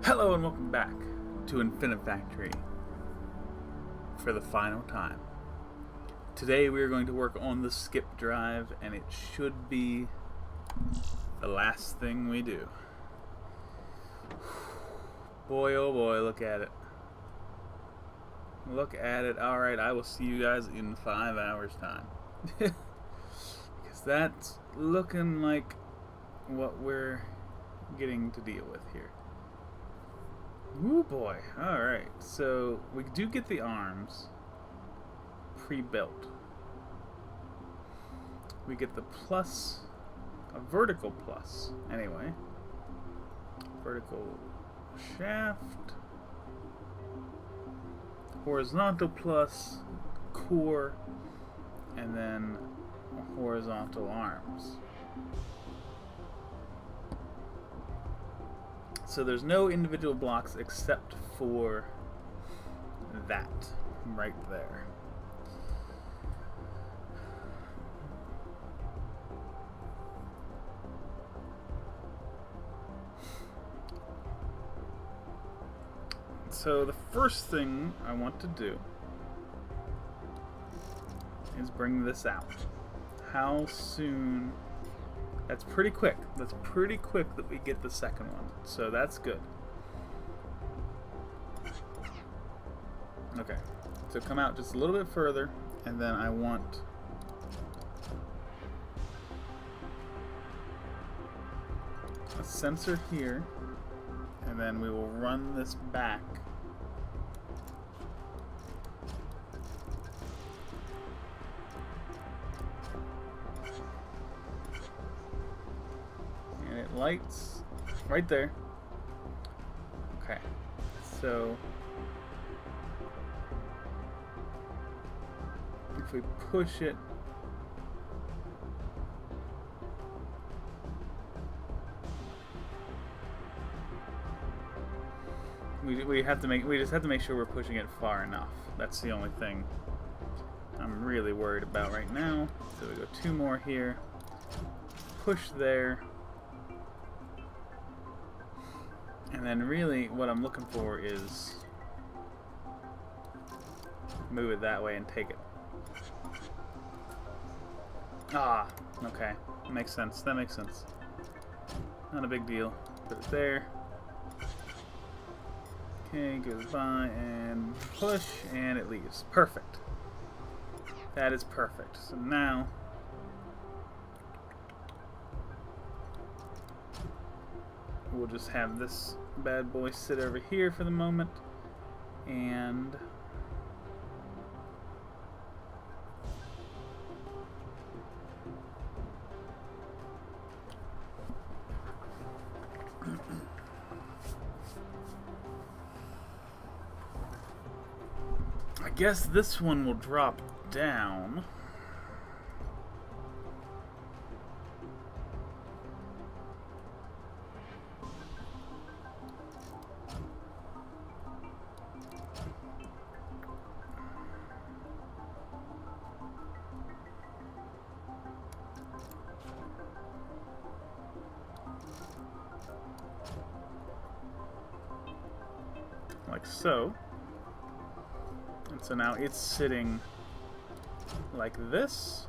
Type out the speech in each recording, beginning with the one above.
Hello and welcome back to Infinifactory for the final time. Today we are going to work on the skip drive, and it should be the last thing we do. Boy oh boy, look at it. Look at it. Alright, I will see you guys in 5 hours time. Because that's looking like what we're getting to deal with here. Woo boy. Alright, so we do get the arms pre-built. We get the plus, a vertical plus, anyway. Vertical shaft, horizontal plus, core, and then horizontal arms. So there's no individual blocks except for that right there. So the first thing I want to do is bring this out. How soon? That's pretty quick. That's pretty quick that we get the second one. So that's good. Okay. So come out just a little bit further, and then I want a sensor here, and then we will run this back. Lights right there. Okay, so if we push it, we just have to make sure we're pushing it far enough. That's the only thing I'm really worried about right now. So we go 2 more here, push there. And then really what I'm looking for is move it that way and take it. Ah, okay. Makes sense. That makes sense. Not a big deal. Put it there. Okay, goes by and push, and it leaves. Perfect. That is perfect. So now we'll just have this bad boy sit over here for the moment, and I guess this one will drop down. Like so. And so now it's sitting like this.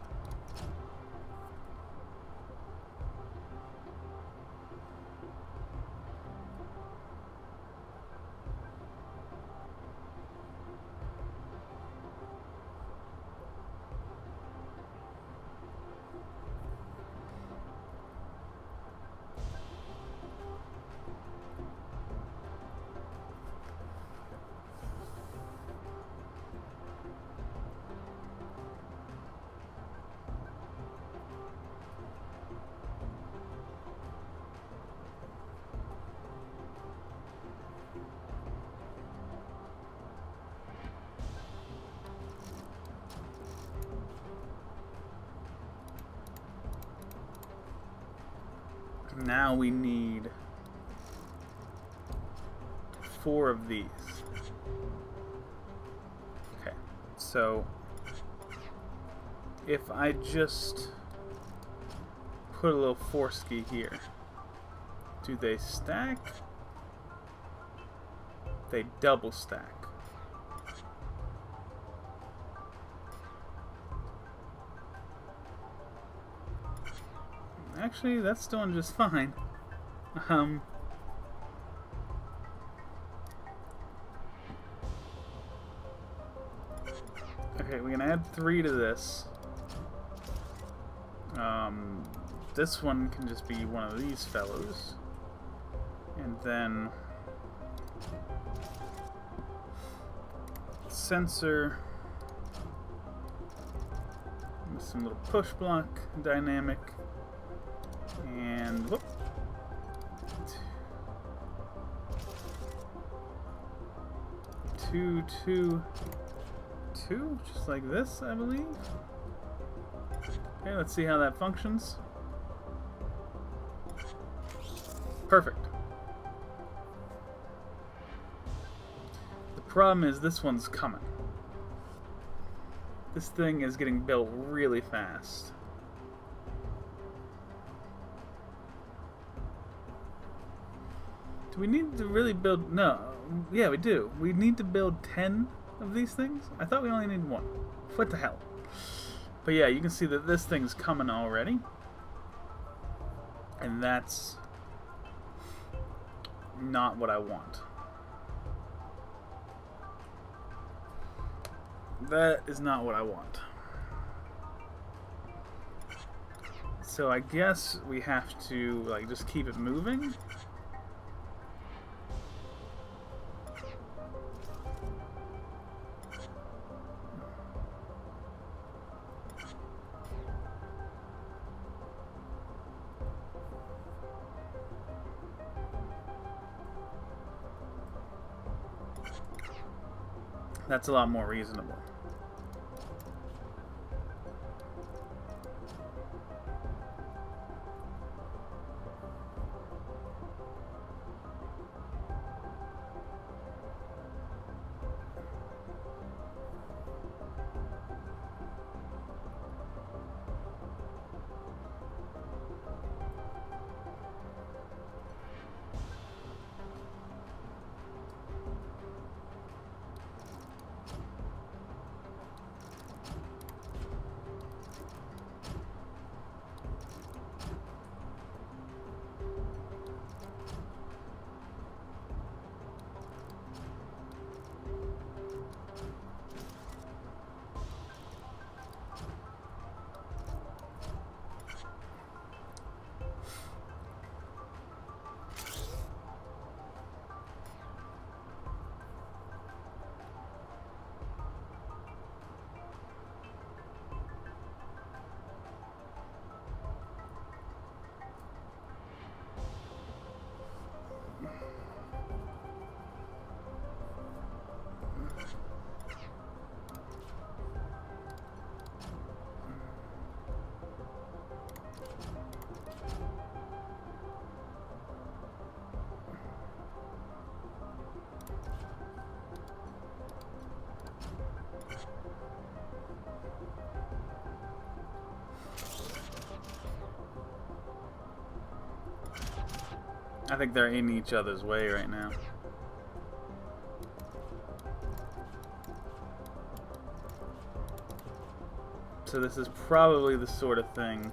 Now we need 4 of these. Okay, so if I just put a little four ski here, do they stack? They double stack. Actually, that's doing just fine. Okay, we can add 3 to this. This one can just be one of these fellows. And then sensor with some little push block dynamic. And whoop. 2, 2, 2, just like this, I believe. Okay, let's see how that functions. Perfect. The problem is this one's coming. This thing is getting built really fast. Do we need to really build... No. Yeah, we do. We need to build 10 of these things? I thought we only need 1. What the hell? But yeah, you can see that this thing's coming already. And that's not what I want. That is not what I want. So I guess we have to like just keep it moving. That's a lot more reasonable. I think they're in each other's way right now. So this is probably the sort of thing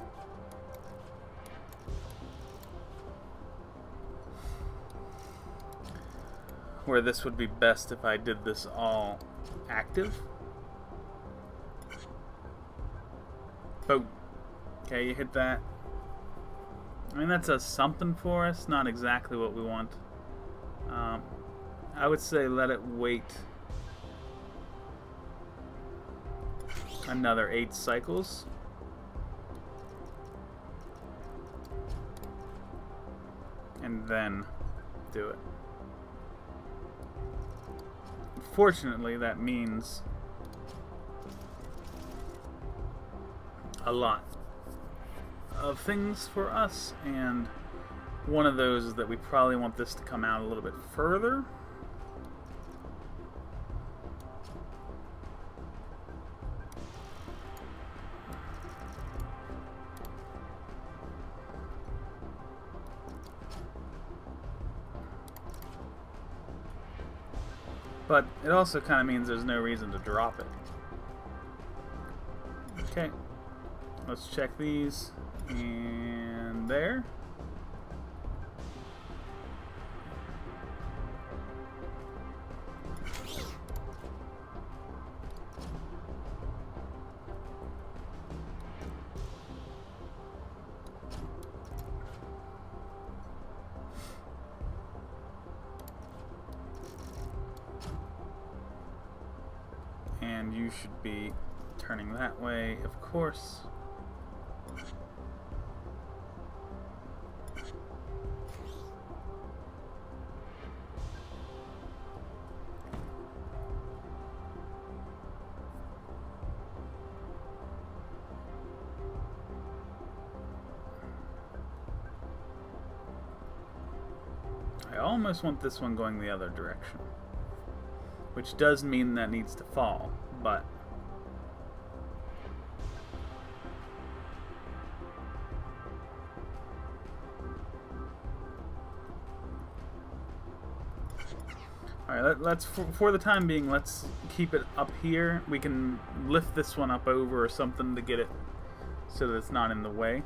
where this would be best if I did this all active. Boom. Okay, you hit that. I mean, that does something for us. Not exactly what we want. I would say let it wait another 8 cycles. And then do it. Fortunately, that means a lot of things for us, and one of those is that we probably want this to come out a little bit further. But it also kind of means there's no reason to drop it. Okay. Let's check these. And there. And you should be turning that way, of course. I almost want this one going the other direction, which does mean that needs to fall, but alright, let's for the time being, let's keep it up here. We can lift this one up over or something to get it so that it's not in the way.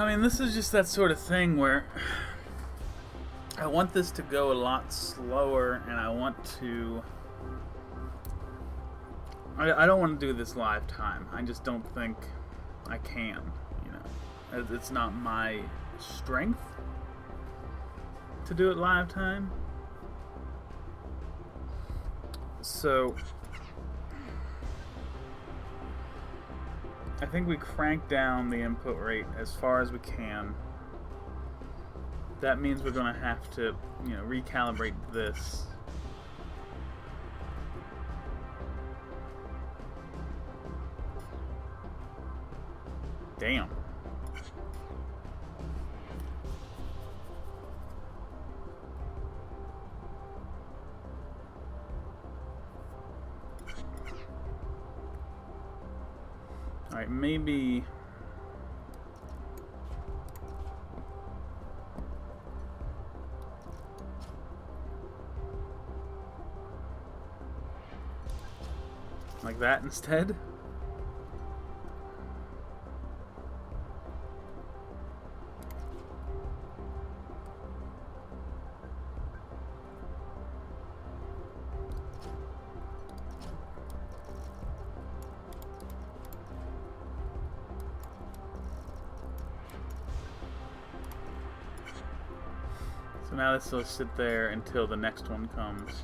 I mean, this is just that sort of thing where I want this to go a lot slower, and I want to... I don't want to do this live time. I just don't think I can, you know. It's not my strength to do it live time. So I think we crank down the input rate as far as we can. That means we're going to have to, you know, recalibrate this. Damn. Alright, maybe... like that instead? So now this will sit there until the next one comes.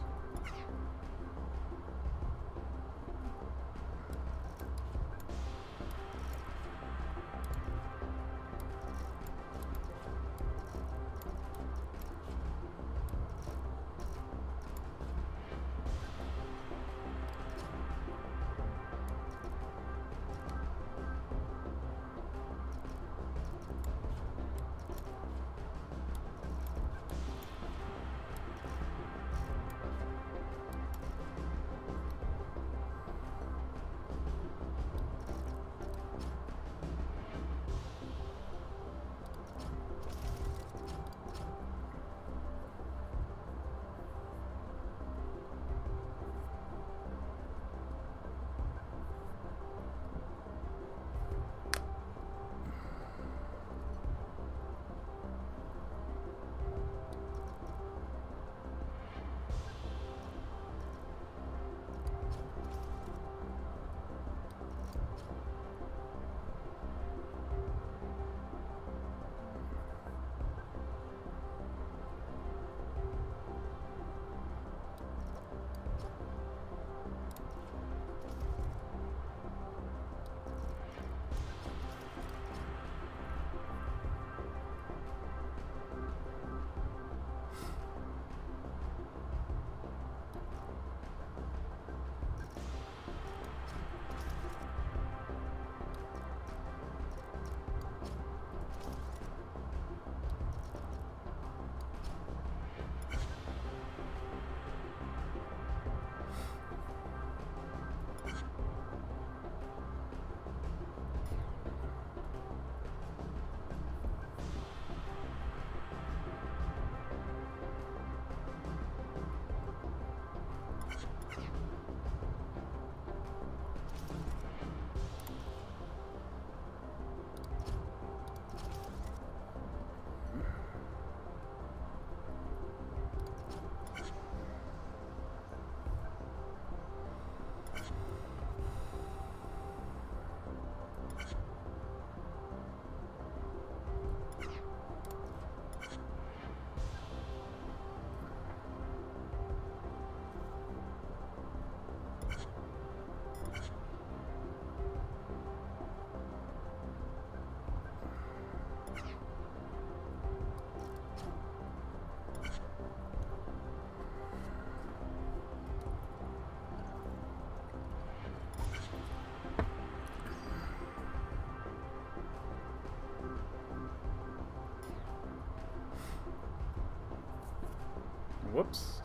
Whoops.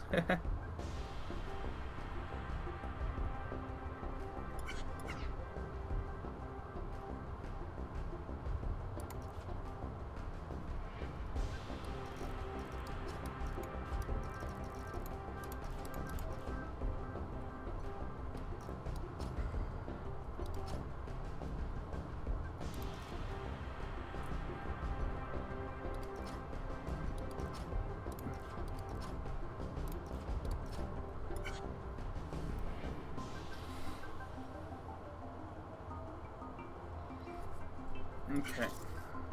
Okay.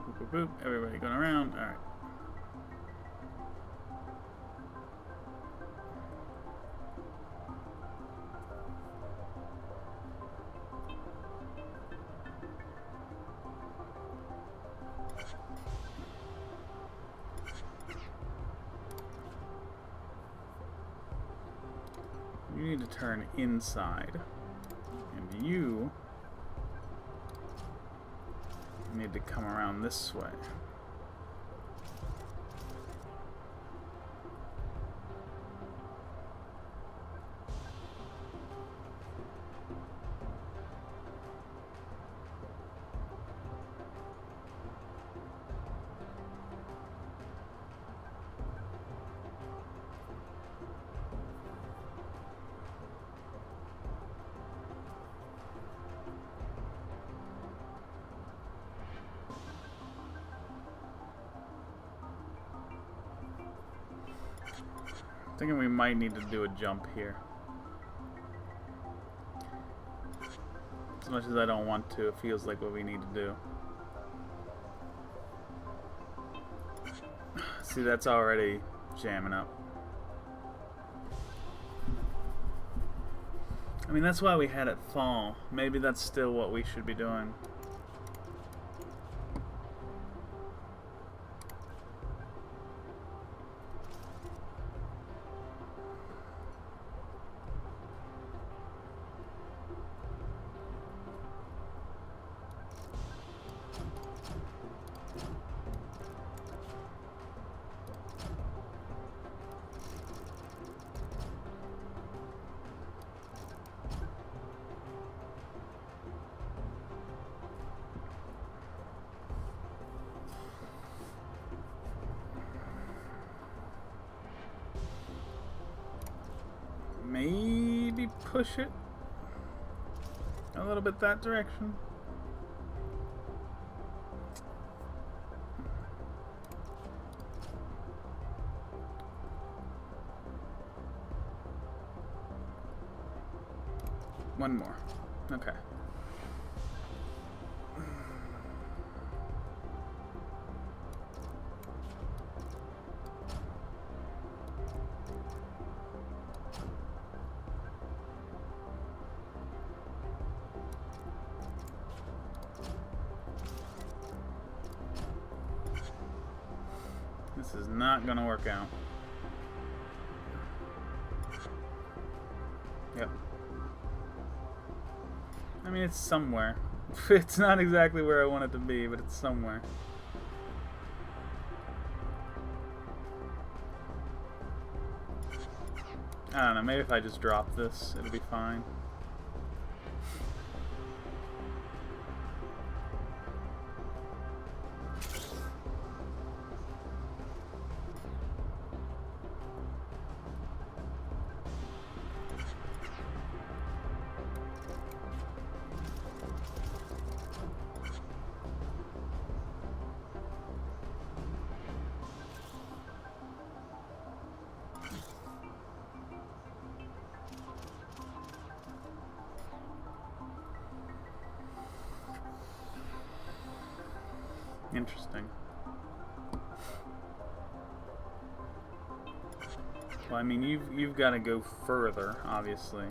Boop, boop, boop. Everybody going around. Alright. You need to turn inside. And you need to come around this way. Thinking we might need to do a jump here. As much as I don't want to, it feels like what we need to do. See, that's already jamming up. I mean, that's why we had it fall. Maybe that's still what we should be doing. Maybe push it a little bit that direction. One more. Okay. This is not gonna work out. Yep. I mean, it's somewhere. It's not exactly where I want it to be, but it's somewhere. I don't know, maybe if I just drop this, it'll be fine. Interesting. Well, I mean, you've got to go further, obviously.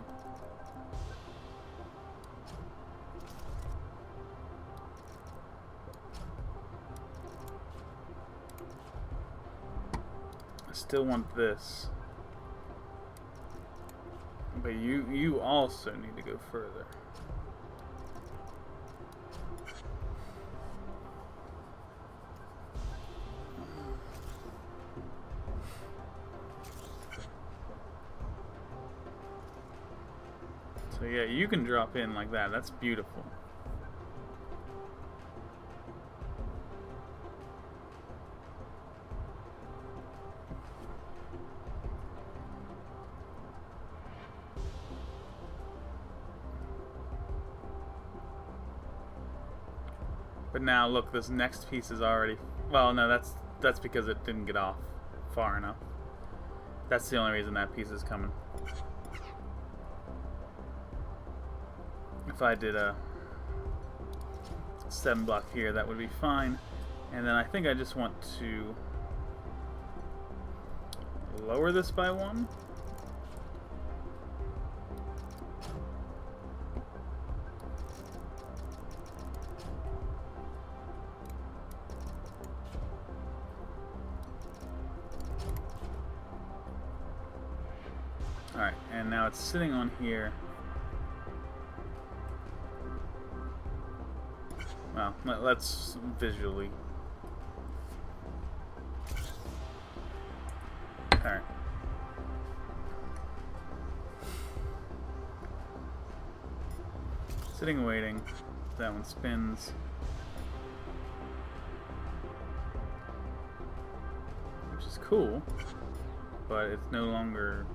I still want this. But you also need to go further. So yeah, you can drop in like that. That's beautiful. But now look, this next piece is already, well, no, that's because it didn't get off far enough. That's the only reason that piece is coming. If I did a 7 block here, that would be fine. And then I think I just want to lower this by 1. Alright, and now it's sitting on here. Well, let's visually. Alright. Sitting waiting. That one spins. Which is cool, but it's no longer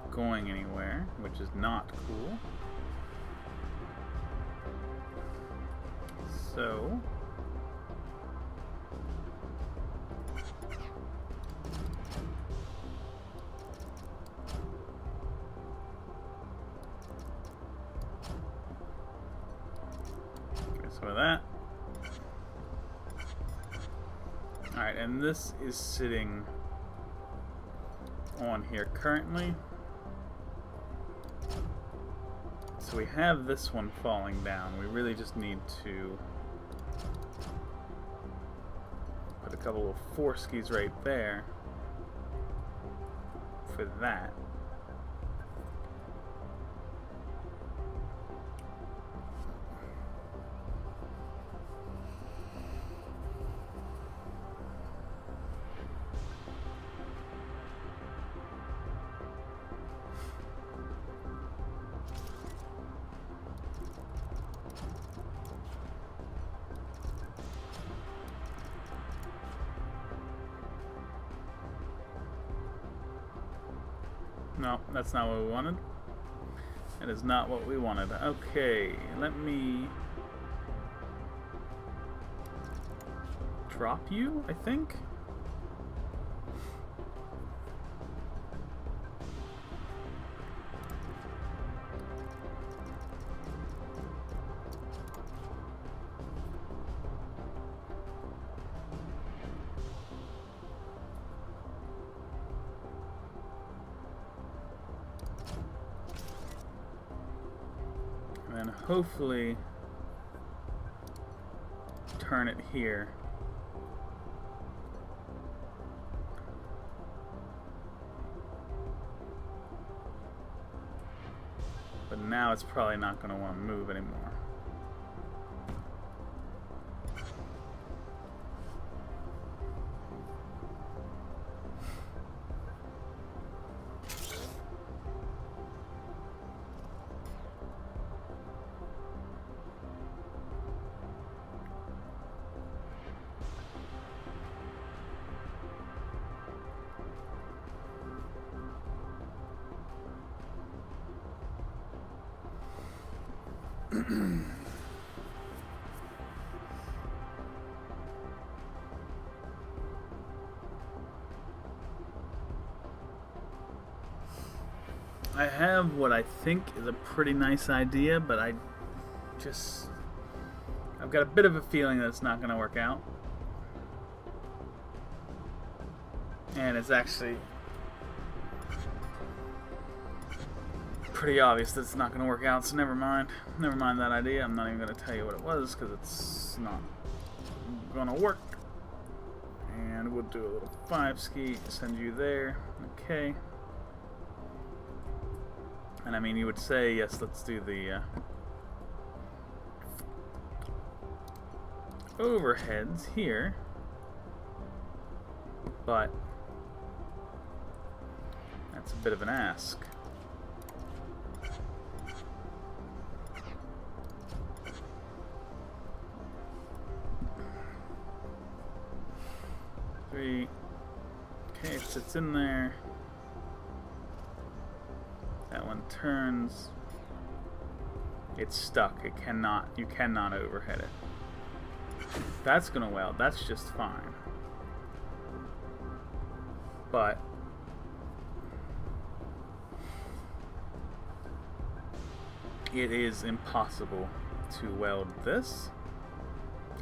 going anywhere, which is not cool. So some of that. Alright, and this is sitting on here currently. So we have this one falling down. We really just need to put a couple of 4 skis right there for that. No, that's not what we wanted. That is not what we wanted. Okay, let me drop you, I think. And hopefully turn it here. But now it's probably not going to want to move anymore. I have what I think is a pretty nice idea, but I've got a bit of a feeling that it's not going to work out. And it's actually pretty obvious that it's not going to work out, so never mind. Never mind that idea. I'm not even going to tell you what it was, because it's not going to work. And we'll do a little 5 ski, send you there. Okay. And I mean, you would say, yes, let's do the overheads here, but that's a bit of an ask. 3. Okay, it sits in there. That one turns. It's stuck. It cannot. You cannot overhead it. That's gonna weld. That's just fine. But it is impossible to weld this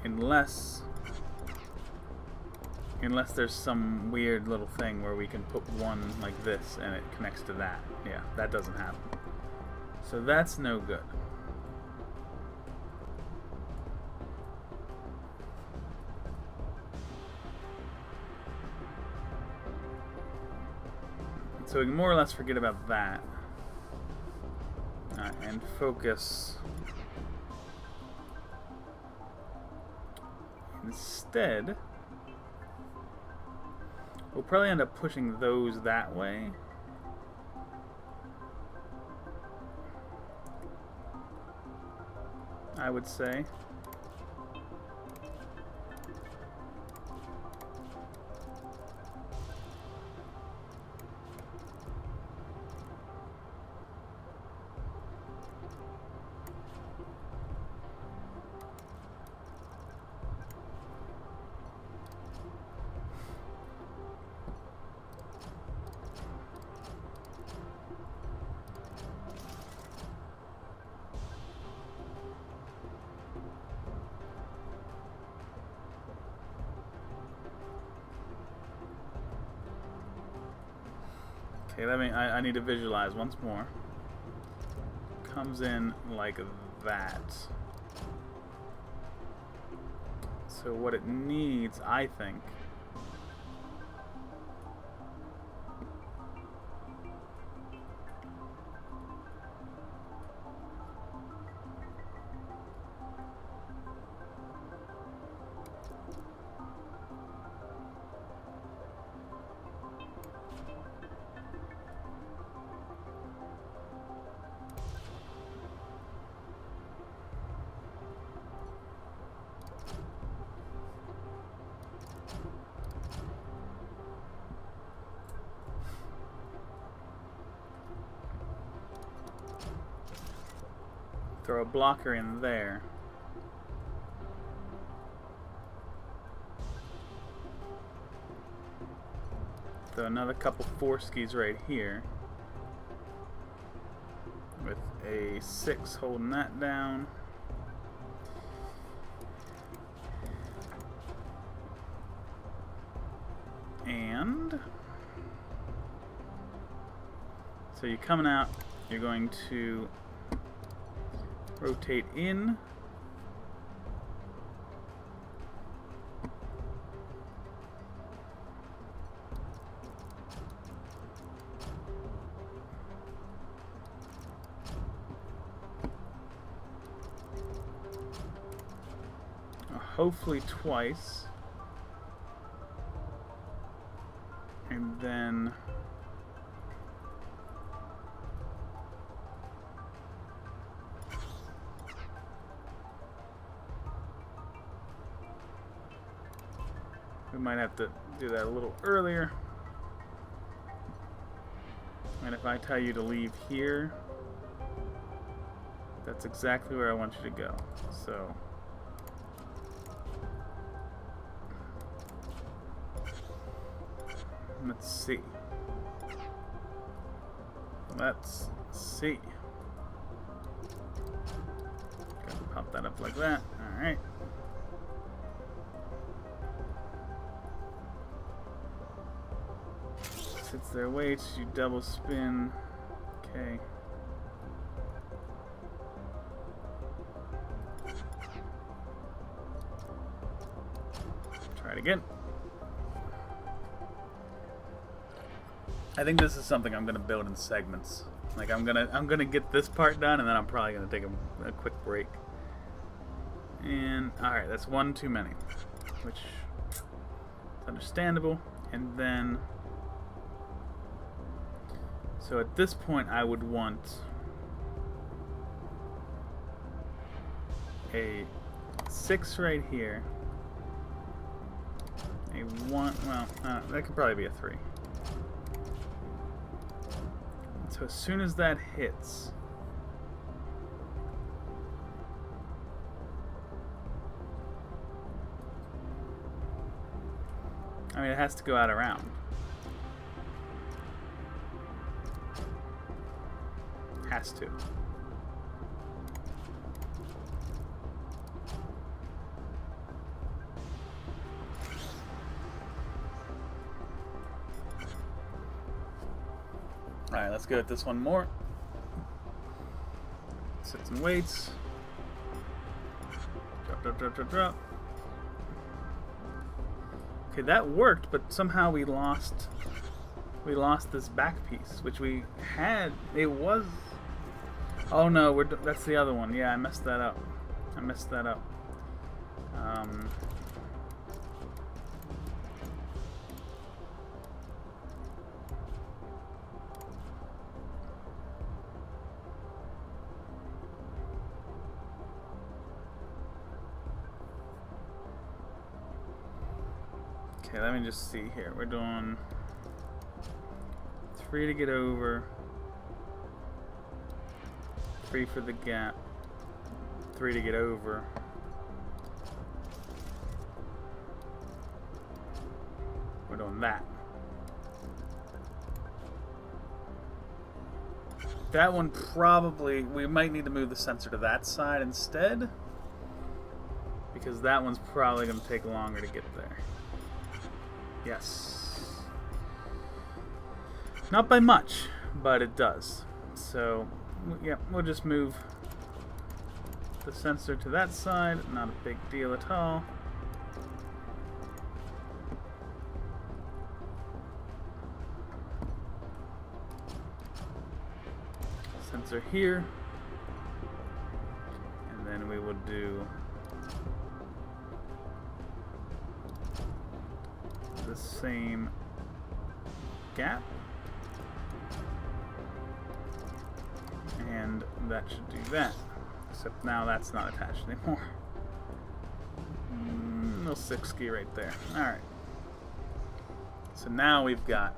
unless there's some weird little thing where we can put one like this and it connects to that. Yeah, that doesn't happen. So that's no good. So we can more or less forget about that. And focus instead. We'll probably end up pushing those that way. I would say. Okay, I need to visualize once more. Comes in like that. So what it needs, I think, throw a blocker in there. Throw another couple 4 skis right here. With a 6 holding that down. And so you're coming out, you're going to rotate in. Hopefully twice. And then we might have to do that a little earlier. And if I tell you to leave here, that's exactly where I want you to go. So let's see. Let's see. Gotta pop that up like that. Alright. Sits there, waits, you double spin. Okay. Try it again. I think this is something I'm gonna build in segments. Like I'm gonna get this part done, and then I'm probably gonna take a quick break. And all right, that's one too many, which is understandable. And then, so at this point, I would want a 6 right here, a 1. Well, that could probably be a 3. So as soon as that hits, I mean, it has to go out around. Has to. Alright, let's go at this one more. Sits and waits. Drop, drop, drop, drop, drop. Okay, that worked, but somehow we lost this back piece, which we had. It was. Oh no, that's the other one. Yeah, I messed that up. Okay, let me just see here. We're doing 3 to get over, 3 for the gap, 3 to get over. We're doing that. That one probably, we might need to move the sensor to that side instead, because that one's probably going to take longer to get there. Yes. Not by much, but it does. So, yeah, we'll just move the sensor to that side. Not a big deal at all. Sensor here. And then we will do the same gap, and that should do that, except now that's not attached anymore. Little 6 key right there. Alright, so now we've got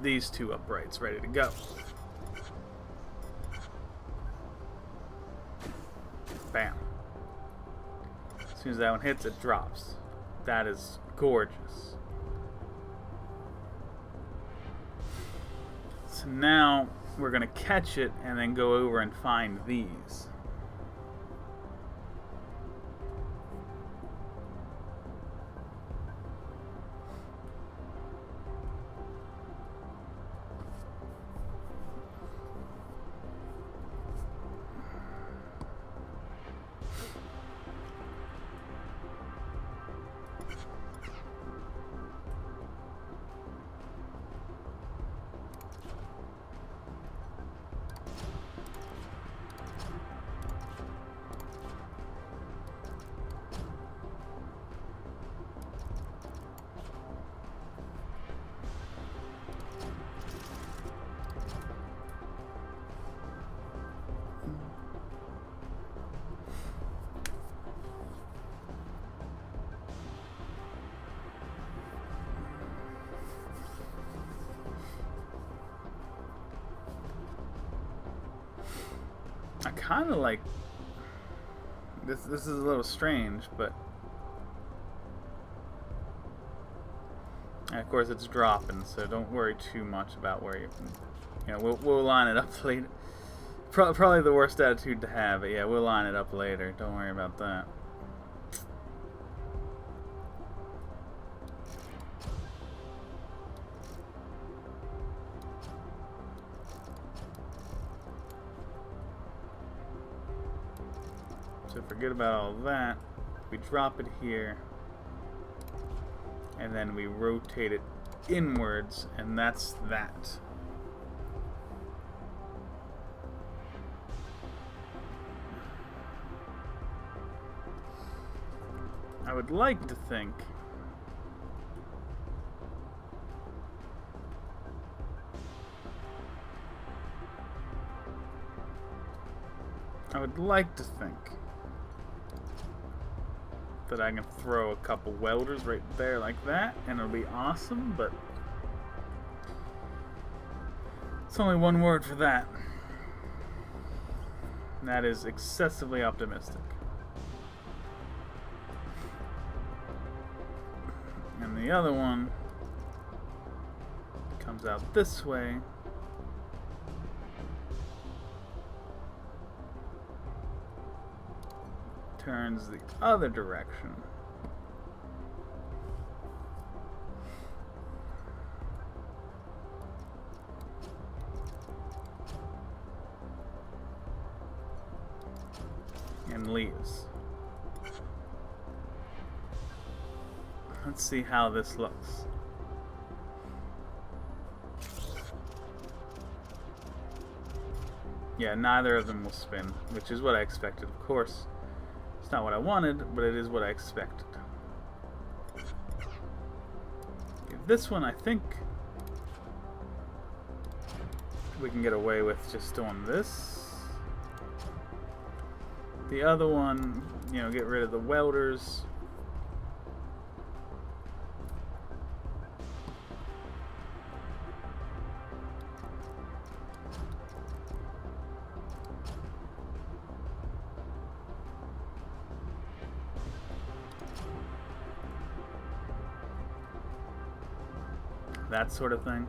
these 2 uprights ready to go. Bam. As soon as that one hits, it drops. That is gorgeous. So now we're going to catch it and then go over and find these. I kind of like this. This is a little strange, but and of course it's dropping, so don't worry too much about where you know, we'll line it up later. Probably the worst attitude to have, but yeah, we'll line it up later. Don't worry about that. So forget about all that. We drop it here, and then we rotate it inwards, and that's that. I would like to think that I can throw a couple welders right there like that, and it'll be awesome, but it's only one word for that. And that is excessively optimistic. And the other one comes out this way. Turns the other direction. And leaves. Let's see how this looks. Yeah, neither of them will spin, which is what I expected, of course. It's not what I wanted, but it is what I expected. Okay, this one, I think we can get away with just doing this. The other one, you know, get rid of the welders. That sort of thing.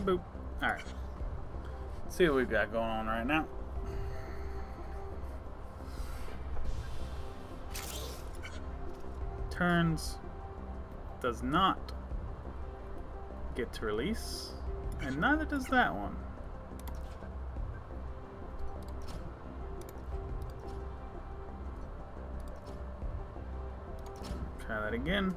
Boop. Alright. See what we've got going on right now. Turns. Does not get to release. And neither does that one. Try that again.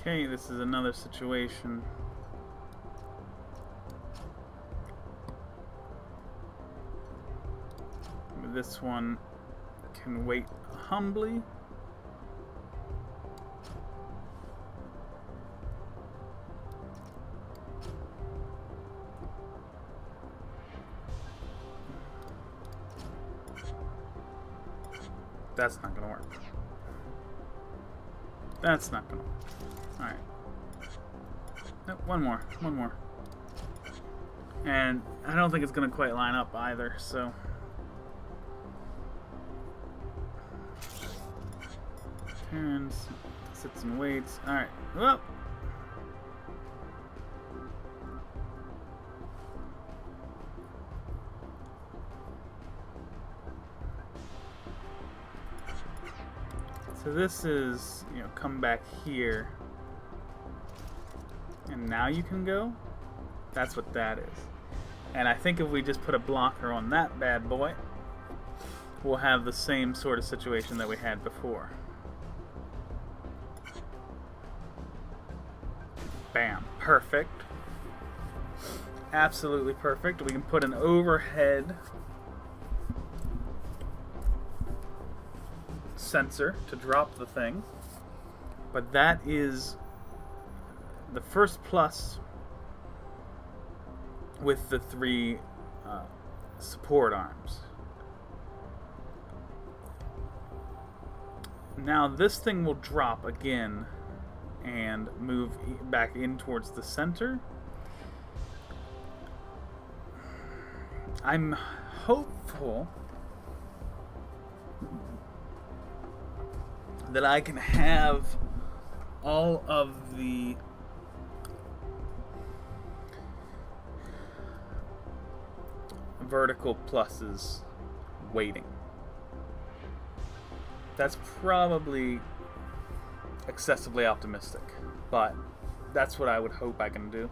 Okay, this is another situation. This one can wait humbly. That's not gonna work. That's not gonna work. Alright. Nope, one more. One more. And I don't think it's gonna quite line up either, so. Turns, sits and waits. Alright. Well. So this is, you know, come back here. And now you can go? That's what that is. And I think if we just put a blocker on that bad boy, we'll have the same sort of situation that we had before. Bam. Perfect. Absolutely perfect. We can put an overhead sensor to drop the thing. But that is the first plus with the three support arms. Now this thing will drop again and move back in towards the center. I'm hopeful that I can have all of the vertical pluses waiting. That's probably excessively optimistic, but that's what I would hope I can do.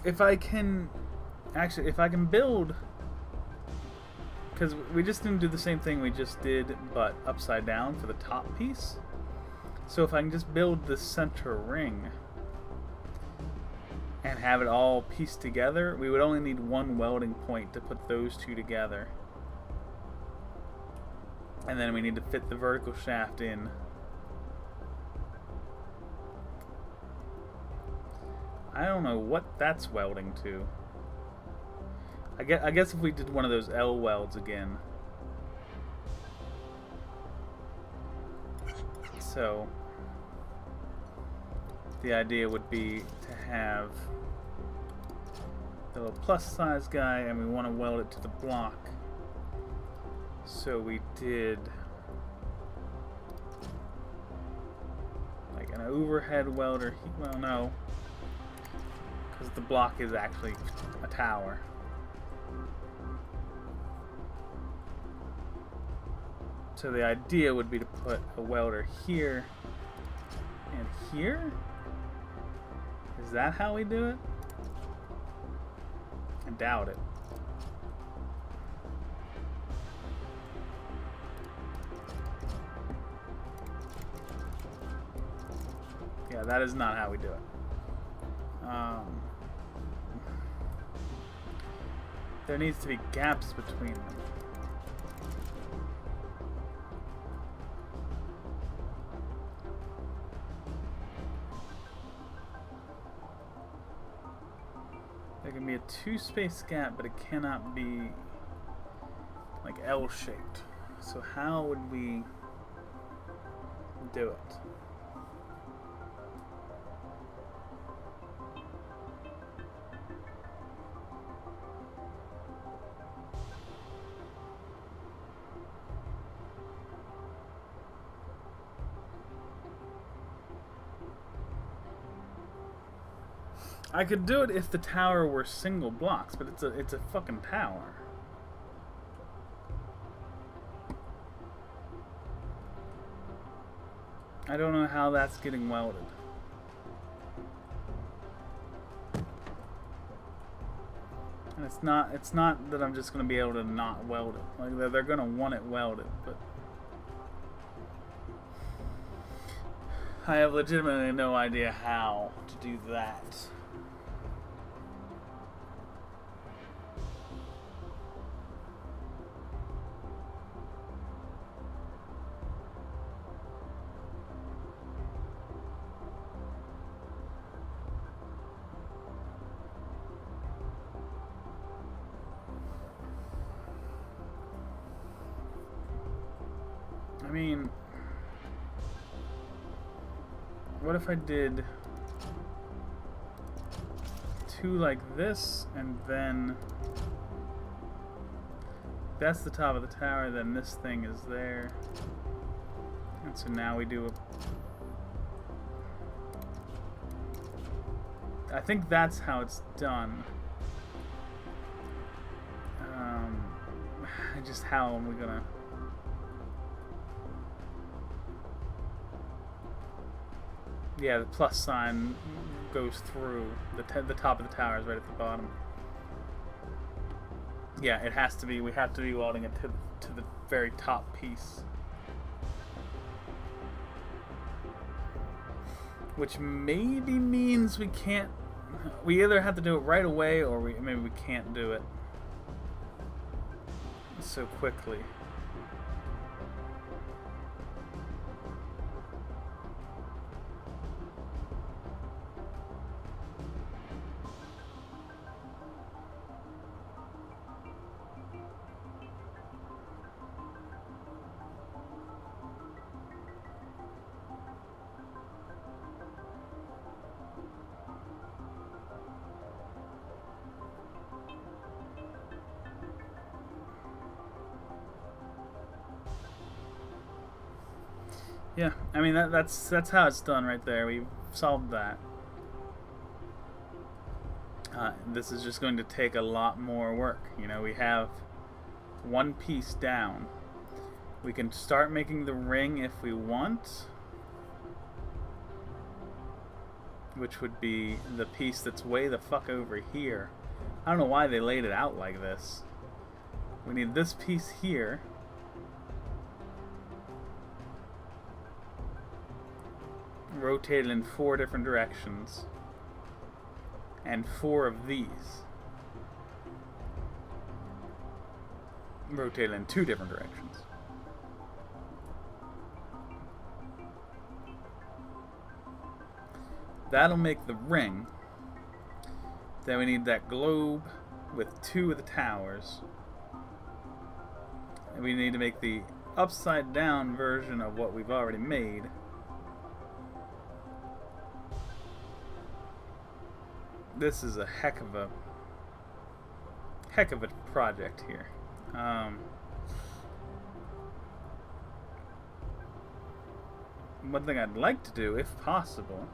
If I can build, because we just didn't do the same thing we just did, but upside down for the top piece. So if I can just build the center ring and have it all pieced together, we would only need one welding point to put those two together. And then we need to fit the vertical shaft in. I don't know what that's welding to. I guess if we did one of those L welds again. So the idea would be to have the little plus size guy, and we want to weld it to the block. So we did like an overhead welder. Well, no, because the block is actually a tower. So the idea would be to put a welder here and here. Is that how we do it? I doubt it. Yeah, that is not how we do it. There needs to be gaps between them. There can be a 2-space gap, but it cannot be like L-shaped. So how would we do it? I could do it if the tower were single blocks, but it's a fucking tower. I don't know how that's getting welded. And it's not that I'm just gonna be able to not weld it. Like they're gonna want it welded, but I have legitimately no idea how to do that. I mean, what if I did 2 like this, and then that's the top of the tower, then this thing is there, and so now we do I think that's how it's done. Just how am we gonna... Yeah, the plus sign goes through. The top of the tower is right at the bottom. Yeah, it has to be. We have to be welding it to the very top piece. Which maybe means we can't... We either have to do it right away, or maybe we can't do it. so quickly. Yeah, I mean that's how it's done right there. We've solved that. This is just going to take a lot more work. You know, we have one piece down. We can start making the ring if we want, which would be the piece that's way the fuck over here. I don't know why they laid it out like this. We need this piece here. Rotated in 4 different directions. And 4 of these. Rotated in 2 different directions. That'll make the ring. Then we need that globe with 2 of the towers. And we need to make the upside down version of what we've already made. This is a heck of a project here. One thing I'd like to do, if possible,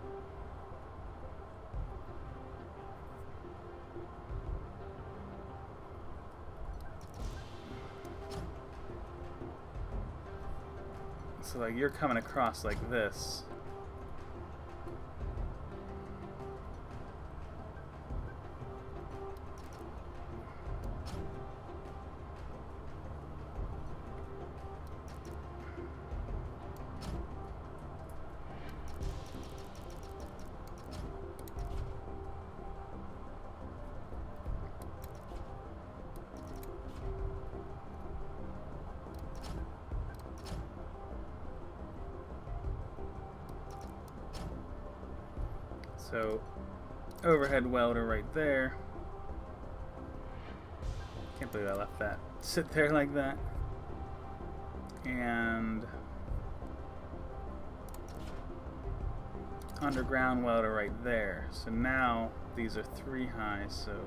so like you're coming across like this. So, overhead welder right there. Can't believe I left that sit there like that. And underground welder right there. So now these are 3 high, so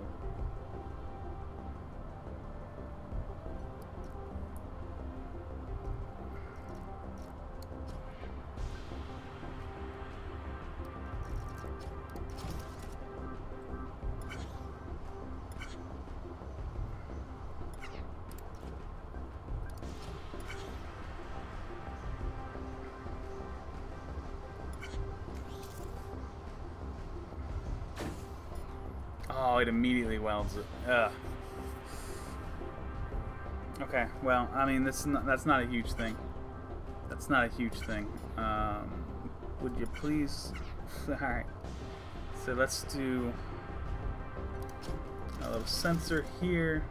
oh, it immediately welds it. Ugh. Okay, well, I mean, that's not a huge thing. That's not a huge thing. Would you please? Alright. So let's do a little sensor here.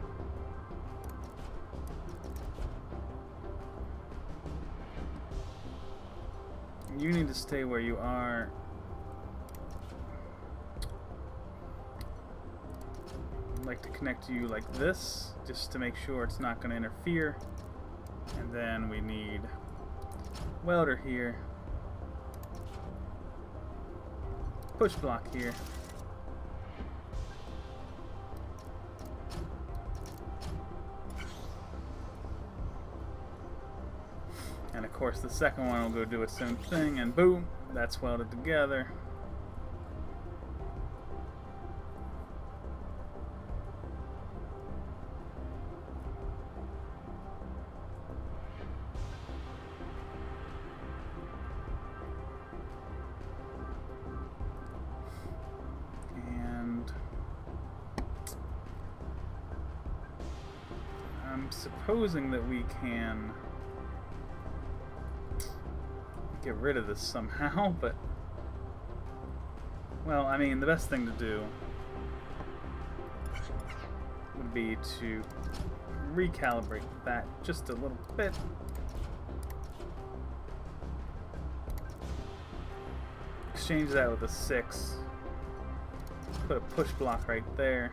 You need to stay where you are. I'd like to connect you like this, just to make sure it's not going to interfere. And then we need welder here. Push block here. And of course the second one will go do its own thing, and boom, that's welded together. And I'm supposing that we can get rid of this somehow, but well, I mean, the best thing to do would be to recalibrate that just a little bit. Exchange that with a 6. Put a push block right there.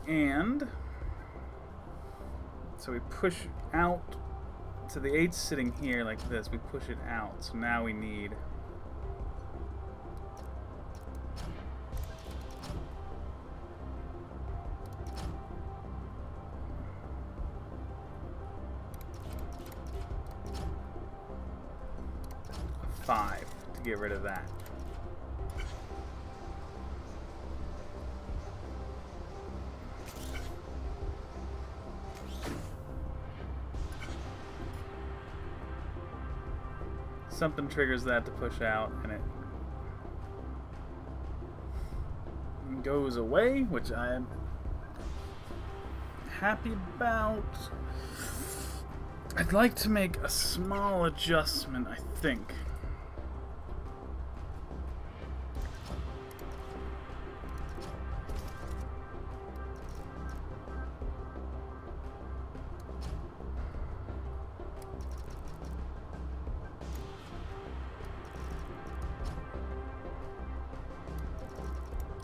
And so we push out. So the 8's sitting here like this. We push it out. So now we need a 5 to get rid of that. Something triggers that to push out, and it goes away, which I am happy about. I'd like to make a small adjustment, I think.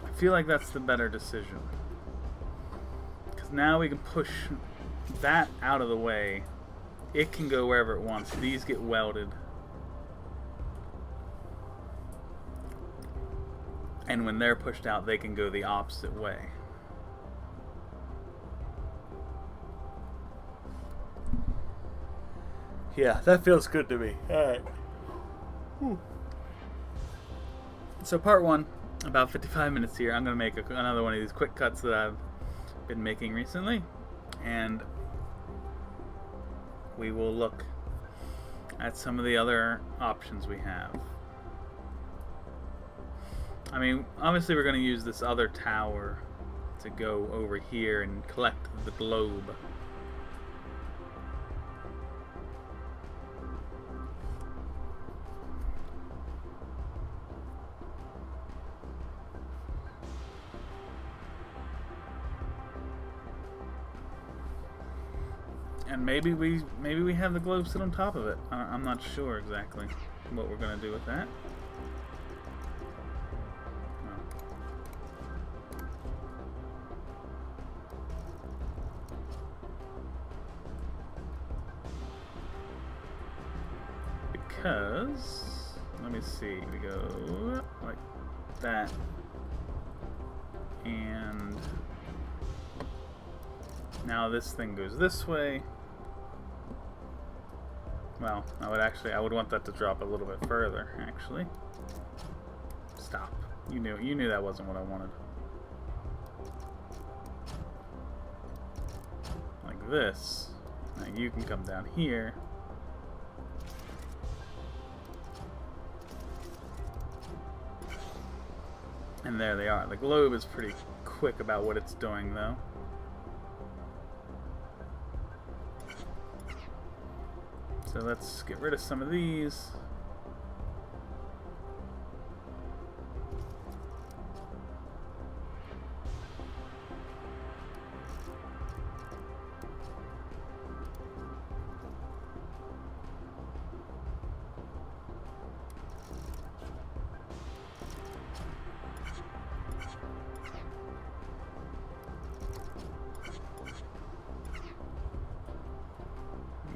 I feel like that's the better decision. Because now we can push that out of the way. It can go wherever it wants. These get welded. And when they're pushed out, they can go the opposite way. Yeah, that feels good to me. Alright. So part 1. About 55 minutes here. I'm going to make another one of these quick cuts that I've been making recently, and we will look at some of the other options we have. I mean, obviously we're going to use this other tower to go over here and collect the globe. And maybe we have the globe sit on top of it. I'm not sure exactly what we're gonna do with that. Because let me see, we go like that, and now this thing goes this way. Well, I would want that to drop a little bit further, actually. Stop. You knew that wasn't what I wanted. Like this. Now you can come down here. And there they are. The globe is pretty quick about what it's doing, though. So let's get rid of some of these.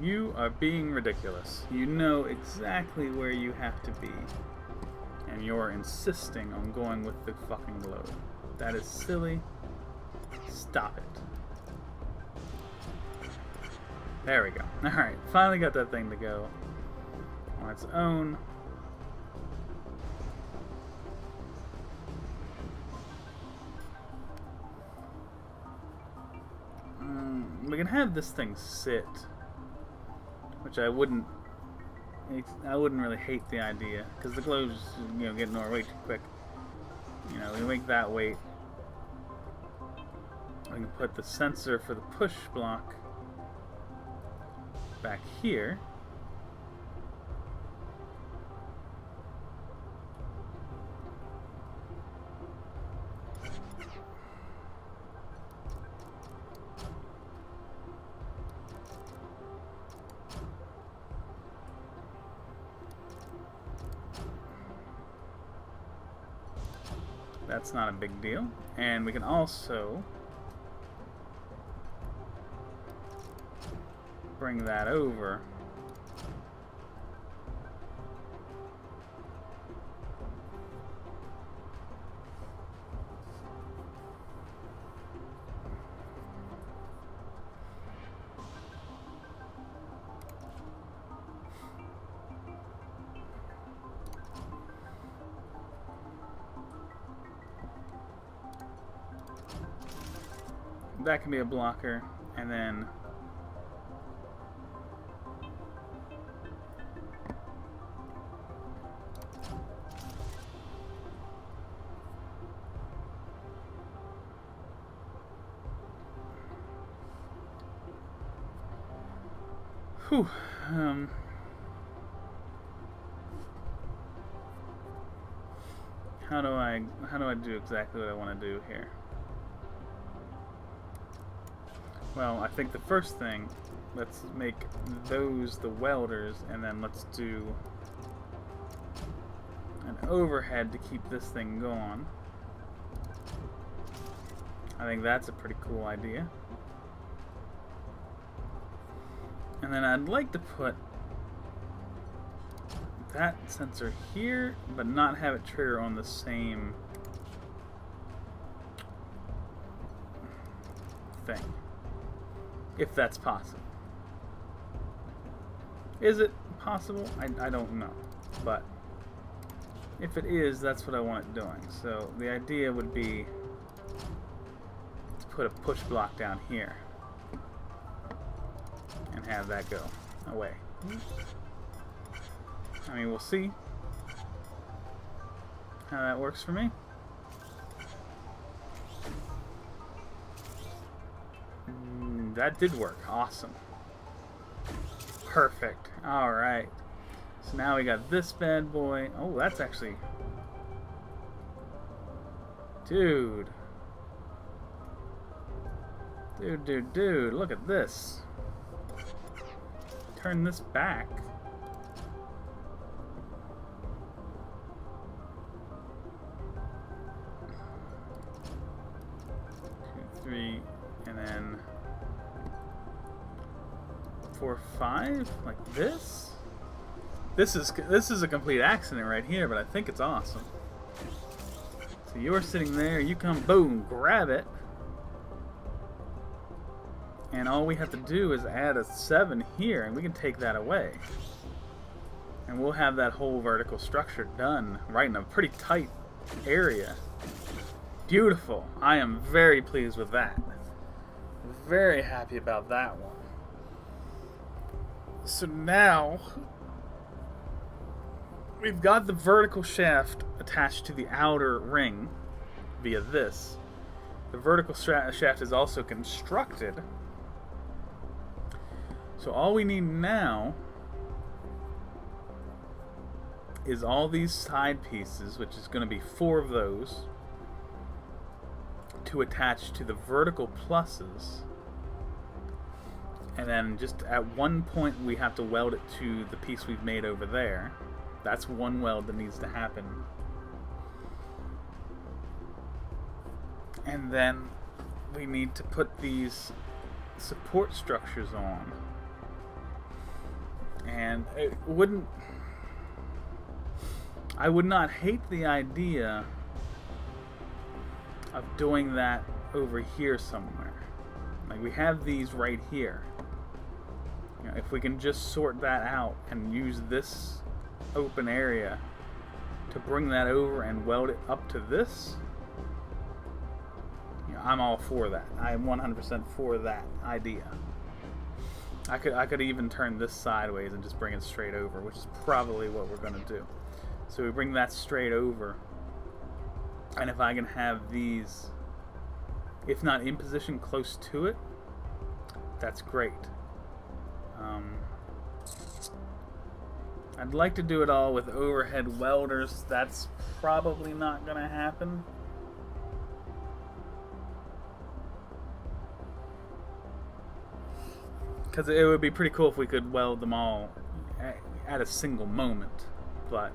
You are being ridiculous. You know exactly where you have to be. And you're insisting on going with the fucking globe. That is silly. Stop it. There we go. Alright, finally got that thing to go on its own. We can have this thing sit. Which I wouldn't really hate the idea, because the globe's getting nowhere way too quick. We make that wait. We can put the sensor for the push block back here. That's not a big deal. And we can also bring that over. That can be a blocker, and then whew, how do I do exactly what I want to do here? Well, I think the first thing, let's make those the welders, and then let's do an overhead to keep this thing going. I think that's a pretty cool idea. And then I'd like to put that sensor here, but not have it trigger on the same thing. If that's possible. Is it possible? I don't know. But if it is, that's what I want it doing. So the idea would be to put a push block down here and have that go away. I mean, we'll see how that works for me. That did work. Awesome. Perfect. Alright. So now we got this bad boy. Oh, that's actually... Dude. Dude. Look at this. Turn this back. Two, three, and then 4, 5, like this. This is a complete accident right here, but I think it's awesome. So you're sitting there, you come, boom, grab it, and all we have to do is add a 7 here, and we can take that away, and we'll have that whole vertical structure done right in a pretty tight area. Beautiful. I am very pleased with that. Very happy about that one. So now we've got the vertical shaft attached to the outer ring via this. The vertical shaft is also constructed. So all we need now is all these side pieces, which is going to be 4 of those, to attach to the vertical pluses. And then just at one point we have to weld it to the piece we've made over there. That's one weld that needs to happen. And then we need to put these support structures on. And I would not hate the idea of doing that over here somewhere. Like we have these right here. You know, if we can just sort that out and use this open area to bring that over and weld it up to this, you know, I'm all for that. I'm 100% for that idea. I could even turn this sideways and just bring it straight over, which is probably what we're going to do. So we bring that straight over, and if I can have these, if not in position, close to it, that's great. I'd like to do it all with overhead welders. That's probably not going to happen. Because it would be pretty cool if we could weld them all at a single moment. But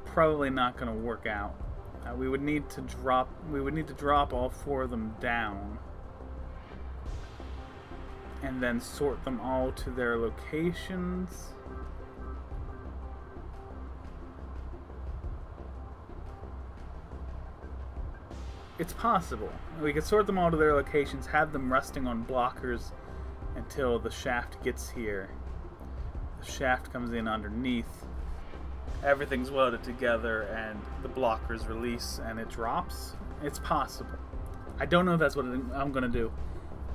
probably not going to work out. We would need to drop all 4 of them down. And then sort them all to their locations. It's possible. We could sort them all to their locations, have them resting on blockers until the shaft gets here. The shaft comes in underneath. Everything's welded together and the blockers release and it drops. It's possible. I don't know if that's what I'm going to do.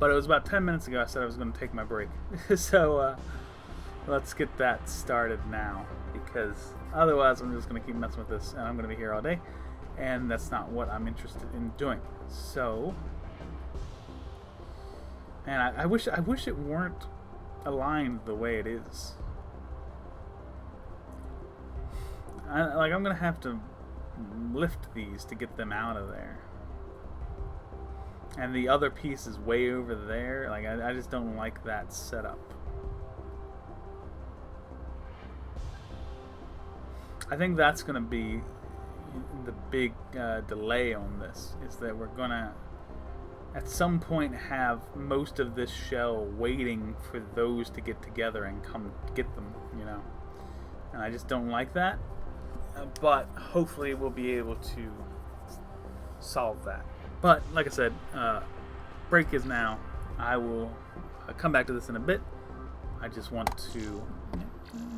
But it was about 10 minutes ago I said I was going to take my break. So let's get that started now. Because otherwise I'm just going to keep messing with this and I'm going to be here all day. And that's not what I'm interested in doing. So, man, I wish it weren't aligned the way it is. I'm gonna have to lift these to get them out of there. And the other piece is way over there. Like I just don't like that setup. I think that's gonna be the big delay on this, is that we're gonna at some point have most of this shell waiting for those to get together and come get them, you know. And I just don't like that, but hopefully we'll be able to solve that. But like I said, break is now. I will come back to this in a bit. I just want to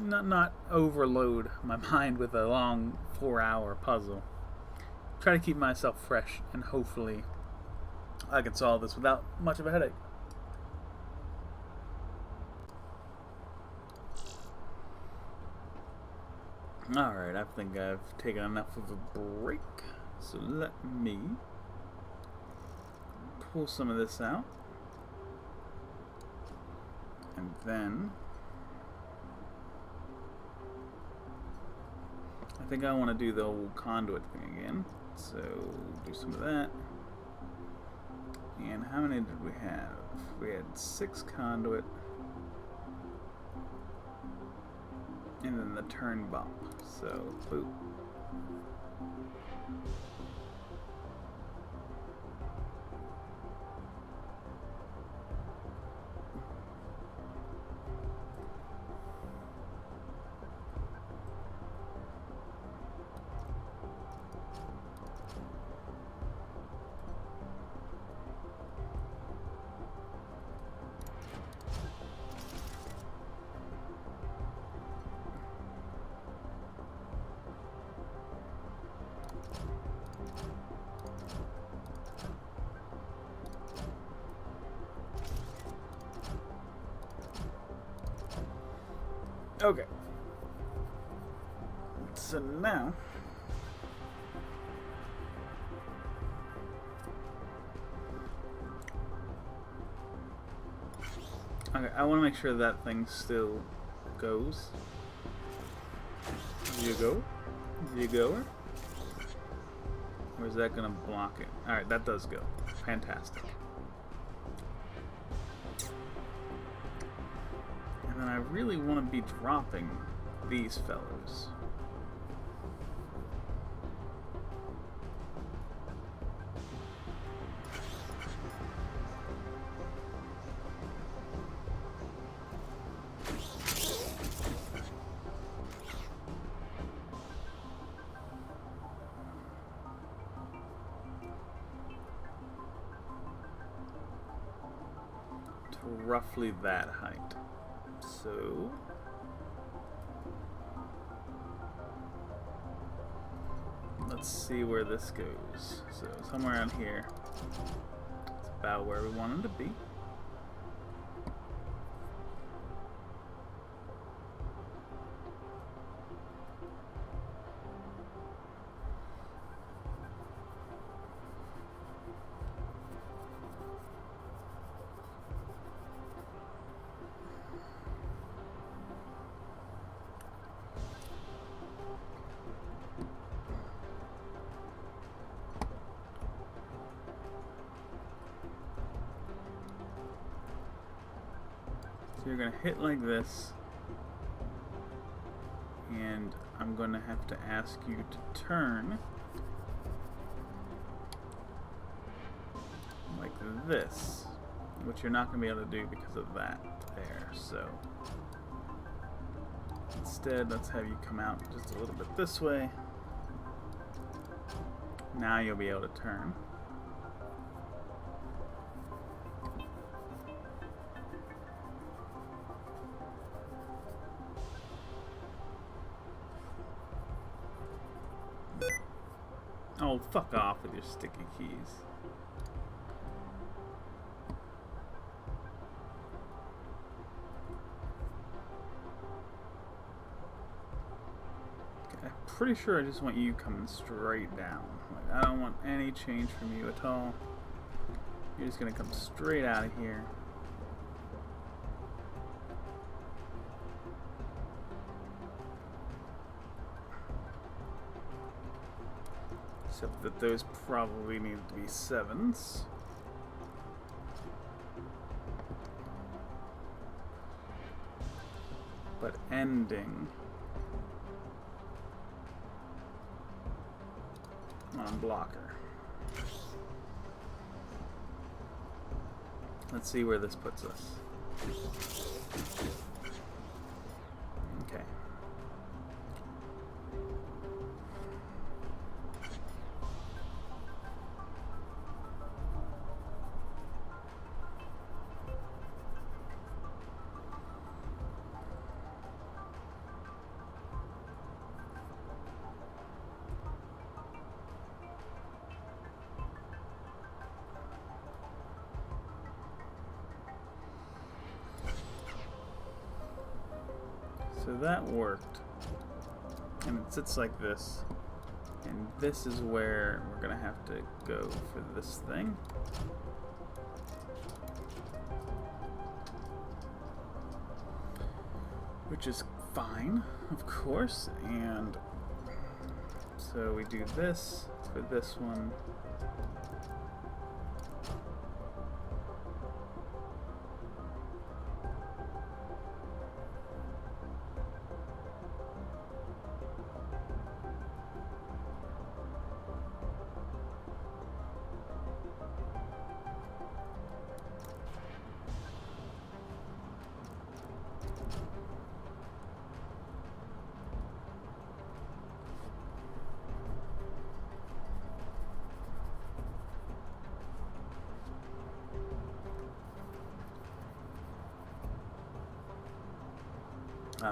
not overload my mind with a long 4-hour puzzle. Try to keep myself fresh, and hopefully I can solve this without much of a headache. Alright, I think I've taken enough of a break, so let me pull some of this out, and then I think I want to do the old conduit thing again, so do some of that. And how many did we have? We had 6 conduit, and then the turn bump, so boop. Okay, so now I want to make sure that thing still goes. Do you go? Do you go? Or is that gonna block it? Alright, that does go. Fantastic. And then I really want to be dropping these fellows. To roughly that height. So let's see where this goes. So somewhere around here. It's about where we want them to be. So you're going to hit like this, and I'm going to have to ask you to turn like this, which you're not going to be able to do because of that there. So instead, let's have you come out just a little bit this way. Now you'll be able to turn. Oh, fuck off with your sticky keys. Okay, I'm pretty sure I just want you coming straight down. Like, I don't want any change from you at all. You're just gonna come straight out of here. Except that those probably need to be 7s. But ending on blocker. Let's see where this puts us. Okay. So that worked, and it sits like this, and this is where we're gonna have to go for this thing. Which is fine, of course, and so we do this for this one.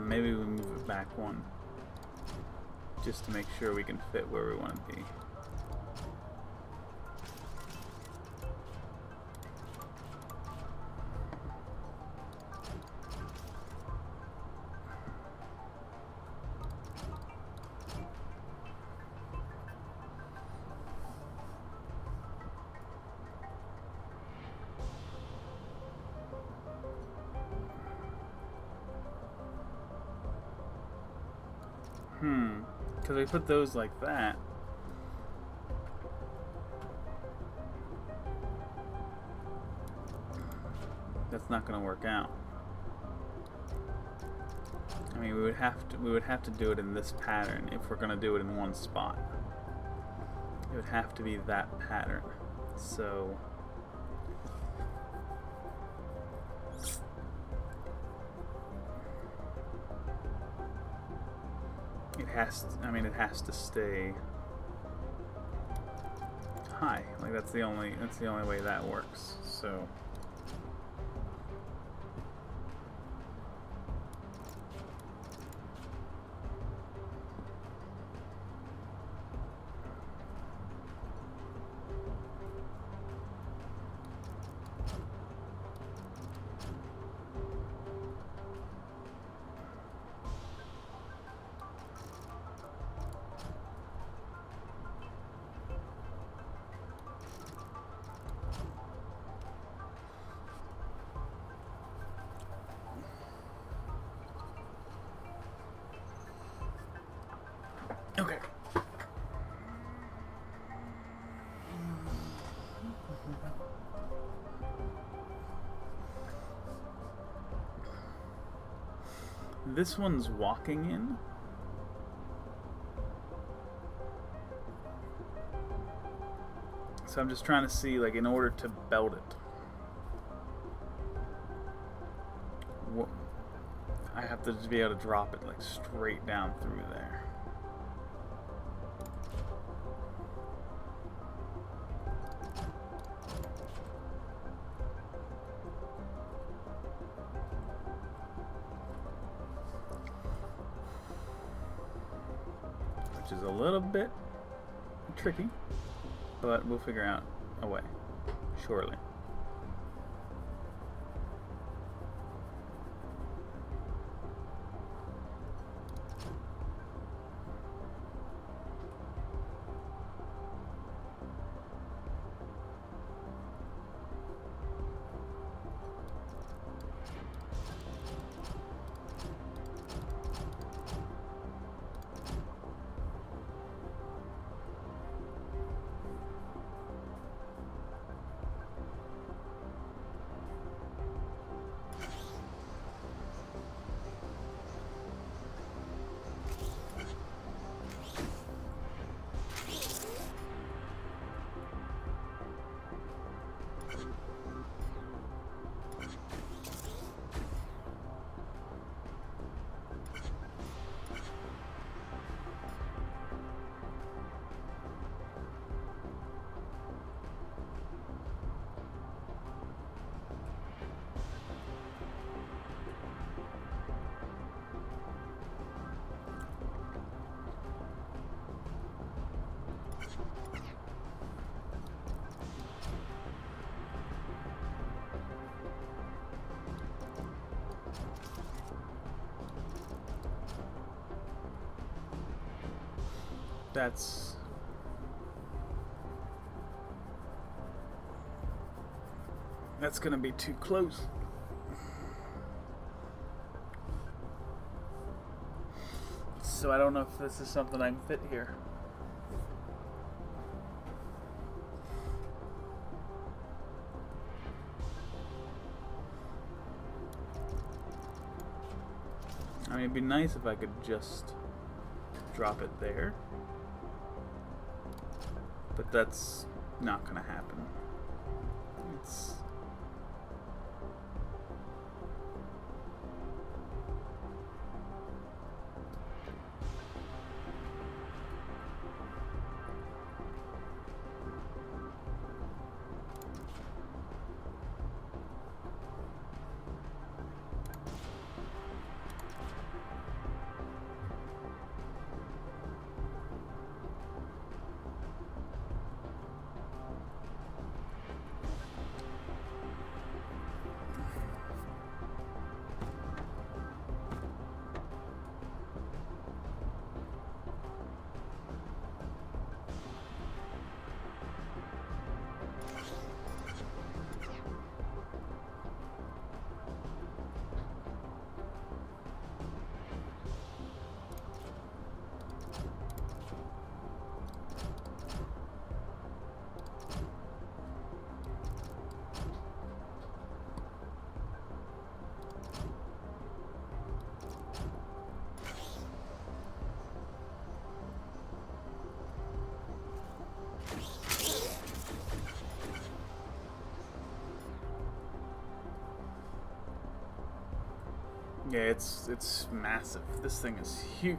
Maybe we move it back one, just to make sure we can fit where we want to be. Because we put those like that. That's not going to work out. I mean, we would have to do it in this pattern if we're going to do it in one spot. It would have to be that pattern. So it has to stay high. Like that's the only way that works. So this one's walking in. So I'm just trying to see, like, in order to belt it, I have to just be able to drop it, like, straight down through there. Which is a little bit tricky, but we'll figure out a way, surely. That's gonna be too close. So I don't know if this is something I can fit here. I mean, it'd be nice if I could just drop it there, but that's not gonna happen. It's yeah, it's massive. This thing is huge.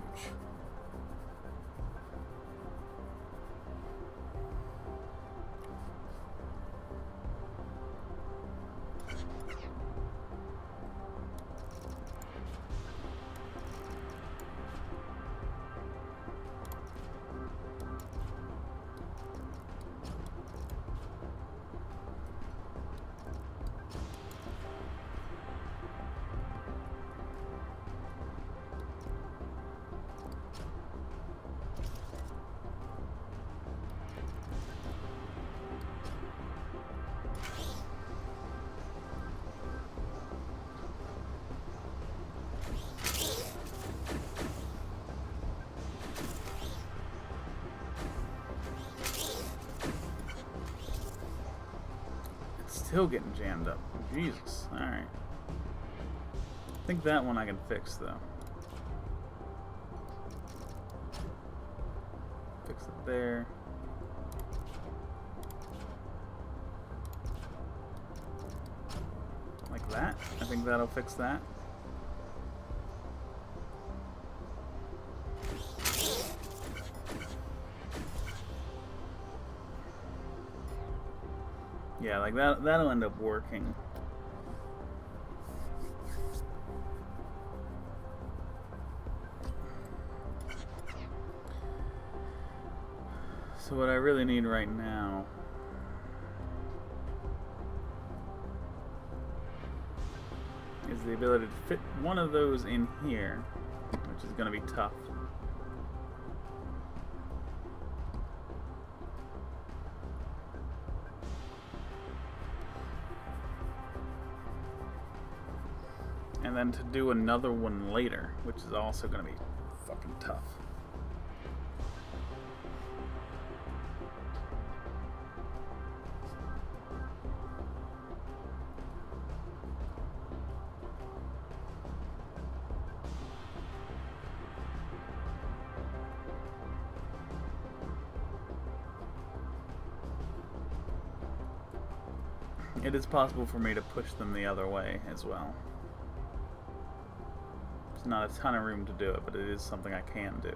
Still getting jammed up. Jesus. Alright. I think that one I can fix, though. fix it there. Like that. I think that'll fix that. Yeah, like that'll end up working. So what I really need right now is the ability to fit one of those in here, which is going to be tough. And then to do another one later, which is also going to be fucking tough. It is possible for me to push them the other way as well. There's not a ton of room to do it, but it is something I can do.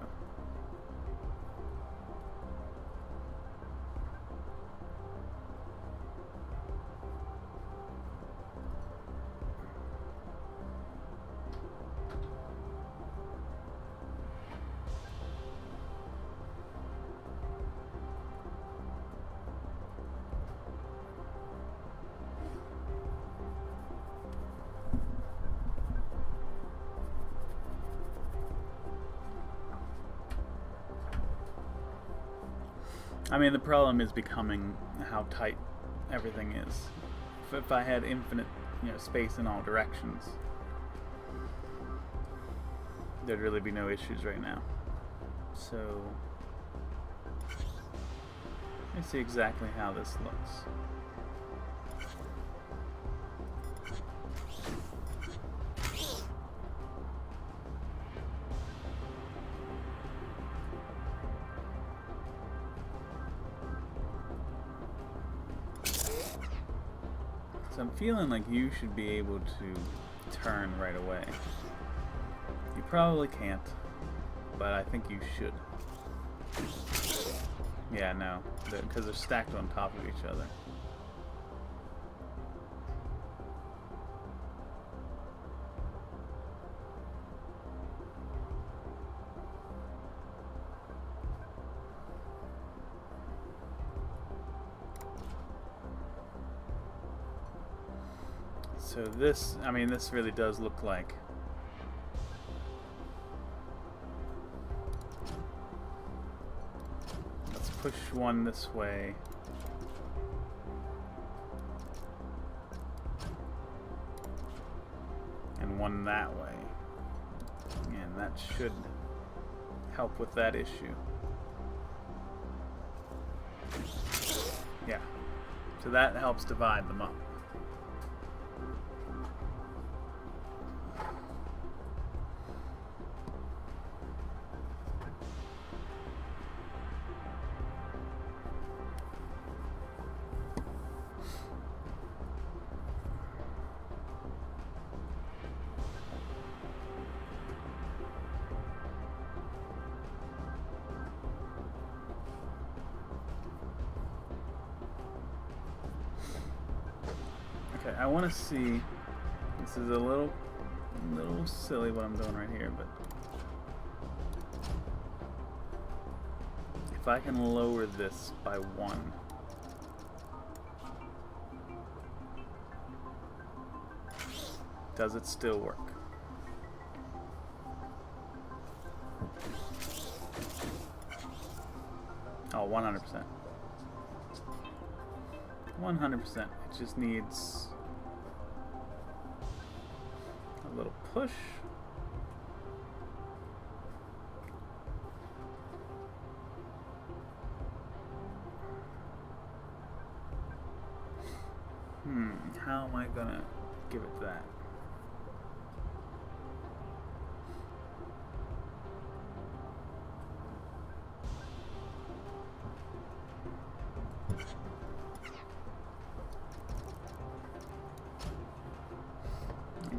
I mean, the problem is becoming how tight everything is. If I had infinite, space in all directions, there'd really be no issues right now. So, let me see exactly how this looks. So I'm feeling like you should be able to turn right away. You probably can't, but I think you should. Yeah, no, because they're stacked on top of each other. So this, I mean, this really does look like let's push one this way. And one that way. And that should help with that issue. Yeah. So that helps divide them up. Okay, I want to see. This is a little silly what I'm doing right here, but if I can lower this by 1, does it still work? Oh, 100%. 100%. It just needs a little push. How am I gonna give it that?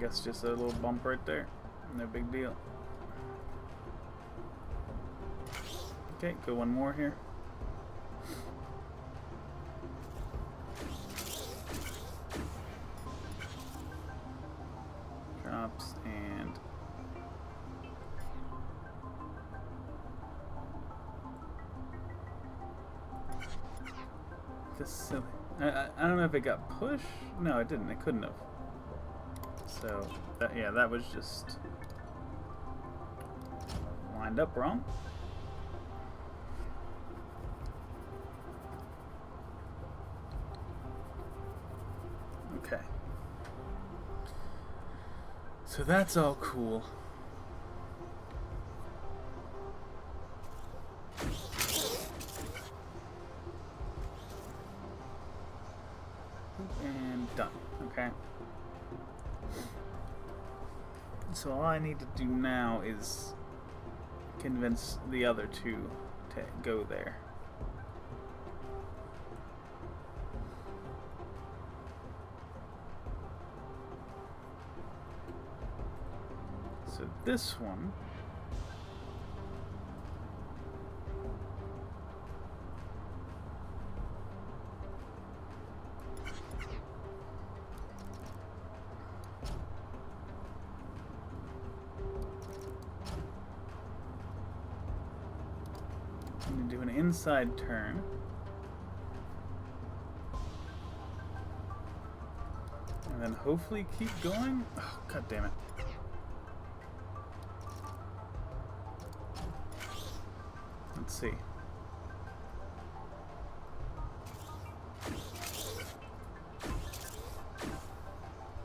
guess just a little bump right there. No big deal. Okay, go one more here. Drops and this silly. I don't know if it got pushed. No, it didn't. It couldn't have. So that, yeah, that was just lined up wrong. Okay. So that's all cool. And done. Okay. So all I need to do now is convince the other two to go there. So this one I'm going to do an inside turn. And then hopefully keep going. Oh, god damn it. Let's see.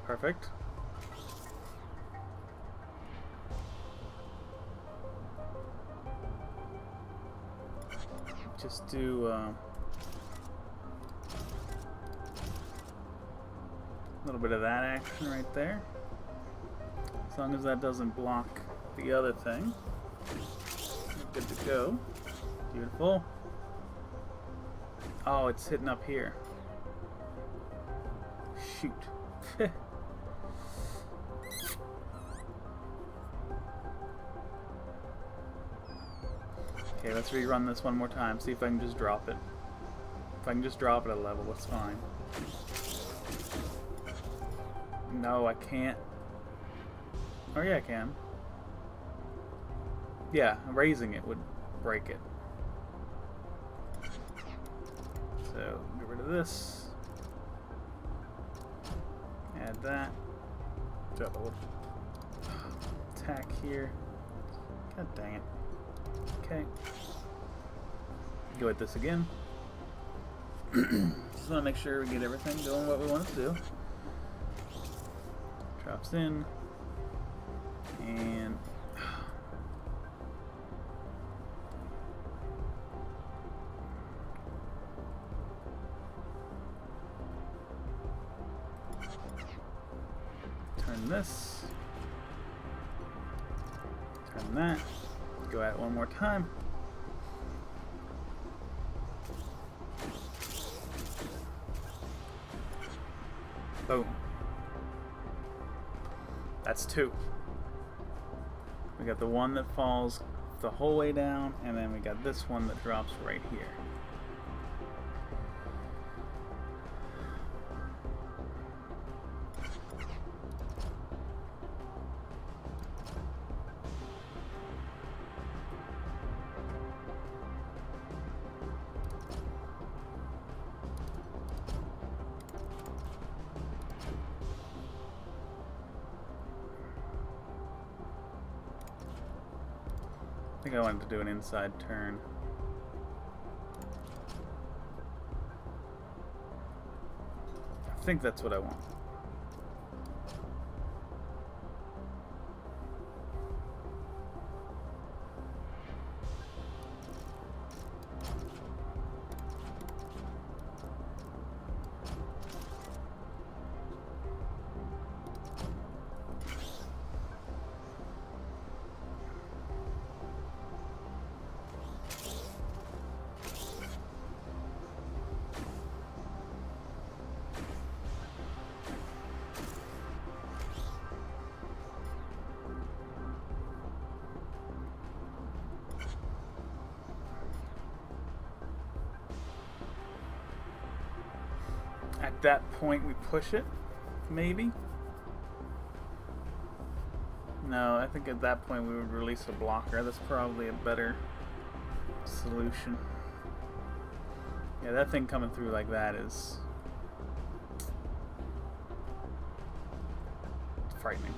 Perfect. Just do a little bit of that action right there. As long as that doesn't block the other thing. Good to go. Beautiful. Oh, it's hitting up here. Shoot. Okay, let's rerun this one more time. See if I can just drop it. If I can just drop it a level, it's fine. No, I can't. Oh yeah, I can. Yeah, raising it would break it. So, get rid of this. Add that. Drop a little attack here. God dang it. Okay. Go at this again. Just want to make sure we get everything doing what we want it to do. Drops in. And turn this. Turn that. Go at it one more time. Boom. That's two. We got the one that falls the whole way down, and then we got this one that drops right here. I think I wanted to do an inside turn. I think that's what I want. At that point, we push it, maybe? No, I think at that point we would release a blocker. That's probably a better solution. Yeah, that thing coming through like that is frightening.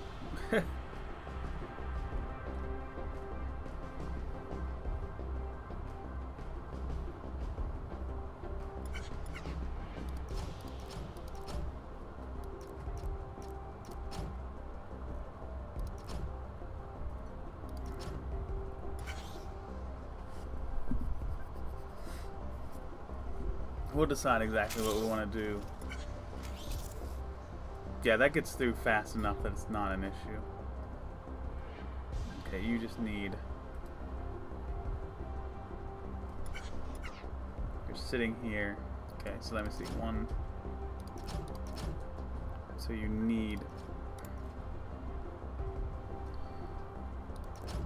We'll decide exactly what we want to do. Yeah, that gets through fast enough that it's not an issue. Okay, you just need... You're sitting here. Okay, so let me see. One. So you need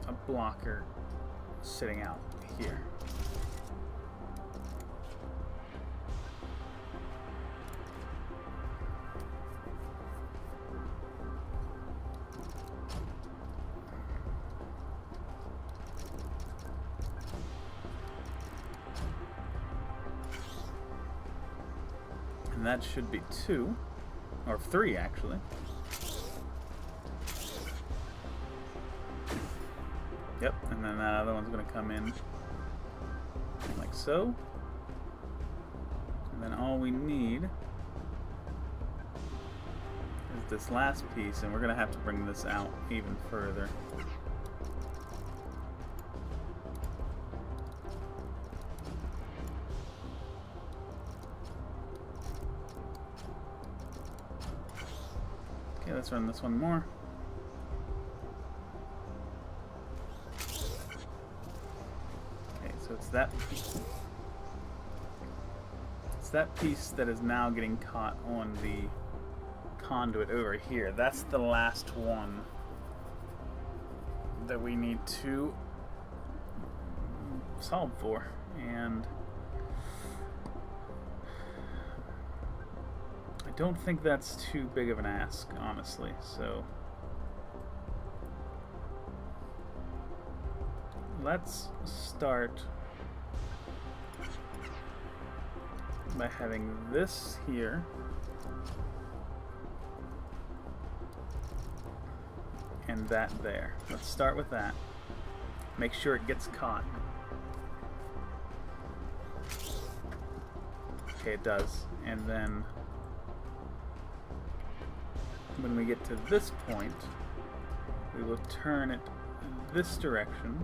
a blocker sitting out here. And that should be 2, or 3 actually. Yep, and then that other one's going to come in like so. And then all we need is this last piece, and we're going to have to bring this out even further. Okay, let's run this one more. Okay, so it's that piece. It's that piece that is now getting caught on the conduit over here. That's the last one that we need to solve for. And I don't think that's too big of an ask, honestly, so let's start by having this here and that there. Let's start with that. Make sure it gets caught. Okay, it does. And then when we get to this point, we will turn it this direction.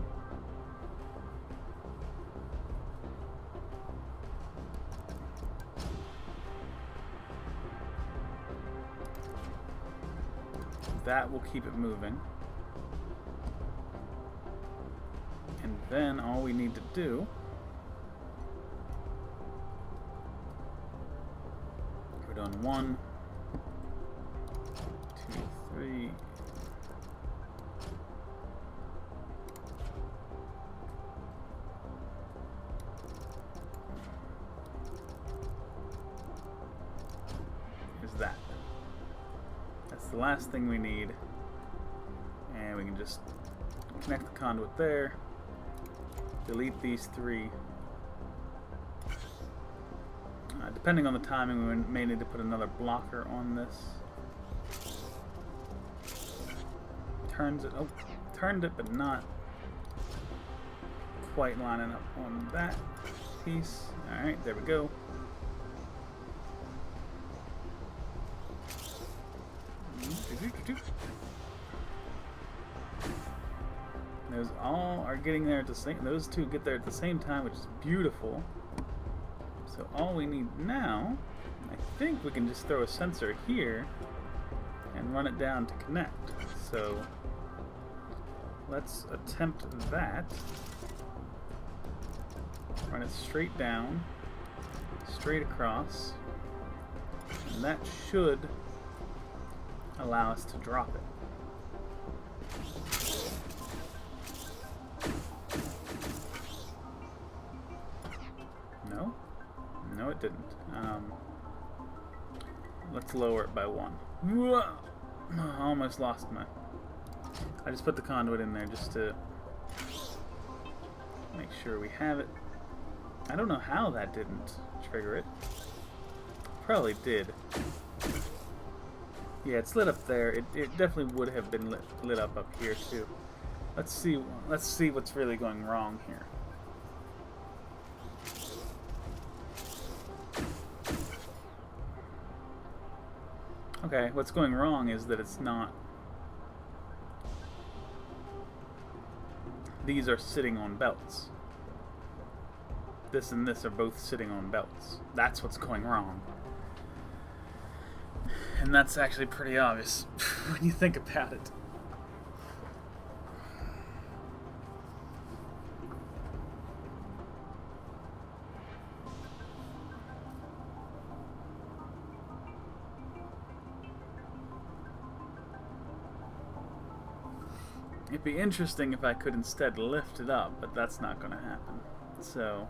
That will keep it moving. And then all we need to do we're doing 1, 2, 3. Is that. That's the last thing we need. And we can just connect the conduit there. Delete these 3. Depending on the timing, we may need to put another blocker on this. Turns it. Oh, turned it, but not quite lining up on that piece. Alright, there we go. Those all are getting there at the same. Those two get there at the same time, which is beautiful. So all we need now, I think we can just throw a sensor here and run it down to connect. So let's attempt that. Run it straight down, straight across, and that should allow us to drop it. No? No, it didn't. let's lower it by 1. Almost lost my... I just put the conduit in there just to make sure we have it. I don't know how that didn't trigger it. Probably did. Yeah, it's lit up there. It definitely would have been lit up here too. Let's see what's really going wrong here. Okay, what's going wrong is that it's not... These are sitting on belts. This and this are both sitting on belts. That's what's going wrong. And that's actually pretty obvious when you think about it. It'd be interesting if I could instead lift it up, but that's not going to happen. So...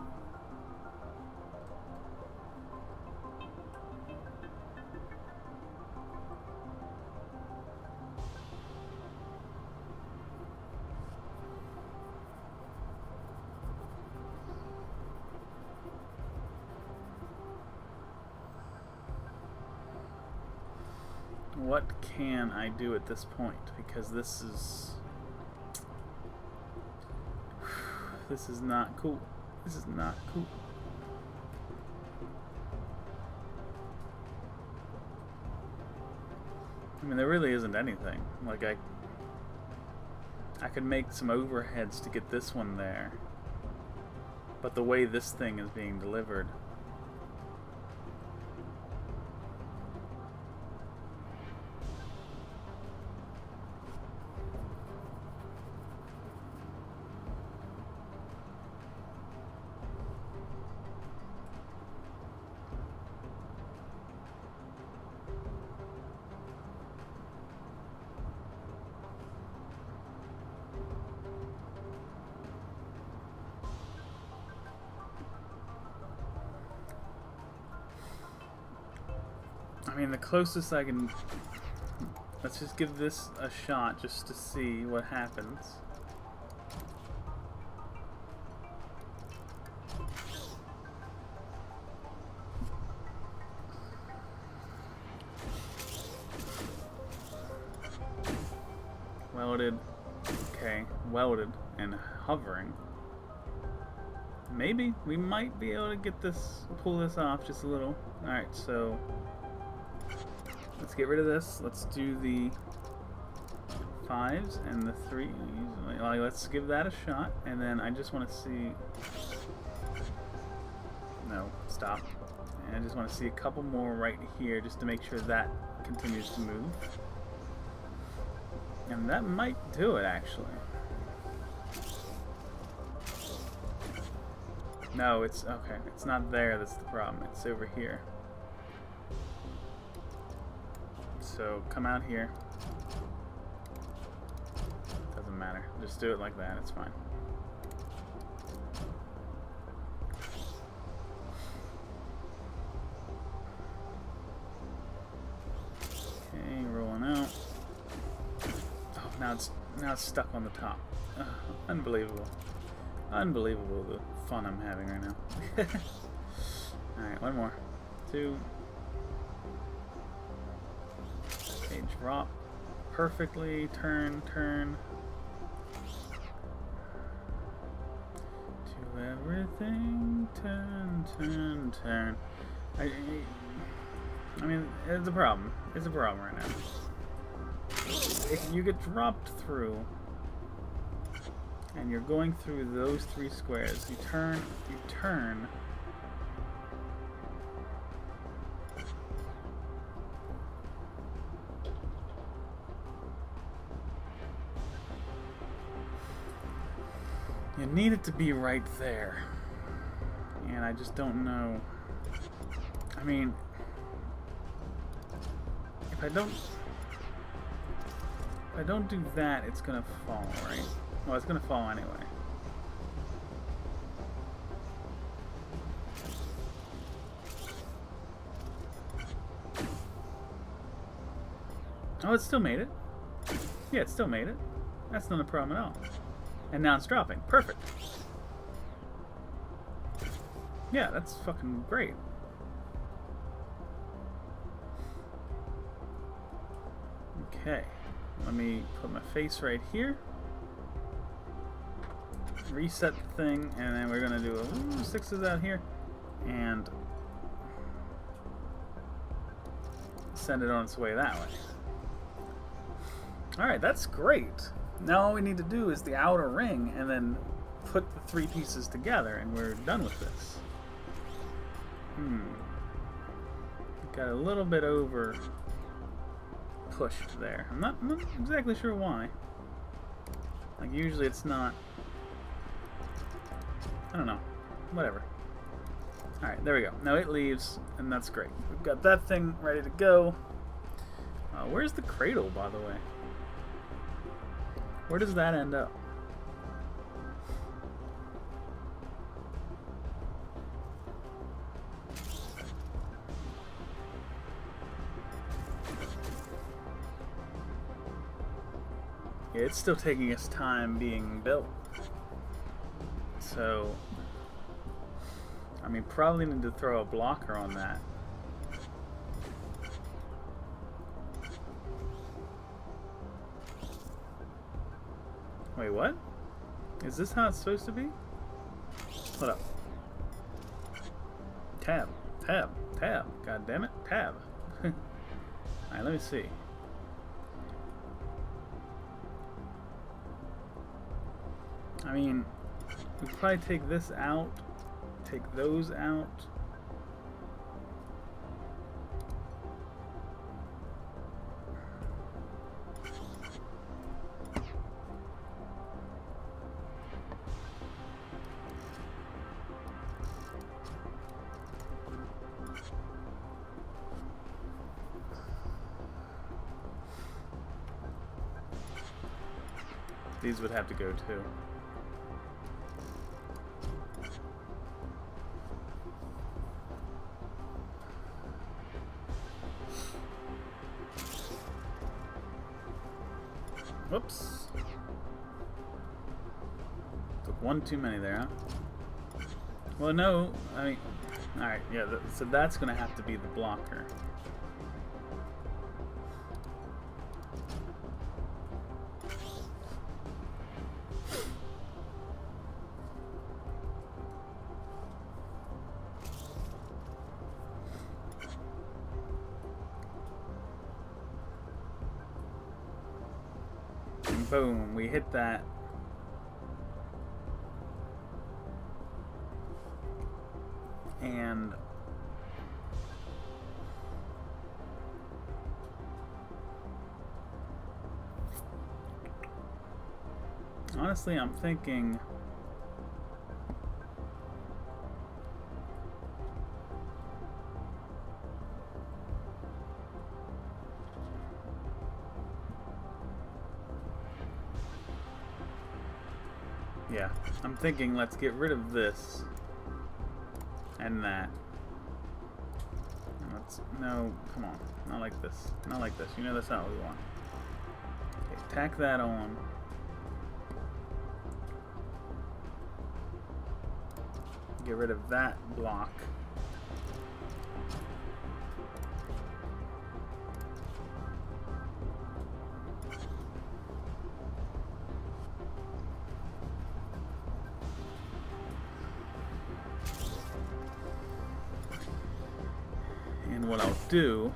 what can I do at this point? Because this is... This is not cool. This is not cool. I mean, there really isn't anything. Like, I could make some overheads to get this one there. But the way this thing is being delivered... I mean, the closest I can... Let's just give this a shot just to see what happens. Welded. Okay, welded and hovering. Maybe we might be able to get this, pull this off just a little. Alright, so... Let's get rid of this. Let's do the 5s and the 3s. Let's give that a shot. And then I just want to see... No, stop. And I just want to see a couple more right here just to make sure that continues to move. And that might do it, actually. No, it's... Okay, it's not there that's the problem. It's over here. So come out here. Doesn't matter. Just do it like that. It's fine. Okay, rolling out. Oh, now it's stuck on the top. Unbelievable. Unbelievable the fun I'm having right now. Alright, one more. 2. Okay, drop perfectly. Turn. To everything. Turn. I mean, it's a problem. It's a problem right now. If you get dropped through, and you're going through those 3 squares, you turn. You need it to be right there. And I just don't know. I mean, if I don't do that, it's gonna fall, right? Well, it's gonna fall anyway. Oh, it still made it. Yeah, it still made it. That's not a problem at all. And now it's dropping. Perfect. Yeah, that's fucking great. Okay. Let me put my face right here. Reset the thing, and then we're gonna do a 6s out here. And send it on its way that way. Alright, that's great. Now all we need to do is the outer ring and then put the 3 pieces together and we're done with this. Got a little bit over pushed there. I'm not exactly sure why. Like usually it's not. I don't know. Whatever. Alright, there we go. Now it leaves, and that's great. We've got that thing ready to go. Where's the cradle, by the way? Where does that end up? Yeah, it's still taking its time being built. So, I mean, probably need to throw a blocker on that. Wait, what? Is this how it's supposed to be? Hold up. Tab. Tab. Tab. God damn it. Tab. Alright, let me see. I mean, we probably take this out, take those out. These would have to go too. Whoops. Took one too many there, huh? Well, no, I mean, alright, yeah, so that's gonna have to be the blocker. Boom, we hit that. And honestly, I'm thinking yeah, I'm thinking let's get rid of this and that. And let's, no, come on, not like this, not like this. You know that's not what we want. Okay, tack that on. Get rid of that block. And what I'll do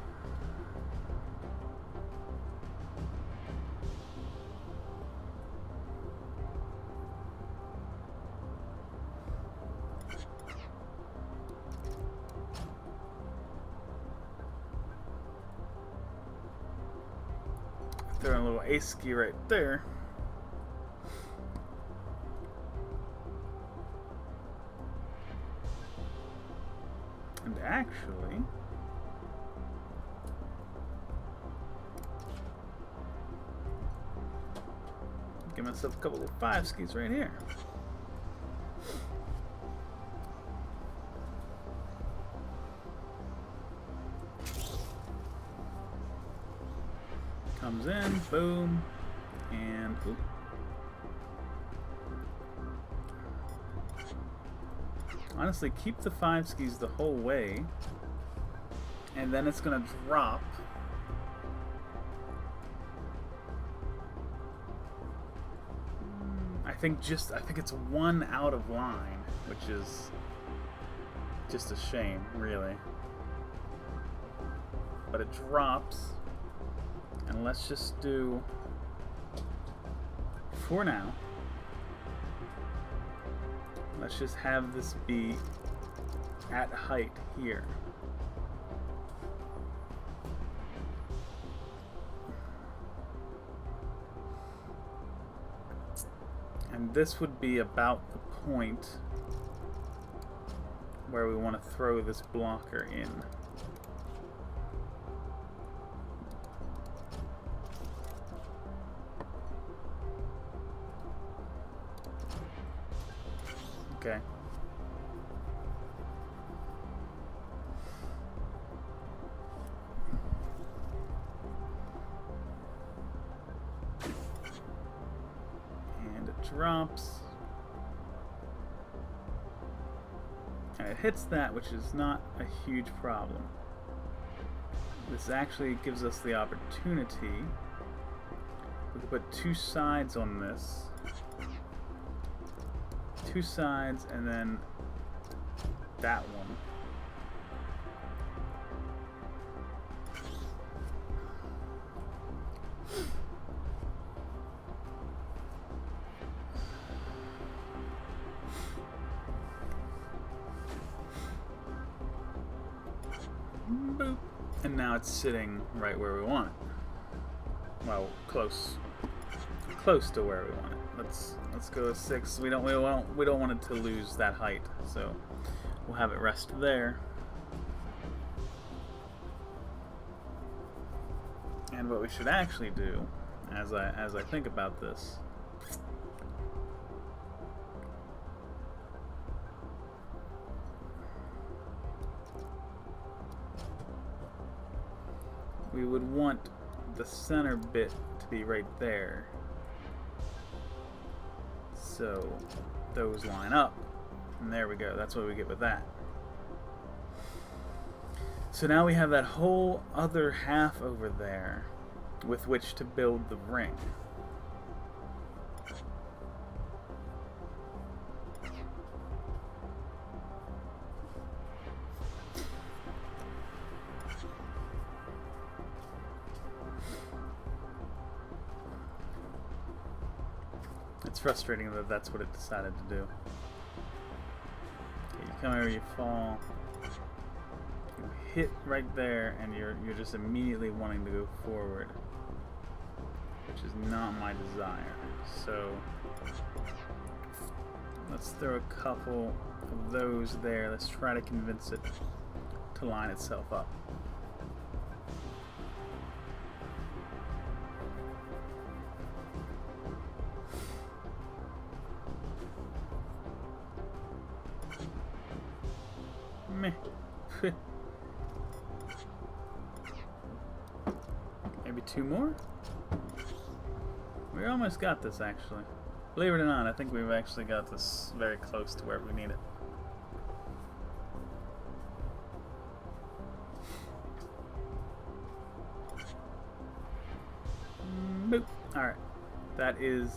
throw a little ace key right there. And actually, give myself a couple of 5 skis right here. Comes in, boom, and oop. Honestly, keep the 5 skis the whole way, and then it's gonna drop. I think it's 1 out of line, which is just a shame, really. But it drops, and let's just do, for now, let's just have this be at height here. And this would be about the point where we want to throw this blocker in. Okay. And it drops. And it hits that, which is not a huge problem. This actually gives us the opportunity. We can put 2 sides on this. 2 sides, and then that one. Boop. And now it's sitting right where we want it. Well, close to where we want it. Let's go with 6. We don't want it to lose that height, so we'll have it rest there. And what we should actually do, as I think about this, we would want the center bit to be right there. So those line up, and there we go. That's what we get with that. So now we have that whole other half over there with which to build the ring. It's frustrating that that's what it decided to do. Okay, you come over, you fall, you hit right there, and you're just immediately wanting to go forward, which is not my desire. So let's throw a couple of those there. Let's try to convince it to line itself up. Meh. Maybe 2 more? We almost got this, actually. Believe it or not, I think we've actually got this very close to where we need it. Boop. Alright. That is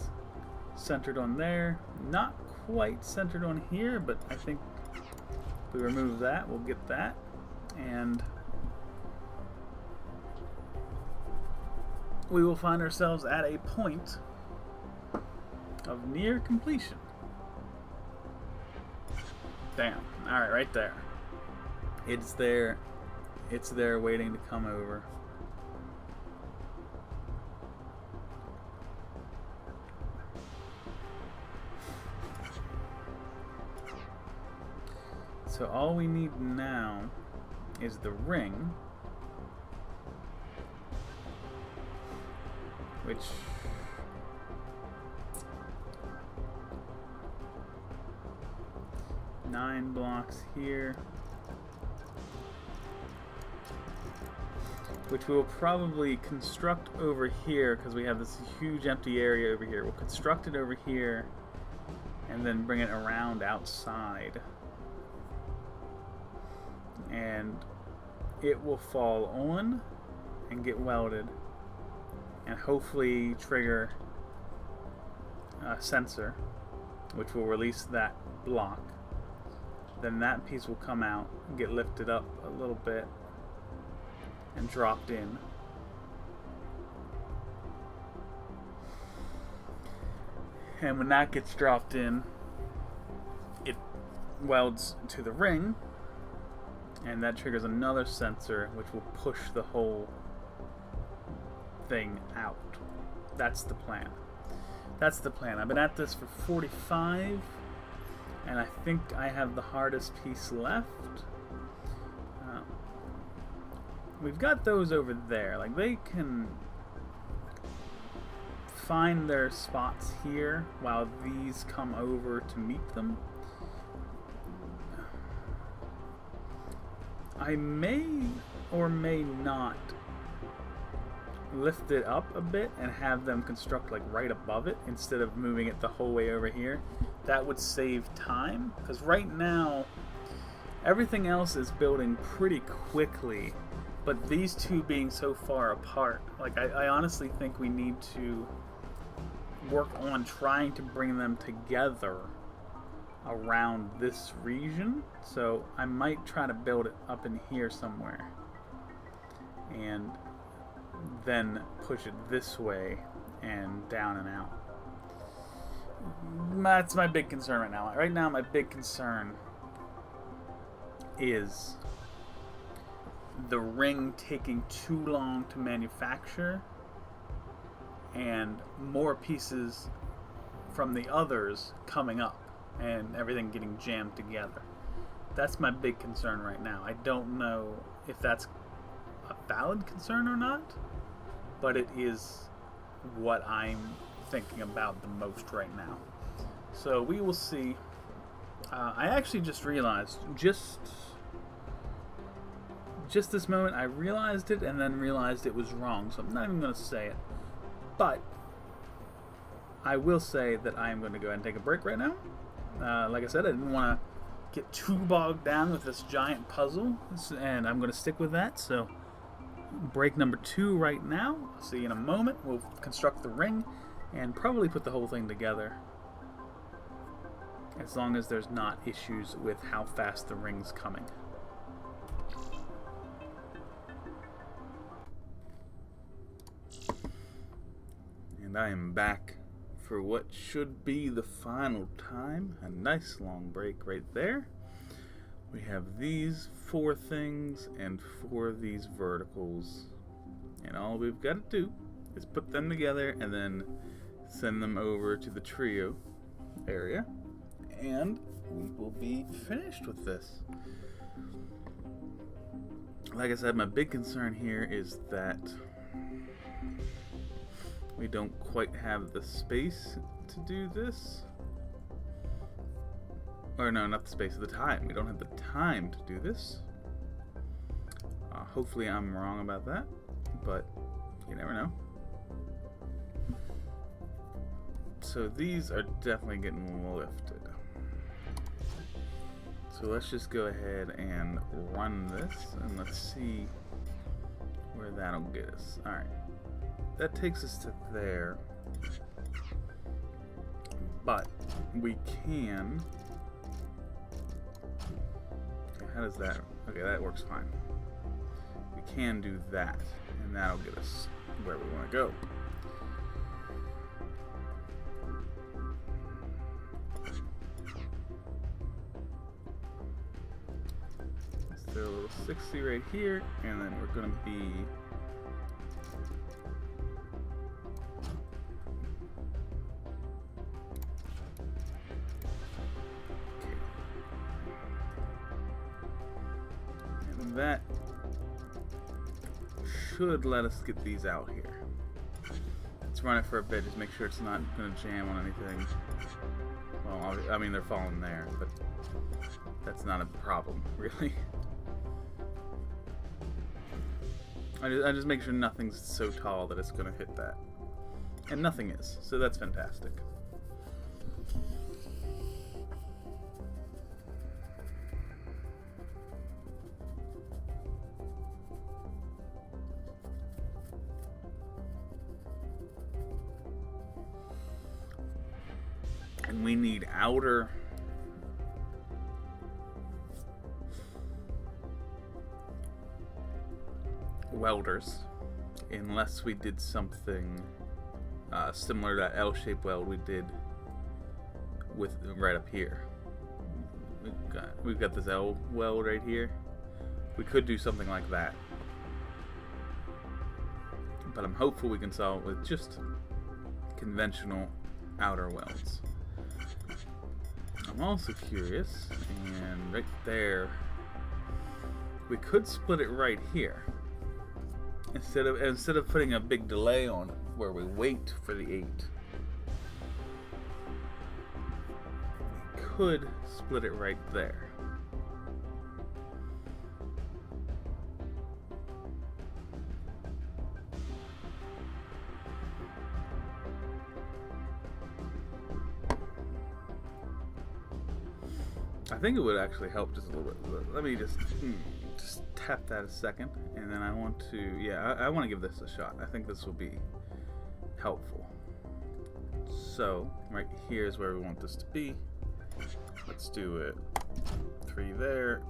centered on there. Not quite centered on here, but I think if we remove that, we'll get that. And we will find ourselves at a point of near completion. Damn. Alright, right there. It's there. It's there waiting to come over. So all we need now is the ring, which nine blocks here. which we'll probably construct over here because we have this huge empty area over here. We'll construct it over here and then bring it around outside. And it will fall on and get welded and hopefully trigger a sensor which will release that block. Then that piece will come out and get lifted up a little bit and dropped in. And when that gets dropped in, it welds to the ring, and that triggers another sensor which will push the whole thing out. That's the plan. That's the plan. I've been at this for 45, and I think I have the hardest piece left. We've got those over there. Like, they can find their spots here while these come over to meet them. I may or may not lift it up a bit and have them construct like right above it instead of moving it the whole way over here. That would save time, because right now everything else is building pretty quickly, but these two being so far apart, like I honestly think we need to work on trying to bring them together around this region. So I might try to build it up in here somewhere and then push it this way and down and out. That's my big concern right now. Right now my big concern is the ring taking too long to manufacture and more pieces from the others coming up and everything getting jammed together. That's my big concern right now. I don't know if that's a valid concern or not, but it is what I'm thinking about the most right now. So we will see. I actually just realized, just this moment, I realized it and then realized it was wrong, so I'm not even going to say it. But I will say that I am going to go ahead and take a break right now. Like I said, I didn't want to get too bogged down with this giant puzzle, and I'm going to stick with that. So break number 2 right now. I'll see you in a moment. We'll construct the ring and probably put the whole thing together, as long as there's not issues with how fast the ring's coming. And I am back for what should be the final time. A nice long break right there. We have these 4 things and 4 of these verticals. And all we've got to do is put them together and then send them over to the trio area. And we will be finished with this. Like I said, my big concern here is that we don't quite have the space to do this. Or no, not the space, the time. We don't have the time to do this. Hopefully I'm wrong about that, but you never know. So these are definitely getting lifted. So let's just go ahead and run this, and let's see where that'll get us. Alright. That takes us to there. But we can... How does that... Okay, that works fine. We can do that, and that'll get us where we want to go. Let's do a little 60 right here, and then we're going to be... That should let us get these out here. Let's run it for a bit, just make sure it's not going to jam on anything. Well, I mean, they're falling there, but that's not a problem, really. I just make sure nothing's so tall that it's going to hit that. And nothing is, so that's fantastic. And we need outer welders, unless we did something similar to that L-shaped weld we did with right up here. We've got this L weld right here. We could do something like that, but I'm hopeful we can solve it with just conventional outer welds. I'm also curious, and right there, we could split it right here. Instead of putting a big delay on it, where we wait for the 8, we could split it right there. I think it would actually help just a little bit. Let me just tap that a second, and then I want to, yeah, I want to give this a shot. I think this will be helpful. So, right here is where we want this to be. Let's do it. 3 there,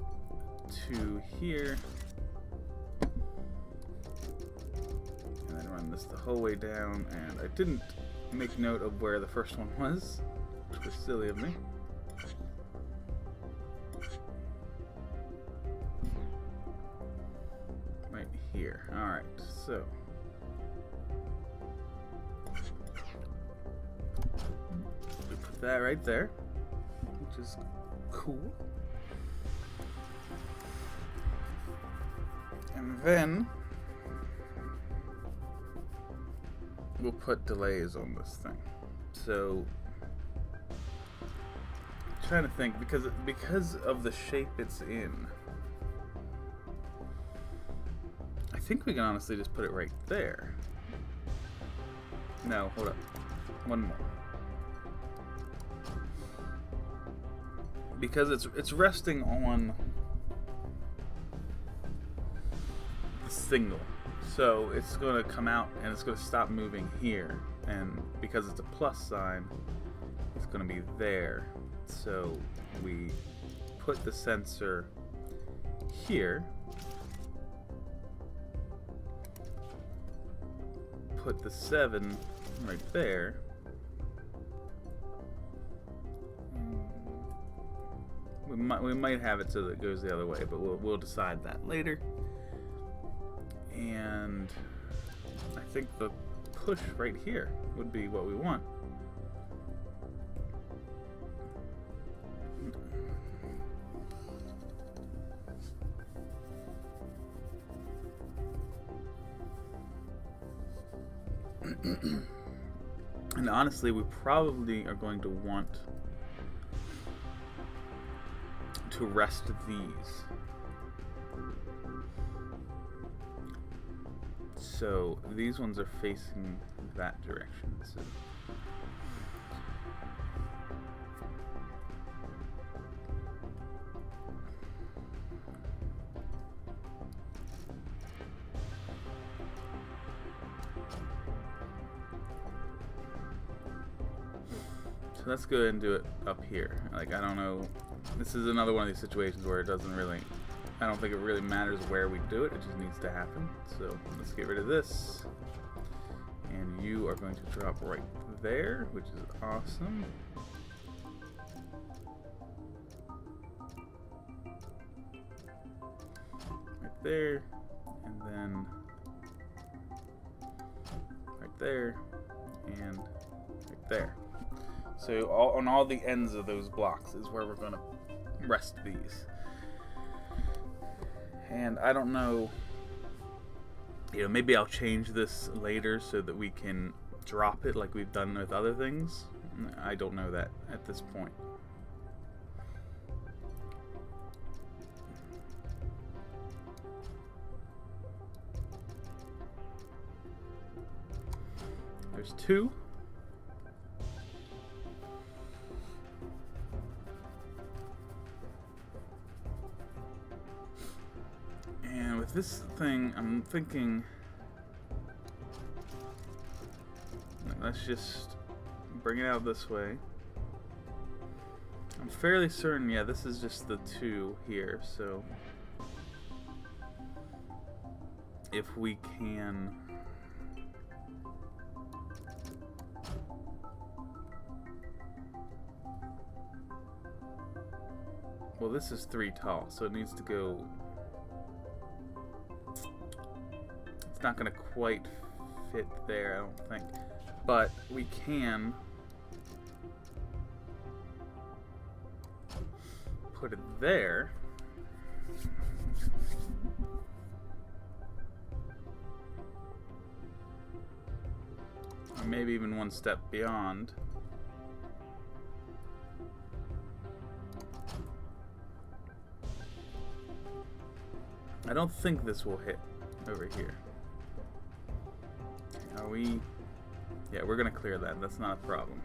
2 here, and then run this the whole way down, and I didn't make note of where the first one was, which was silly of me. Here. Alright, so we put that right there, which is cool. And then we'll put delays on this thing. So I'm trying to think, because of the shape it's in, I think we can honestly just put it right there. No, hold up. One more. Because it's resting on the single. So it's going to come out and it's going to stop moving here. And because it's a plus sign, it's going to be there. So we put the sensor here. Put the 7 right there. We might have it so that it goes the other way, but we'll decide that later. And I think the push right here would be what we want. And honestly, we probably are going to want to rest these. So these ones are facing that direction. So let's go ahead and do it up here. Like, I don't know. This is another one of these situations where it doesn't really, I don't think it really matters where we do it. It just needs to happen. So let's get rid of this. And you are going to drop right there, which is awesome. Right there. And then right there. And right there. So on all the ends of those blocks is where we're going to rest these. And I don't know, maybe I'll change this later so that we can drop it like we've done with other things. I don't know that at this point. there's 2. And with this thing, I'm thinking, let's just bring it out this way. I'm fairly certain, yeah, this is just the 2 here, so if we can well, this is 3 tall, so it needs to go. It's not going to quite fit there, I don't think. But we can put it there. Or maybe even one step beyond. I don't think this will hit over here. Are we? Yeah, we're gonna clear that. That's not a problem.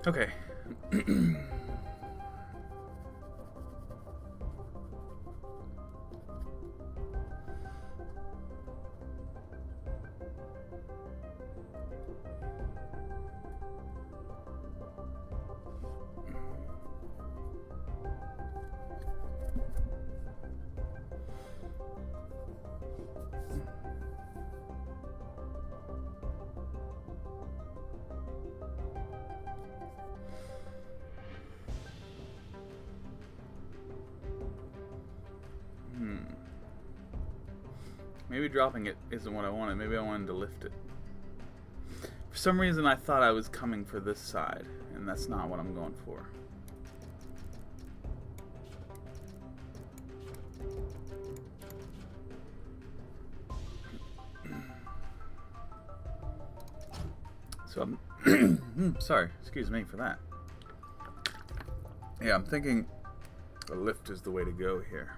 Okay. Maybe dropping it isn't what I wanted. Maybe I wanted to lift it. For some reason, I thought I was coming for this side, and that's not what I'm going for. So I'm sorry, excuse me for that. Yeah, I'm thinking a lift is the way to go here.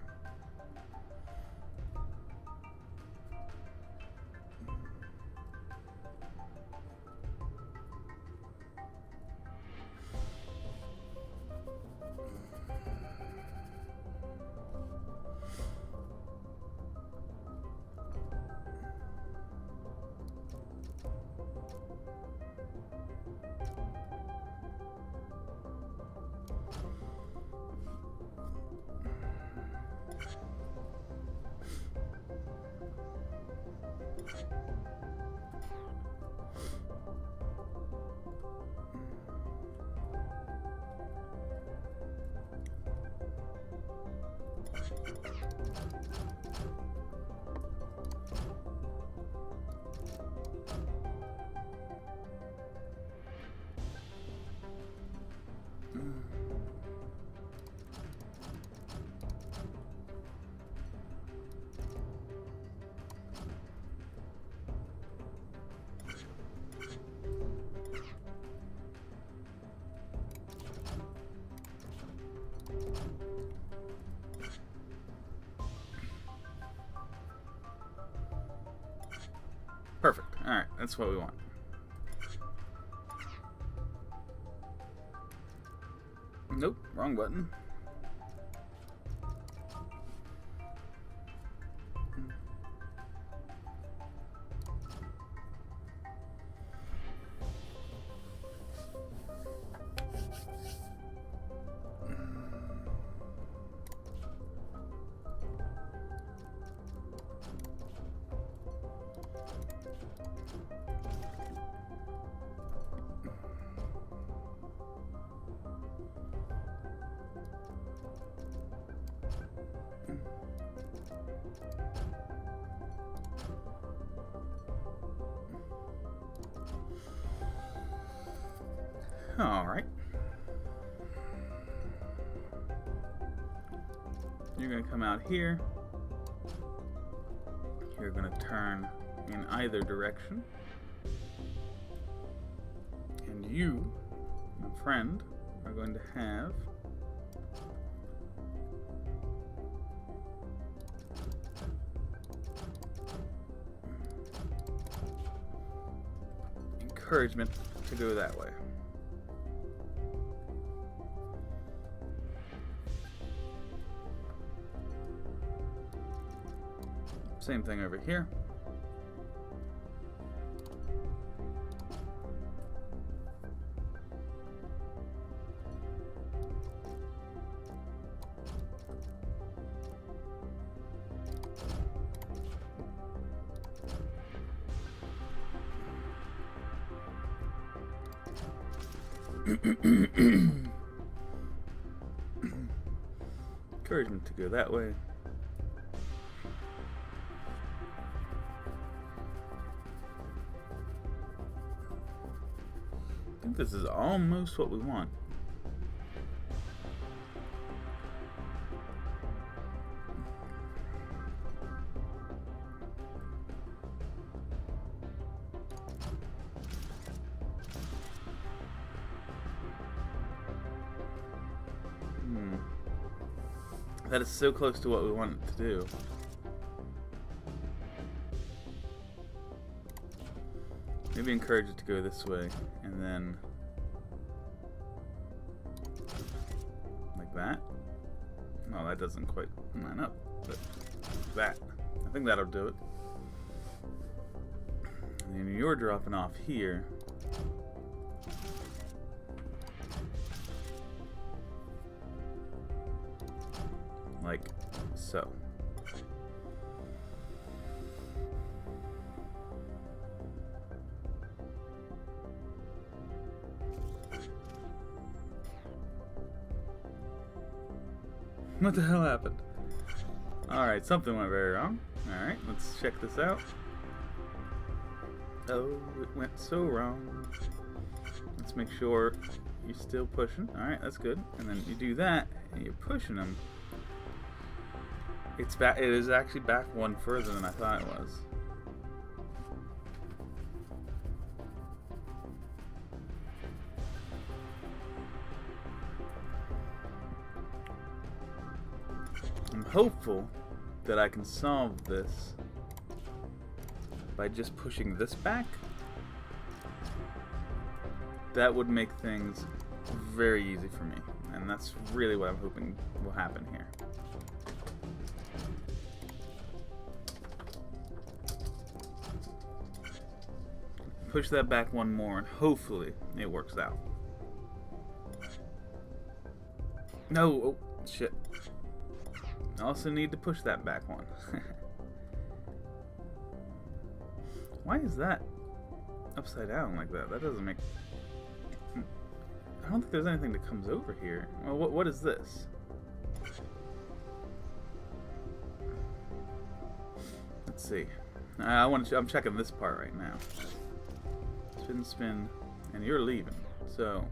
Perfect. Alright, that's what we want. Nope, wrong button. Alright. You're going to come out here. You're going to turn in either direction. And you, my friend, are going to have encouragement to go that way. Same thing over here. Encouragement to go that way. I think this is almost what we want. That is so close to what we want it to do. Maybe encourage it to go this way, and then like that. No, that doesn't quite line up, but that. I think that'll do it. And then you're dropping off here. Like so. What the hell happened? Alright, something went very wrong. Alright, let's check this out. Oh, it went so wrong. Let's make sure you're still pushing. Alright, that's good. And then you do that, and you're pushing them. It's back. It is actually back one further than I thought it was. I'm hopeful that I can solve this by just pushing this back. That would make things very easy for me, and that's really what I'm hoping will happen here. Push that back one more, and hopefully it works out. No! Oh, shit. I also need to push that back one. Why is that upside down like that? That doesn't make... I don't think there's anything that comes over here. Well, what is this? Let's see. I'm checking this part right now. Spin, spin, and you're leaving. So,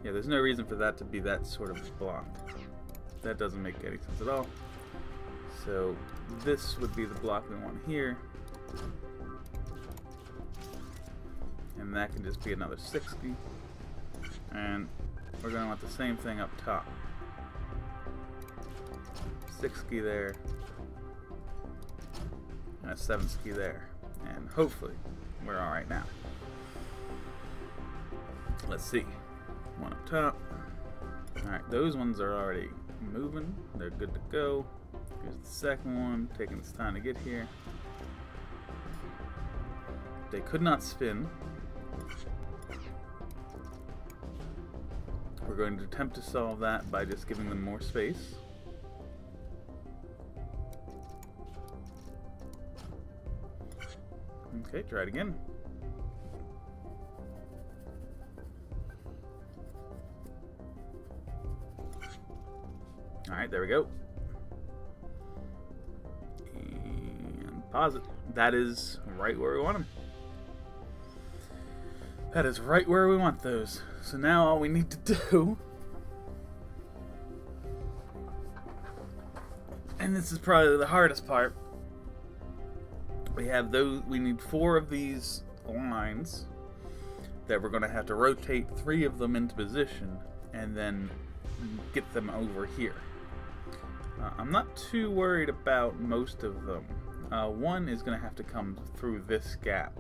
yeah, there's no reason for that to be that sort of block. That doesn't make any sense at all. So, this would be the block we want here. And that can just be another 60. And we're going to want the same thing up top. 6 there. And a 7 there. And hopefully, we're alright now. Let's see. One up top. Alright, those ones are already moving. They're good to go. Here's the second one, taking its time to get here. They could not spin. We're going to attempt to solve that by just giving them more space. Okay, try it again. Alright, there we go. And pause it. That is right where we want them. That is right where we want those. So now all we need to do, and this is probably the hardest part, we have those. We need 4 of these lines that we're going to have to rotate 3 of them into position and then get them over here. I'm not too worried about most of them. One is going to have to come through this gap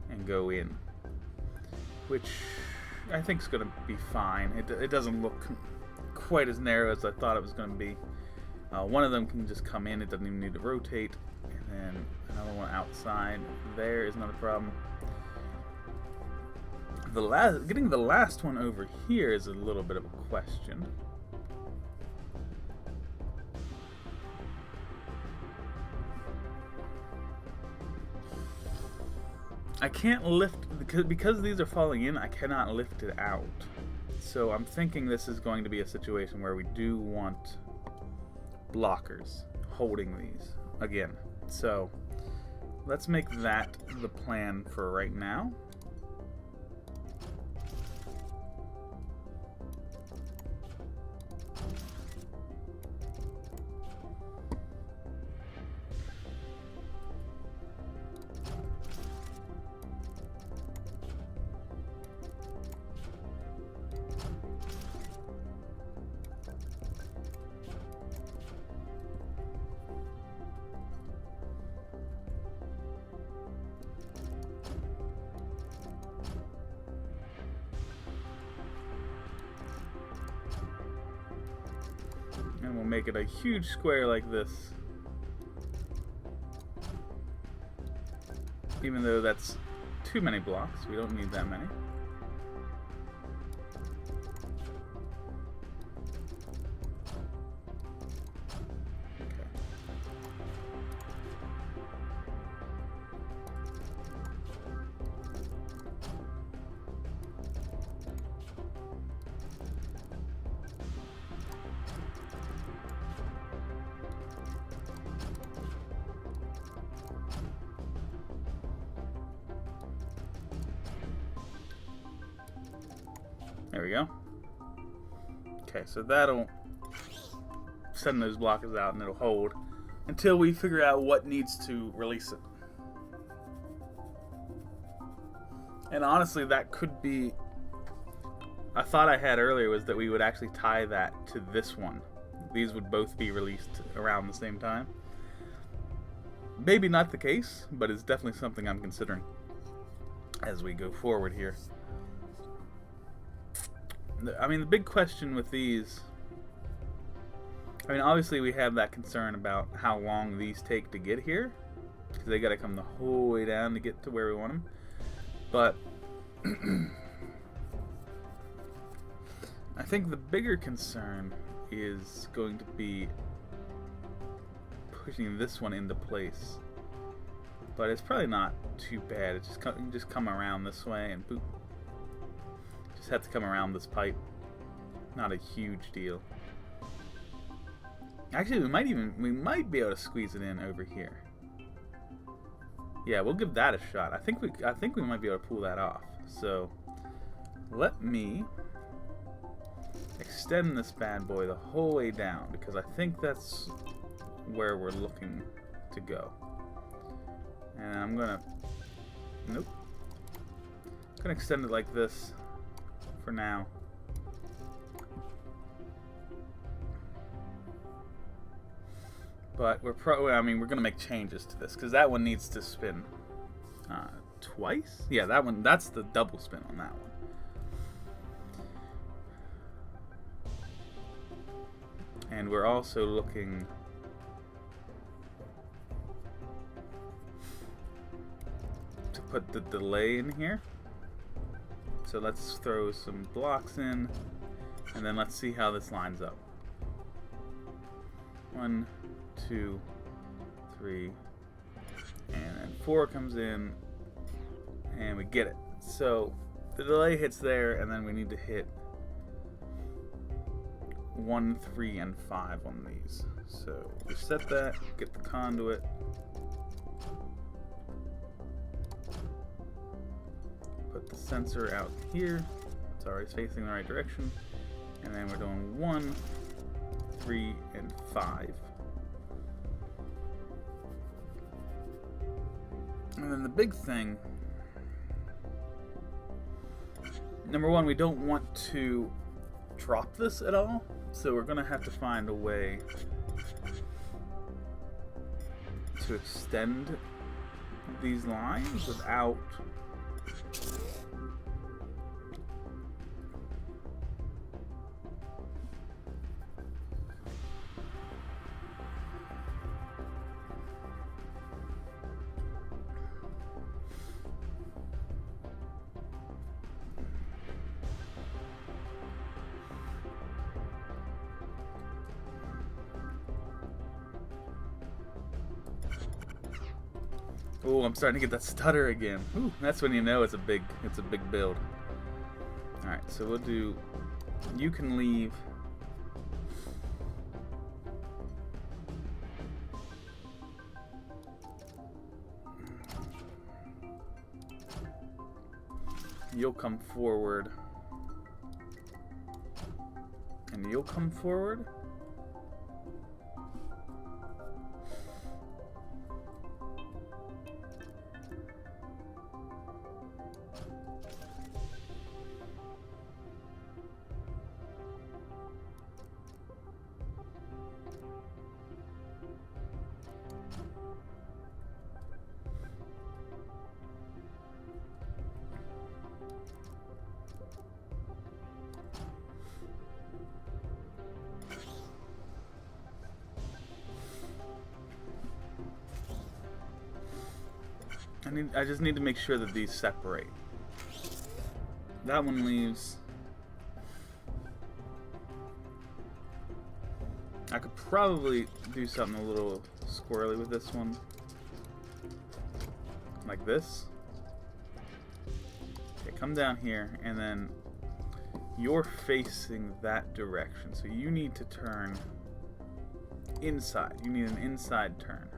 and go in, which I think is going to be fine. It doesn't look quite as narrow as I thought it was going to be. One of them can just come in, it doesn't even need to rotate, and then another one outside there is not a problem. Getting the last one over here is a little bit of a question. I can't lift, because these are falling in, I cannot lift it out. So I'm thinking this is going to be a situation where we do want blockers holding these again. So let's make that the plan for right now. And we'll make it a huge square like this. Even though that's too many blocks, we don't need that many. There we go. Okay, so that'll send those blockers out and it'll hold until we figure out what needs to release it. And honestly, that could be... a thought I had earlier was that we would actually tie that to this one. These would both be released around the same time. Maybe not the case, but it's definitely something I'm considering as we go forward here. I mean, the big question with these... I mean, obviously we have that concern about how long these take to get here, because they got to come the whole way down to get to where we want them. But I think the bigger concern is going to be pushing this one into place. But it's probably not too bad. It's just you just come around this way and boop. Just have to come around this pipe. Not a huge deal. Actually, we might be able to squeeze it in over here. Yeah, we'll give that a shot. I think we might be able to pull that off. So let me extend this bad boy the whole way down, because I think that's where we're looking to go. And I'm gonna... nope. I'm gonna extend it like this for now. But we're we're gonna make changes to this, because that one needs to spin twice. Yeah, that one, that's the double spin on that one. And we're also looking to put the delay in here. So let's throw some blocks in, and then let's see how this lines up. 1, 2, 3, and then 4 comes in, and we get it. So the delay hits there, and then we need to hit 1, 3, and 5 on these. So we set that, get the conduit. Put the sensor out here. It's already facing the right direction. And then we're doing 1, 3, and 5. And then the big thing, number one, we don't want to drop this at all, so we're going to have to find a way to extend these lines without Oh, I'm starting to get that stutter again. Ooh, that's when you know it's a big build. All right, so we'll do. You can leave. You'll come forward, and you'll come forward. I just need to make sure that these separate. That one leaves. I could probably do something a little squirrely with this one. Like this. Okay, come down here, and then you're facing that direction. So you need to turn inside. You need an inside turn.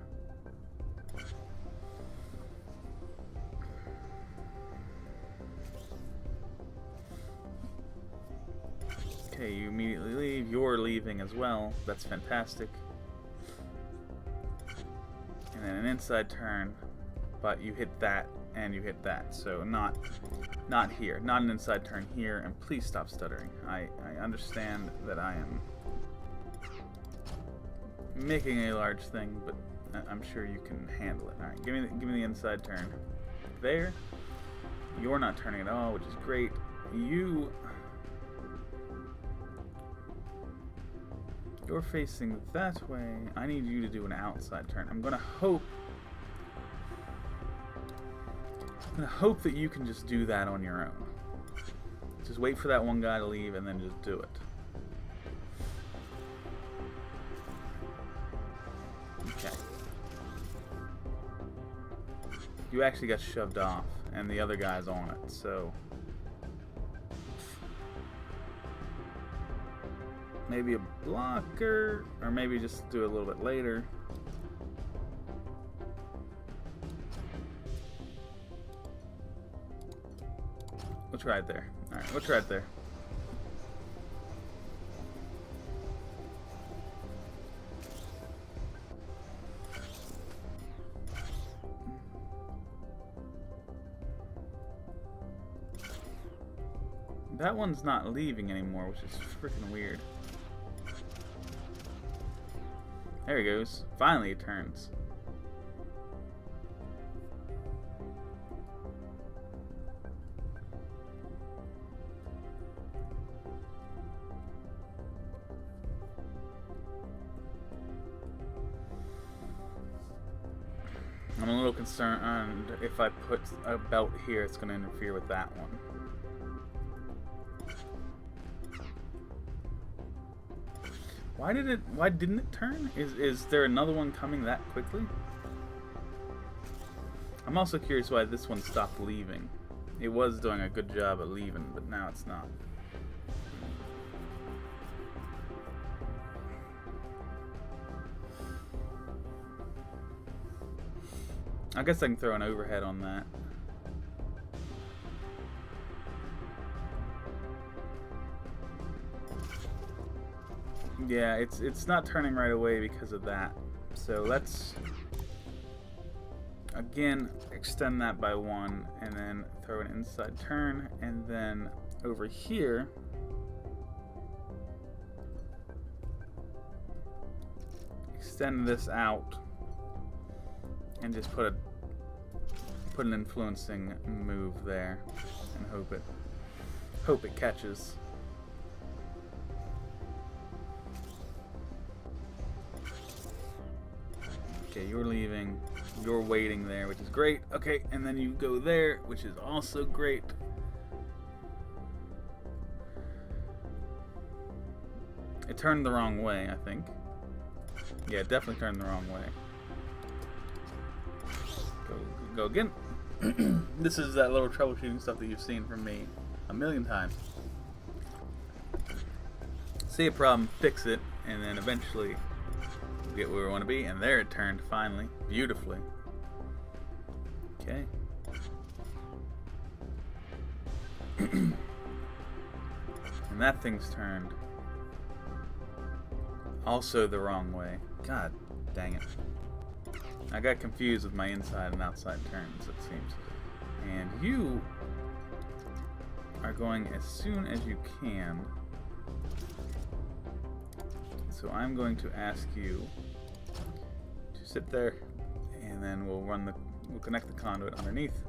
Okay, you immediately leave. You're leaving as well. That's fantastic. And then an inside turn, but you hit that and you hit that. So not here. Not an inside turn here. And please stop stuttering. I understand that I am making a large thing, but I'm sure you can handle it. All right, give me the inside turn. There. You're not turning at all, which is great. You're facing that way. I need you to do an outside turn. I'm gonna hope that you can just do that on your own. Just wait for that one guy to leave and then just do it. Okay. You actually got shoved off, and the other guy's on it, so maybe a blocker, or maybe just do it a little bit later. We'll try it there. Alright, we'll try it there. That one's not leaving anymore, which is freaking weird. There he goes. Finally it turns. I'm a little concerned if I put a belt here, it's going to interfere with that one. Why didn't it turn? Is there another one coming that quickly? I'm also curious why this one stopped leaving. It was doing a good job of leaving, but now it's not. I guess I can throw an overhead on that. Yeah, it's not turning right away because of that. So let's again extend that by 1 and then throw an inside turn, and then over here extend this out and just put an influencing move there and hope it catches. Okay, you're leaving. You're waiting there, which is great. Okay, and then you go there, which is also great. It turned the wrong way, I think. Yeah, it definitely turned the wrong way. Go again. This is that little troubleshooting stuff that you've seen from me a million times. See a problem, fix it, and then eventually get where we want to be. And there it turned finally, beautifully. Okay. And that thing's turned also the wrong way. God dang it. I got confused with my inside and outside turns, it seems. And you are going as soon as you can. So I'm going to ask you to sit there, and then we'll connect the conduit underneath.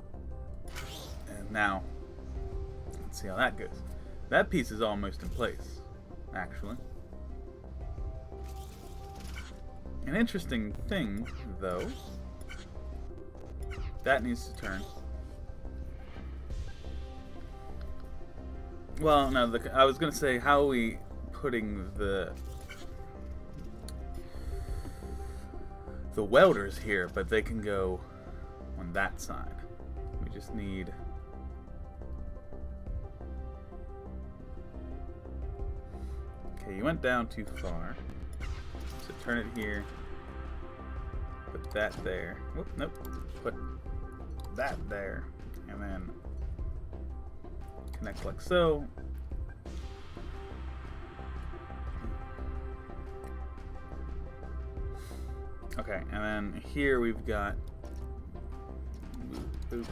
And now, let's see how that goes. That piece is almost in place, actually. An interesting thing, though, that needs to turn. Well, no, I was going to say, how are we putting the welders here, but they can go on that side. We just need... Okay, you went down too far. So turn it here. Put that there. Whoop, nope. Put that there. And then connect like so. Okay, and then here we've got... Boop.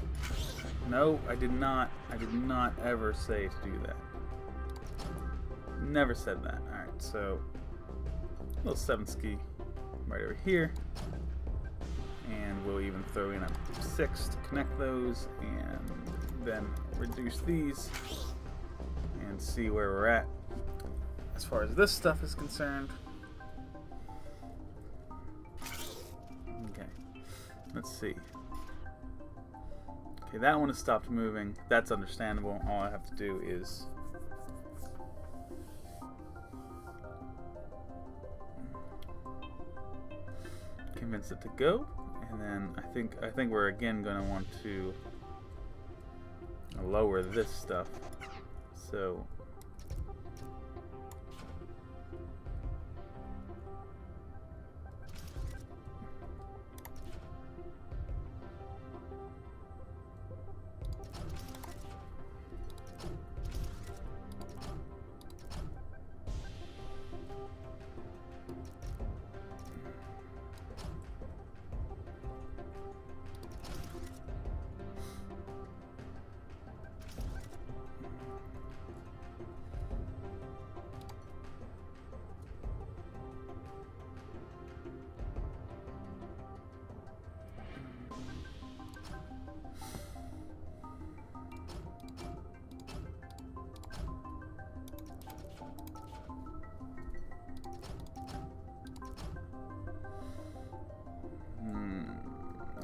No, I did not ever say to do that. Never said that. Alright, so a little 7-ski right over here. And we'll even throw in a 6 to connect those, and then reduce these and see where we're at as far as this stuff is concerned. Okay, let's see. Okay, that one has stopped moving. That's understandable. All I have to do is convince it to go, and then I think we're again going to want to lower this stuff. So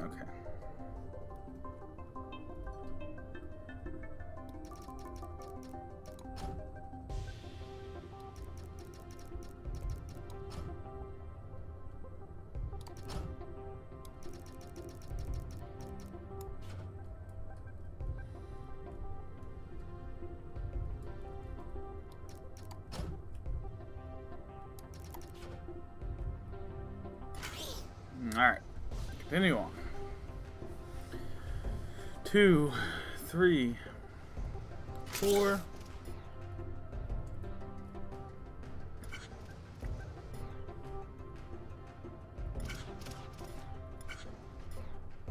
okay. All right, continue on. 2, 3, 4.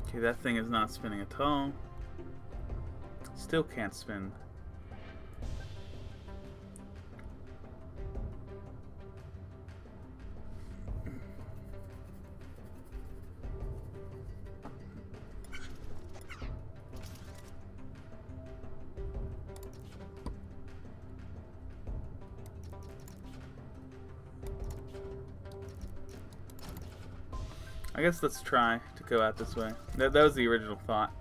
Okay, that thing is not spinning at all. Still can't spin. I guess let's try to go out this way. That was the original thought,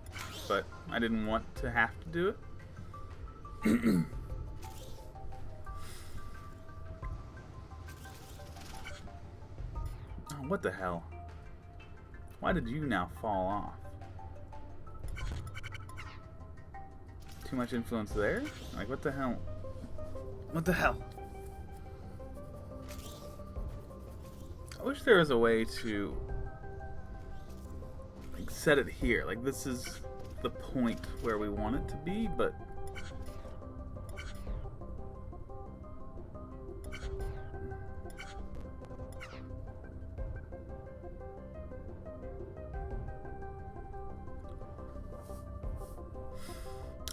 but I didn't want to have to do it. Oh, what the hell? Why did you now fall off? Too much influence there? Like, what the hell? What the hell? I wish there was a way to like set it here. Like, this is the point where we want it to be, but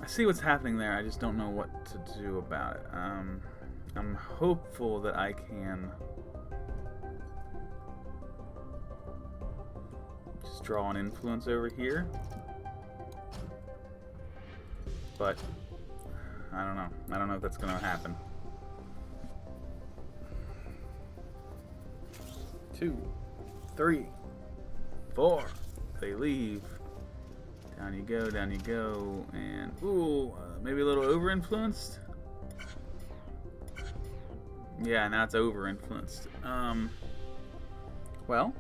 I see what's happening there. I just don't know what to do about it. I'm hopeful that I can just draw an influence over here, but I don't know. I don't know if that's going to happen. 2, 3, 4. They leave. Down you go, and ooh, maybe a little over-influenced? Yeah, now it's over-influenced. Well,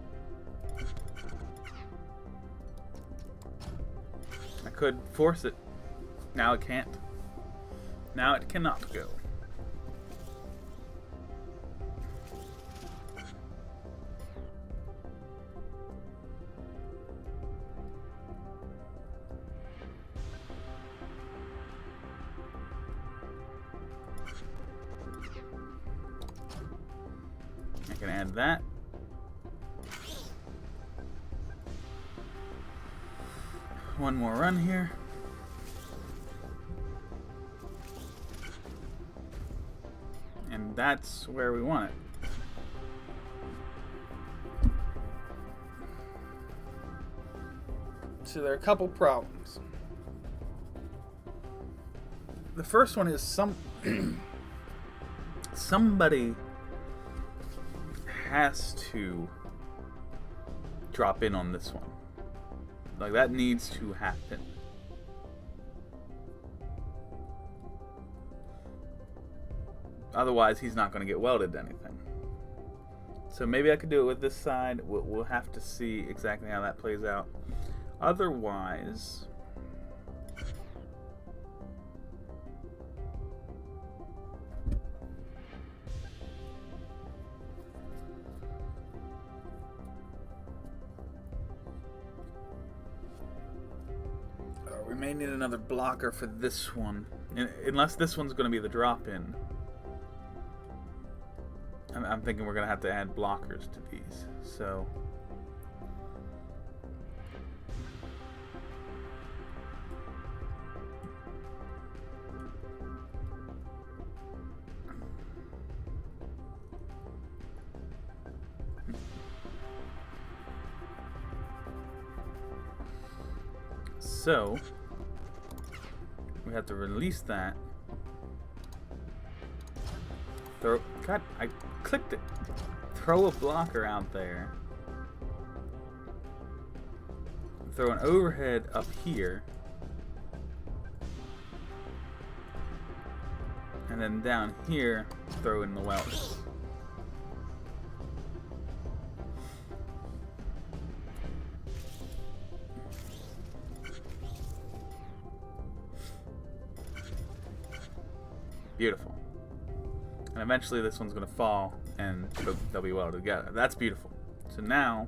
I could force it. Now it can't. Now it cannot go. I can add that. One more run here. And that's where we want it. So there are a couple problems. The first one is somebody has to drop in on this one. Like, that needs to happen. Otherwise, he's not going to get welded to anything. So maybe I could do it with this side. We'll have to see exactly how that plays out. Otherwise, we may need another blocker for this one, unless this one's going to be the drop-in. I'm thinking we're going to have to add blockers to these. So we have to release that. God, I clicked it. Throw a blocker out there. Throw an overhead up here. And then down here, throw in the welders. Beautiful. And eventually this one's going to fall and they'll be welded together. That's beautiful. So now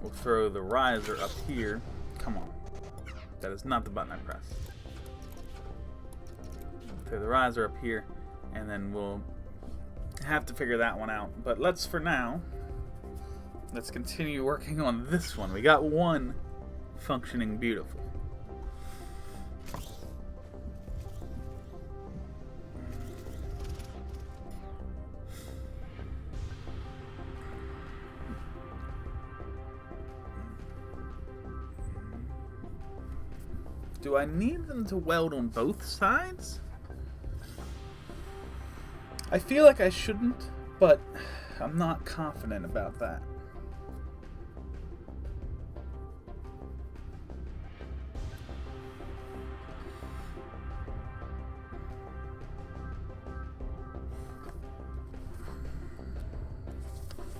We'll throw the riser up here. Come on. That is not the button I pressed. Throw the riser up here, and then we'll have to figure that one out. But let's, for now, let's continue working on this one. We got one functioning beautiful. Do I need them to weld on both sides? I feel like I shouldn't, but I'm not confident about that.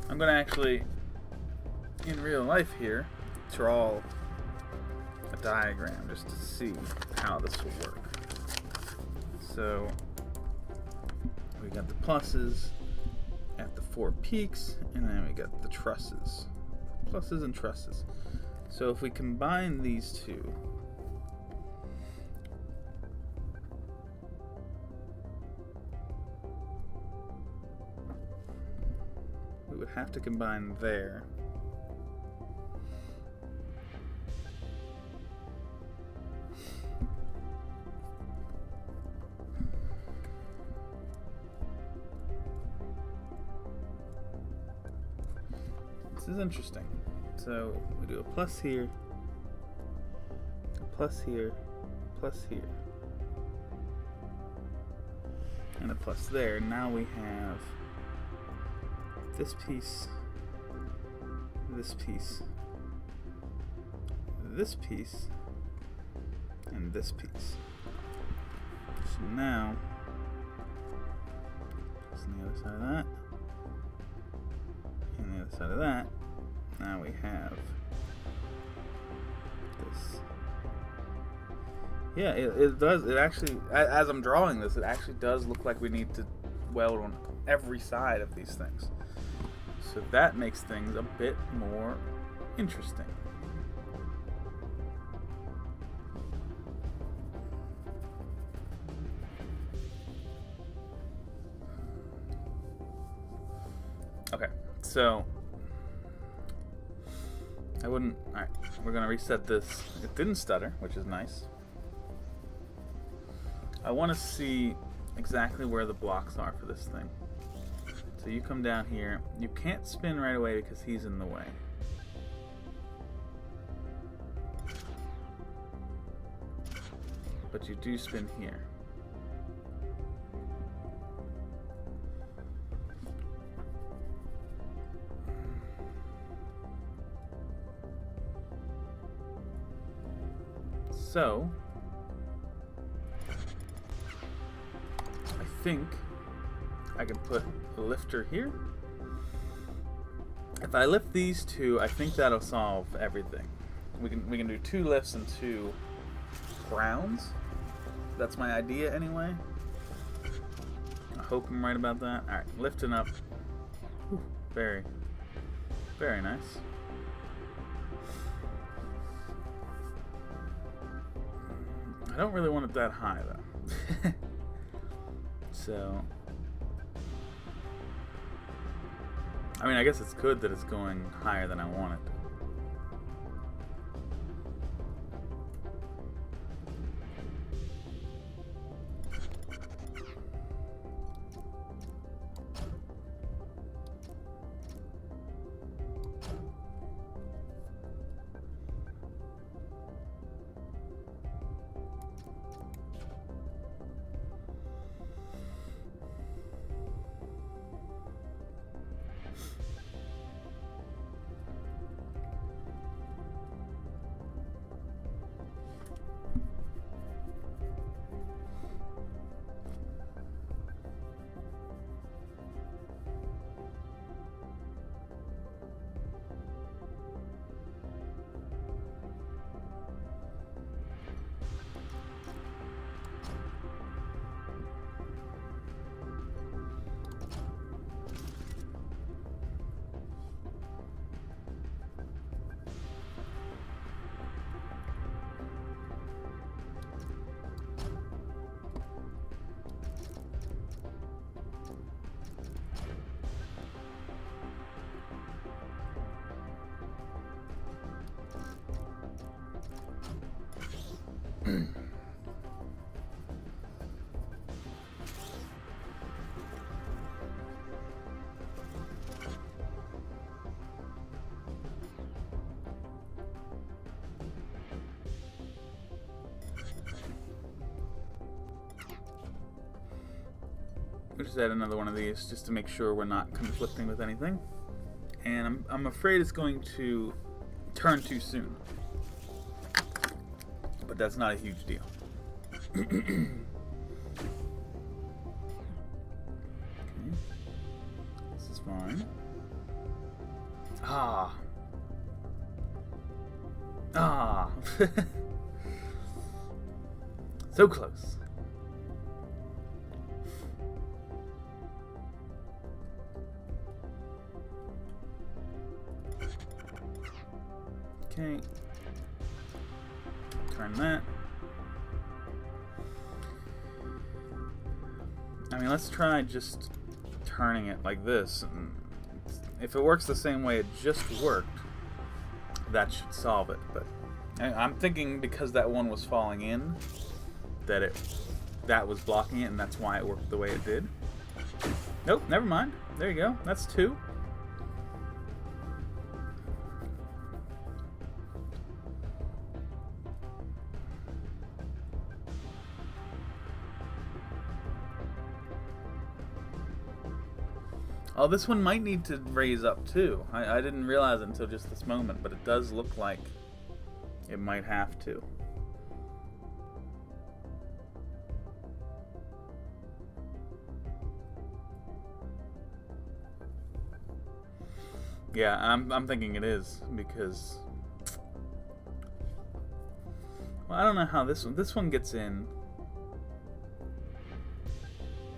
I'm going to actually, in real life here, draw a diagram just to see how this will work. So we got the pluses at the 4 peaks, and then we got the trusses. Pluses and trusses. So if we combine these two, we would have to combine there. This is interesting. So we do a plus here, a plus here, plus here, and a plus there. Now we have this piece, this piece, this piece, and this piece. So now, it's on the other side of that, and the other side of that. Now we have this. Yeah, it does. It actually, as I'm drawing this, it actually does look like we need to weld on every side of these things. So that makes things a bit more interesting. Okay, so I wouldn't. Alright, we're gonna reset this. It didn't stutter, which is nice. I want to see exactly where the blocks are for this thing. So you come down here. You can't spin right away because he's in the way. But you do spin here. So I think I can put a lifter here. If I lift these two, I think that'll solve everything. We can do 2 lifts and 2 grounds. That's my idea anyway. I hope I'm right about that. Alright, lifting up. Whew, very, very nice. I don't really want it that high though. So I mean, I guess it's good that it's going higher than I want it. We'll just add another one of these just to make sure we're not conflicting with anything. And I'm afraid it's going to turn too soon. But that's not a huge deal. Okay. This is fine. Ah. So close. Okay. Turn that. I mean, let's try just turning it like this. And if it works the same way it just worked, that should solve it. But I'm thinking because that one was falling in, that was blocking it, and that's why it worked the way it did. Nope, never mind. There you go. That's 2. Oh, this one might need to raise up too. I didn't realize it until just this moment, but it does look like it might have to. Yeah, I'm thinking it is because, well, I don't know how this one gets in.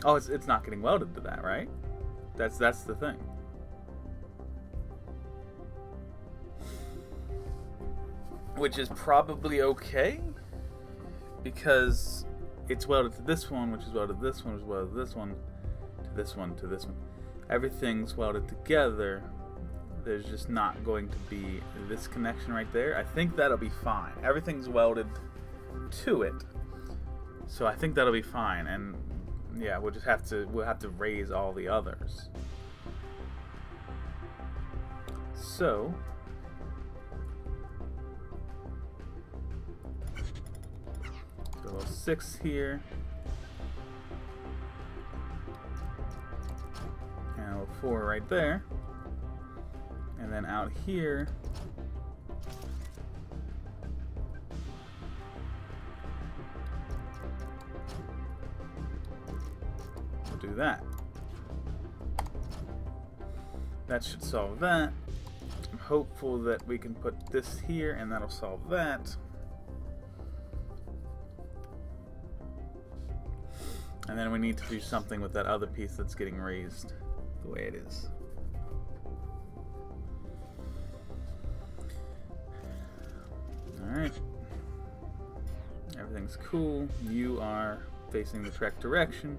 Oh, it's not getting welded to that, right? That's the thing. Which is probably okay because it's welded to this one, which is welded to this one, which is welded to this one, to this one, to this one. Everything's welded together. There's just not going to be this connection right there. I think that'll be fine. Everything's welded to it, so I think that'll be fine. And yeah, we'll have to raise all the others. So a little 6 here, and a little 4 right there, and then out here do that. That should solve that. I'm hopeful that we can put this here and that'll solve that. And then we need to do something with that other piece that's getting raised the way it is. Alright. Everything's cool. You are facing the correct direction.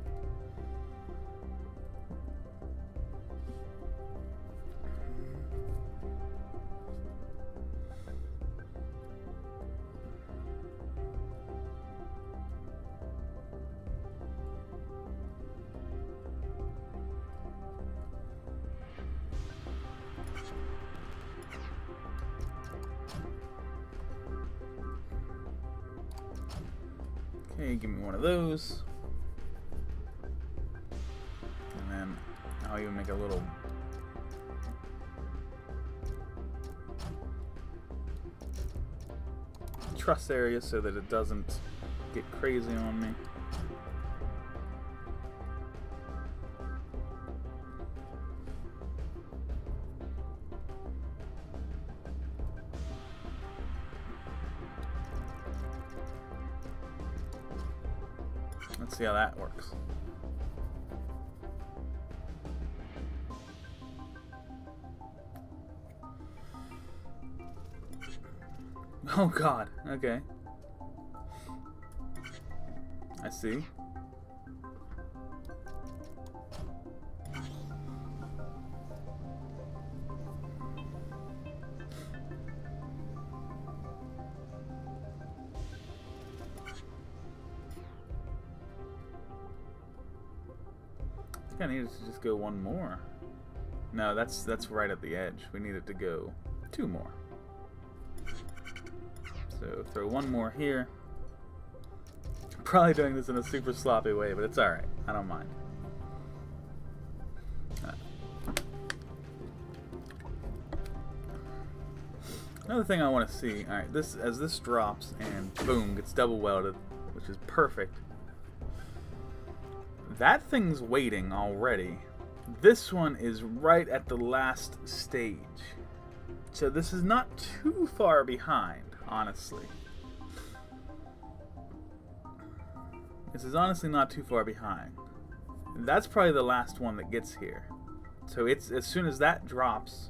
Okay, give me one of those. And then I'll even make a little truss area so that it doesn't get crazy on me. Let's see how that works. Oh God, okay. I see. I think I needed to just go one more. No, that's right at the edge. We needed to go 2 more. So throw 1 more here. I'm probably doing this in a super sloppy way, but it's alright. I don't mind. Another thing I want to see. All right, this as this drops and boom gets double welded, which is perfect. That thing's waiting already. This one is right at the last stage, so this is not too far behind, honestly. This is honestly not too far behind. That's probably the last one that gets here. So it's as soon as that drops,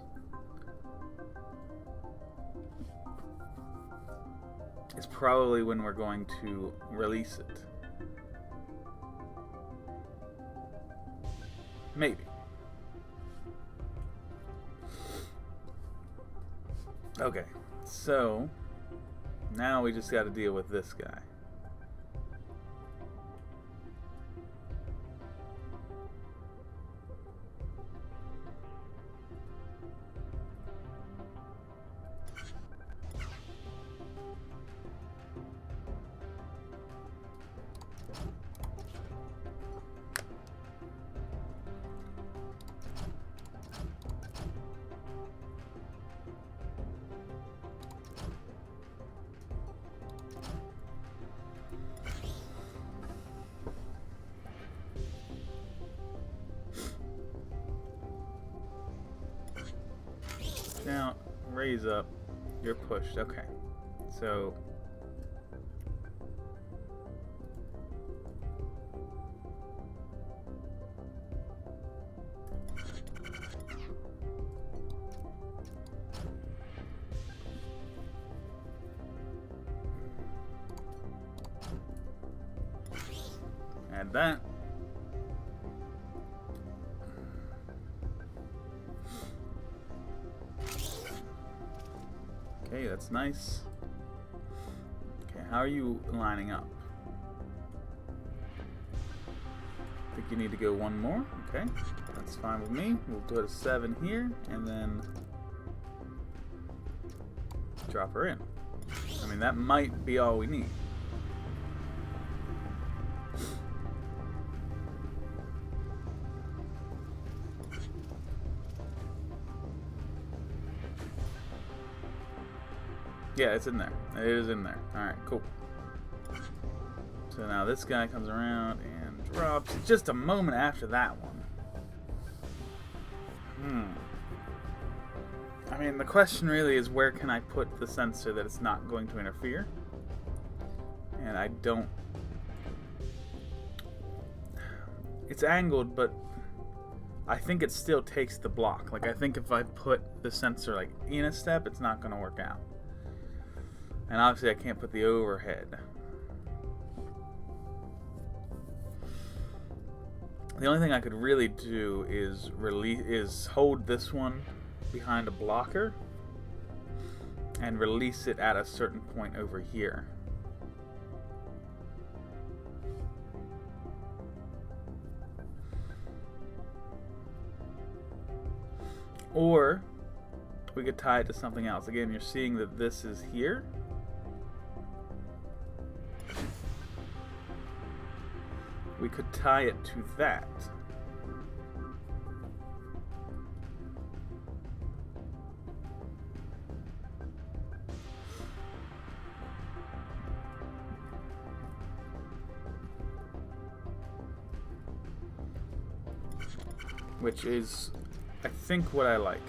is probably when we're going to release it. Maybe. Okay, so now we just got to deal with this guy. Now, raise up. You're pushed. Okay. So... add that. Okay, that's nice. Okay, how are you lining up? I think you need to go one more. Okay, that's fine with me. We'll go to 7 here, and then drop her in. I mean, that might be all we need. Yeah, it's in there. It is in there. Alright, cool. So now this guy comes around and drops just a moment after that one. I mean, the question really is, where can I put the sensor that it's not going to interfere? And I don't... It's angled, but I think it still takes the block. Like, I think if I put the sensor like in a step, it's not going to work out. And obviously I can't put the overhead. The only thing I could really do is hold this one behind a blocker and release it at a certain point over here. Or we could tie it to something else. Again, you're seeing that this is here. We could tie it to that. Which is, I think, what I like.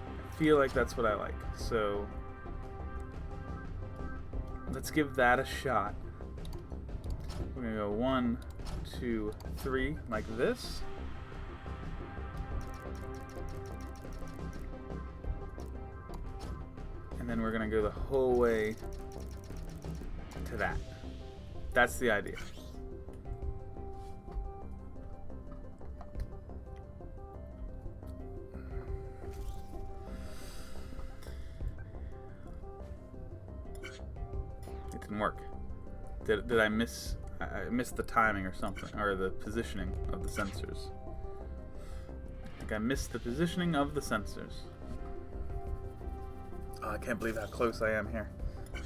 I feel like that's what I like. So let's give that a shot. We're gonna go 1, 2, 3, like this. And then we're gonna go the whole way to that. That's the idea. It didn't work. Did I miss? I missed the timing or something, or the positioning of the sensors. I think I missed the positioning of the sensors. Oh, I can't believe how close I am here.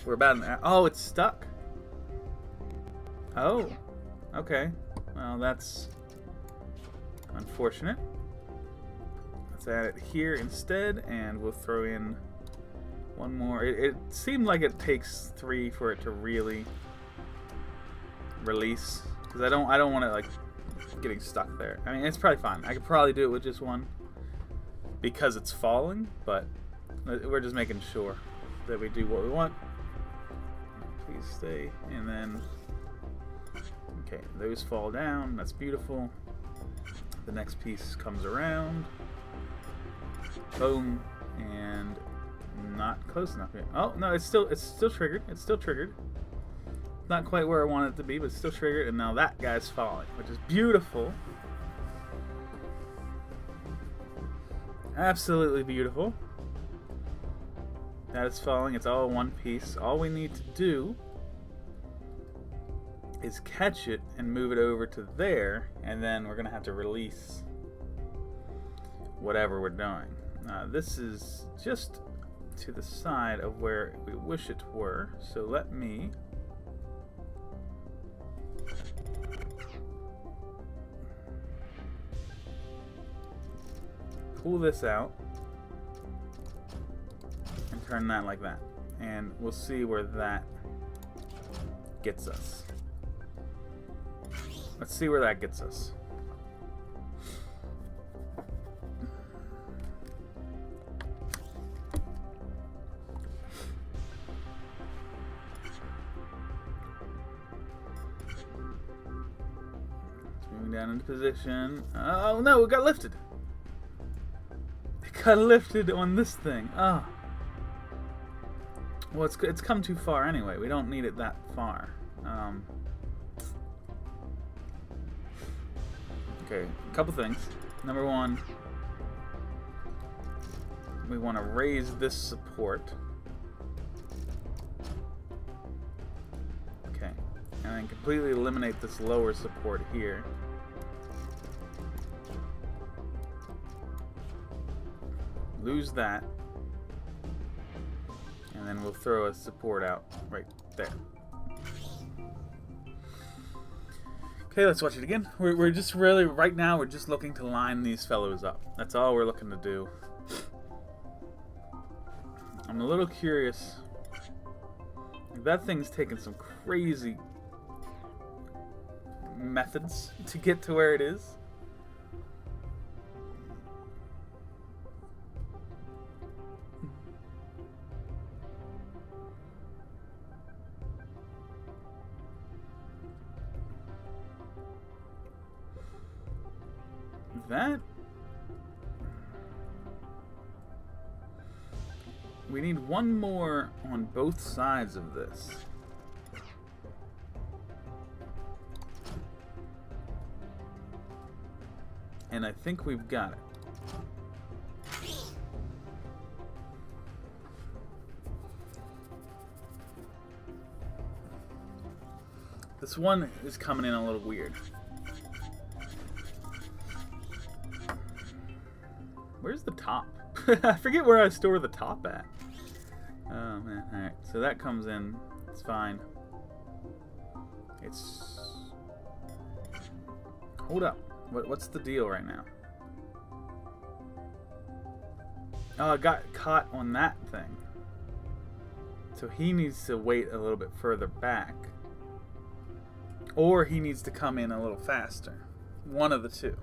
We're about an hour. Oh, it's stuck. Oh, okay. Well, that's unfortunate. Let's add it here instead, and we'll throw in One more. It seemed like it takes 3 for it to really release, because I don't want it like getting stuck there. I mean, it's probably fine. I could probably do it with just one because it's falling, but we're just making sure that we do what we want. Please stay. And then, okay, those fall down. That's beautiful. The next piece comes around. Boom. And not close enough yet. Oh no, it's still triggered. It's still triggered. Not quite where I want it to be, but it's still triggered. And now that guy's falling, which is beautiful. Absolutely beautiful. That is falling. It's all one piece. All we need to do is catch it and move it over to there, and then we're gonna have to release whatever we're doing. This is just to the side of where we wish it were, so let me pull this out and turn that like that, and we'll see where that gets us. Let's see where that gets us. Moving down into position. Oh no, it got lifted. It got lifted on this thing. Oh. Well, it's come too far anyway. We don't need it that far. Okay, a couple things. Number one, we want to raise this support. Okay, and then completely eliminate this lower support here. Lose that. And then we'll throw a support out right there. Okay, let's watch it again. We're just really, right now, we're just looking to line these fellows up. That's all we're looking to do. I'm a little curious. That thing's taken some crazy methods to get to where it is. That we need one more on both sides of this. And I think we've got it. This one is coming in a little weird. Where's the top? I forget where I store the top at. Oh man, alright. So that comes in. It's fine. It's... Hold up. What's the deal right now? Oh, I got caught on that thing. So he needs to wait a little bit further back. Or he needs to come in a little faster. One of the two.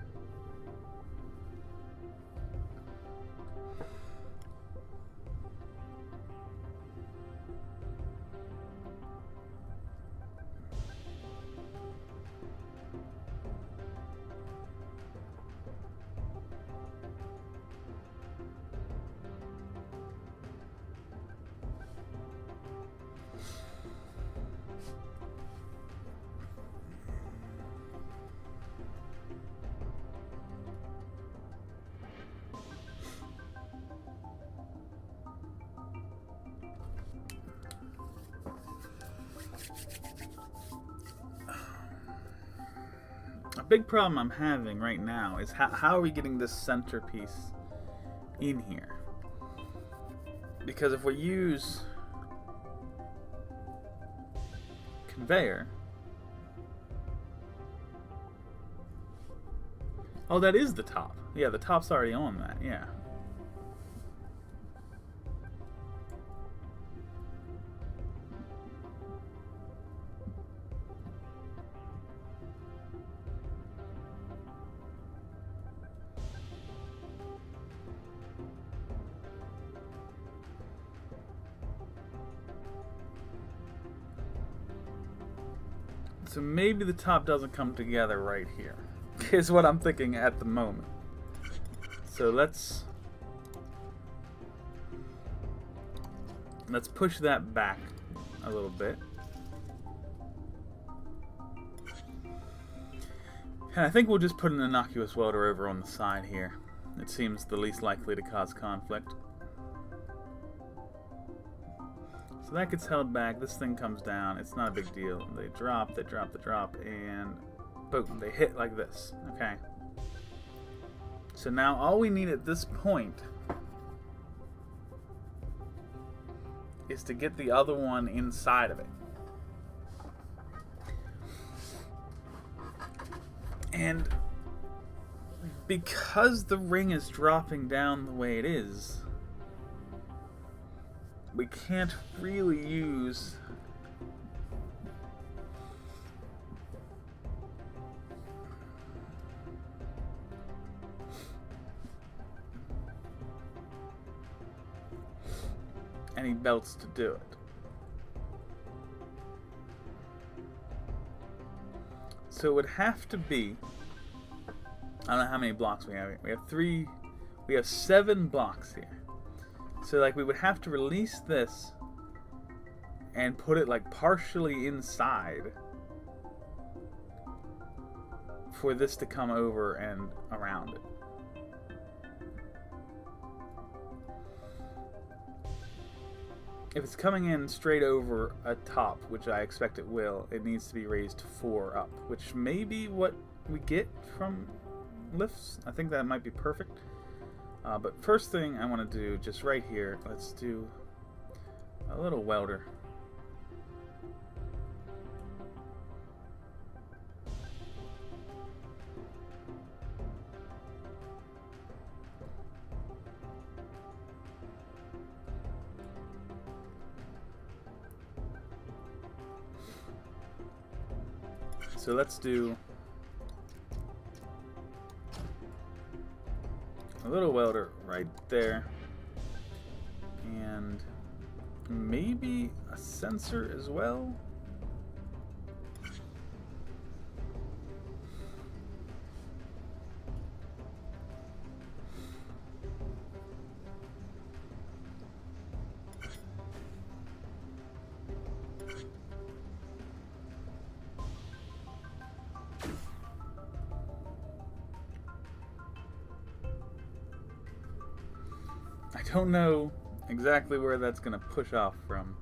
A big problem I'm having right now is how are we getting this centerpiece in here? Because if we use conveyor... Oh, that is the top. Yeah, the top's already on that, yeah. So maybe the top doesn't come together right here, is what I'm thinking at the moment. So let's push that back a little bit. And I think we'll just put an innocuous welder over on the side here. It seems the least likely to cause conflict. So that gets held back. This thing comes down. It's not a big deal. They drop, they drop, and boom, they hit like this. Okay. So now all we need at this point is to get the other one inside of it. And because the ring is dropping down the way it is, we can't really use any belts to do it. So it would have to be, I don't know how many blocks we have. We have 7 blocks here. So like we would have to release this and put it like partially inside for this to come over and around it. If it's coming in straight over a top, which I expect it will, it needs to be raised 4 up, which may be what we get from lifts. I think that might be perfect. But first thing I want to do, just right here, let's do a little welder. So let's do a little welder right there, and maybe a sensor as well. I don't know exactly where that's going to push off from.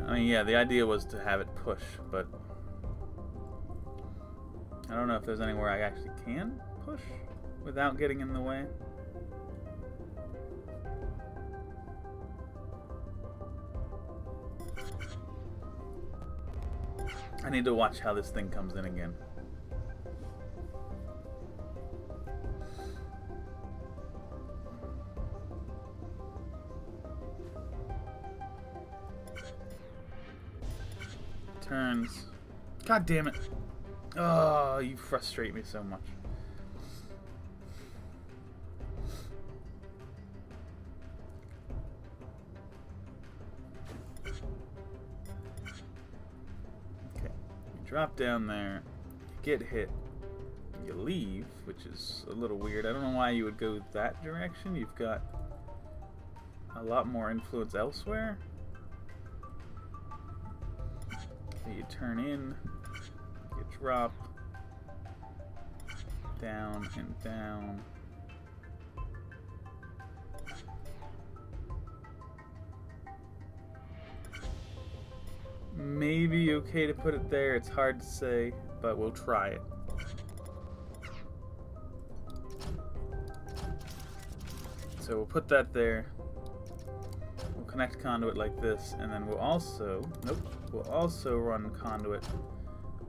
I mean, yeah, the idea was to have it push, but I don't know if there's anywhere I actually can push without getting in the way. I need to watch how this thing comes in again. Turns. God damn it. Oh, you frustrate me so much. Okay. You drop down there, you get hit, you leave, which is a little weird. I don't know why you would go that direction. You've got a lot more influence elsewhere. Okay, you turn in. Drop down and down. Maybe okay to put it there. It's hard to say, but we'll try it. So we'll put that there. We'll connect conduit like this, and then we'll also run conduit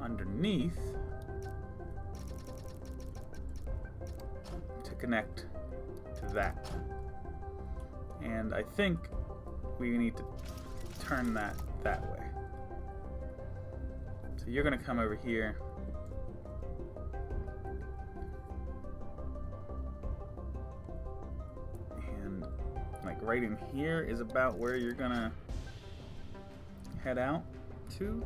underneath to connect to that. And I think we need to turn that way. So you're going to come over here. And like right in here is about where you're going to head out to.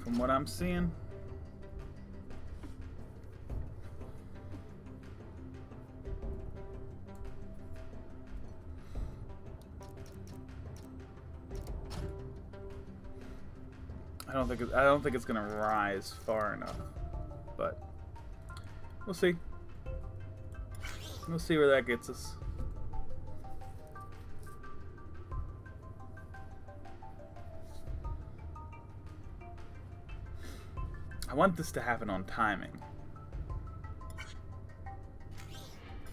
From what I'm seeing. I don't think it's gonna rise far enough, but we'll see. We'll see where that gets us. I want this to happen on timing.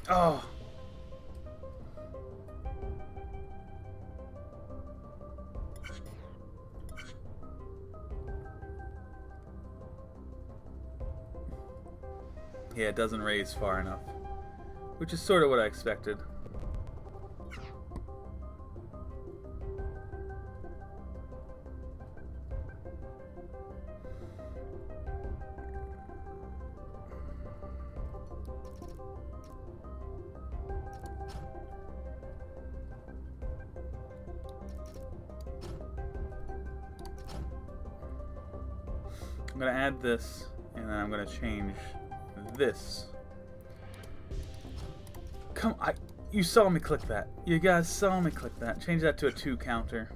Oh. Yeah, it doesn't raise far enough, which is sort of what I expected. I'm going to add this, and then I'm going to change this. You saw me click that. You guys saw me click that. Change that to a 2 counter.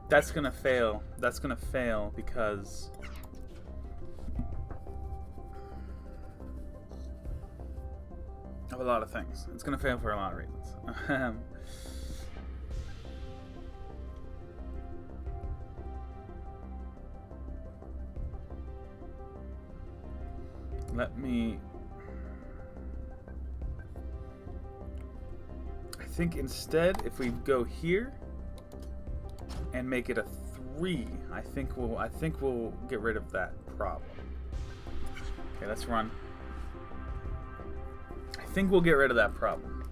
That's going to fail. That's going to fail because of a lot of things. It's going to fail for a lot of reasons. Let me... I think instead, if we go here and make it a 3, I think we'll get rid of that problem. Okay, let's run. I think we'll get rid of that problem.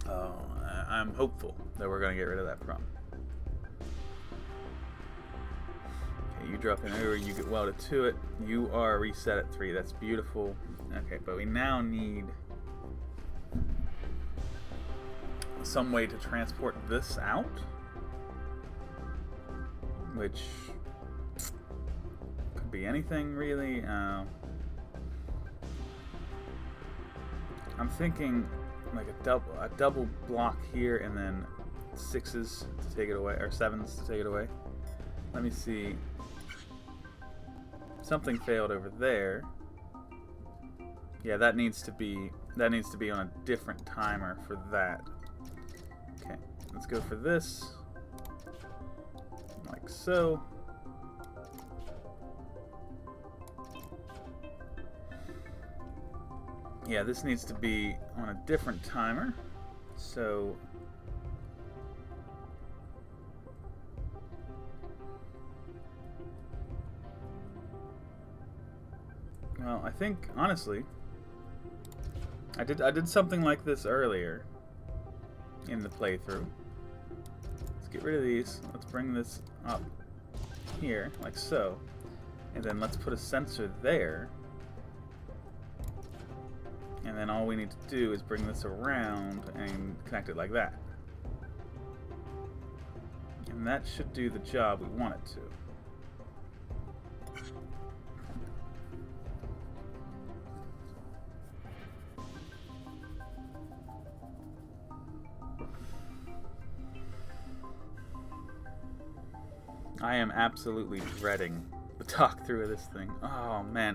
Oh, I'm hopeful that we're going to get rid of that problem. You drop in over, you get welded to it. You are reset at 3. That's beautiful. Okay, but we now need some way to transport this out, which could be anything really. I'm thinking like a double block here, and then 6s to take it away, or 7s to take it away. Let me see. Something failed over there. Yeah, that needs to be on a different timer for that. Okay, let's go for this. Like so. Yeah, this needs to be on a different timer. So well, I think honestly, I did something like this earlier in the playthrough. Let's get rid of these. Let's bring this up here, like so, and then let's put a sensor there. And then all we need to do is bring this around and connect it like that. And that should do the job we want it to. I am absolutely dreading the talk through of this thing. Oh man,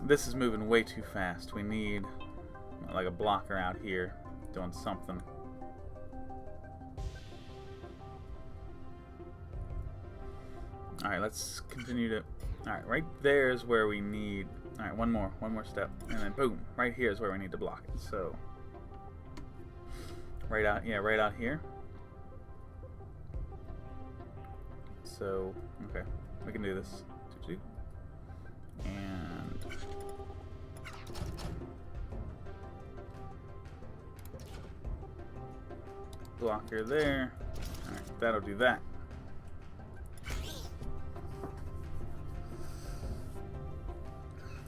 this is moving way too fast. We need like a blocker out here doing something. Alright, let's continue to... Alright, right there is where we need... Alright, one more step. And then boom, right here is where we need to block it. So, right out here. So, okay, we can do this. And blocker there. Alright, that'll do that.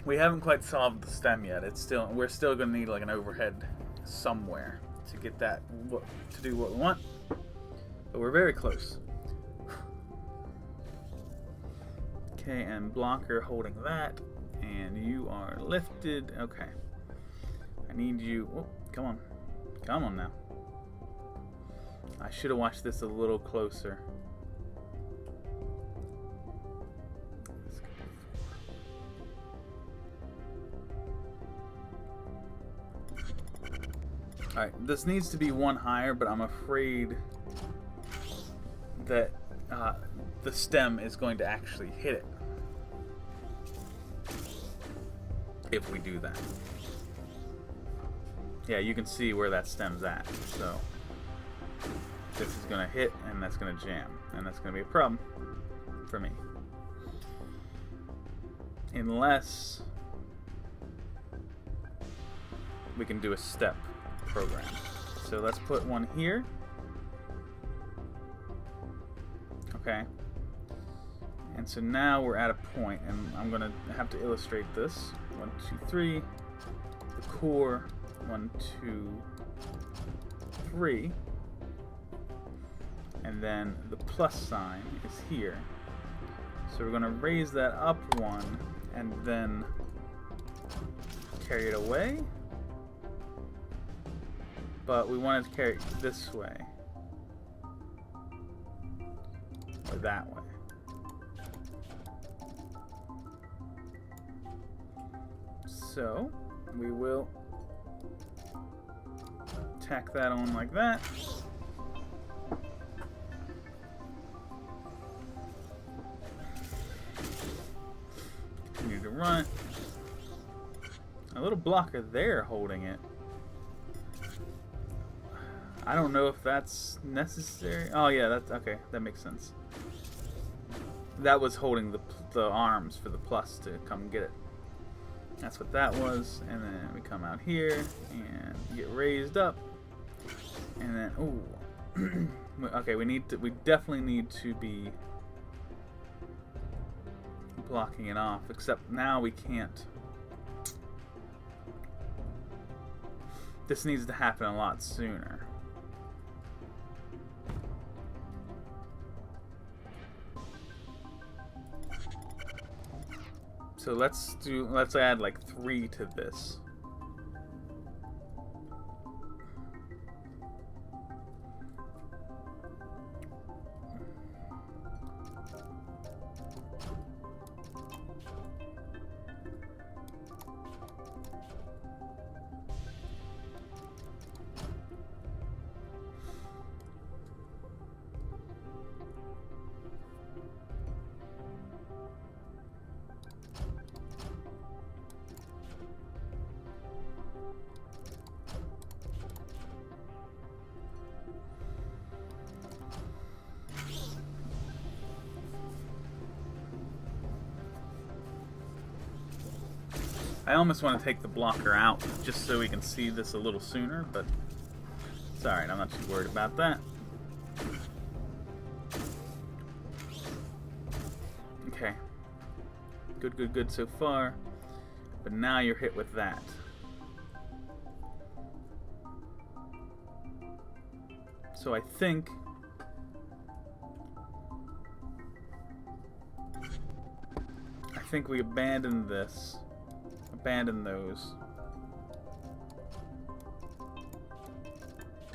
We haven't quite solved the stem yet. We're still gonna need like an overhead somewhere to get that to do what we want. But we're very close. Okay, and blocker holding that, and you are lifted. Okay, I need you. Oh, come on now. I should have watched this a little closer. Alright, this needs to be one higher, but I'm afraid that the stem is going to actually hit it if we do that. Yeah, you can see where that stem's at. So this is going to hit, and that's going to jam, and that's going to be a problem for me. Unless we can do a step program. So let's put one here. Okay. And so now we're at a point, and I'm going to have to illustrate this. 1, 2, 3. The core. 1, 2, 3. And then the plus sign is here. So we're going to raise that up one, and then carry it away. But we want to carry it this way. Or that way. So we will tack that on like that. Continue to run it. A little blocker there holding it. I don't know if that's necessary. Oh yeah, that's okay. That makes sense. That was holding the arms for the plus to come get it. That's what that was. And then we come out here and get raised up. And then ooh. Okay, we definitely need to be blocking it off. Except now we can't. This needs to happen a lot sooner. So let's add like 3 to this. I almost want to take the blocker out just so we can see this a little sooner, but it's alright, I'm not too worried about that. Okay. Good so far. But now you're hit with that. So I think we abandon this. Abandon those.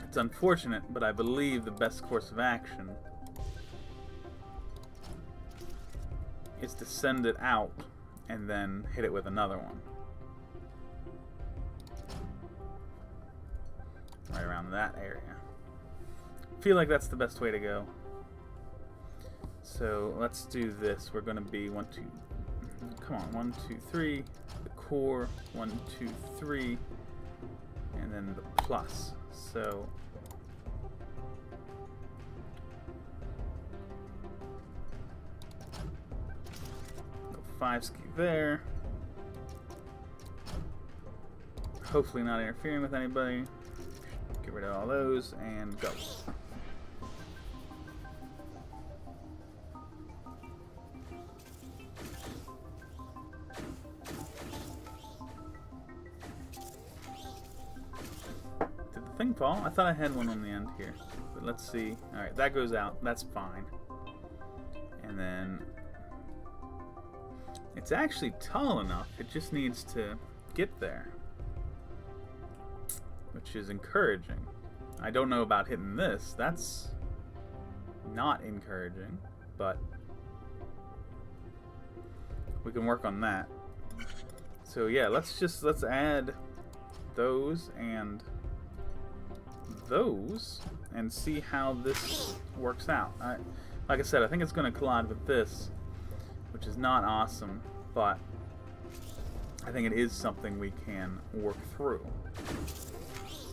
It's unfortunate, but I believe the best course of action is to send it out and then hit it with another one. Right around that area. I feel like that's the best way to go. So let's do this. We're going to be 1, 2. Come on, 1, 2, 3. The core, 1, 2, 3, and then the plus. So 5 ski there. Hopefully not interfering with anybody. Get rid of all those and go. Did the thing fall? I thought I had one on the end here. But let's see. Alright, that goes out. That's fine. And then it's actually tall enough. It just needs to get there, which is encouraging. I don't know about hitting this. That's not encouraging, but we can work on that. So yeah, let's add those and those and see how this works out. Like I said, I think it's going to collide with this, which is not awesome, but I think it is something we can work through.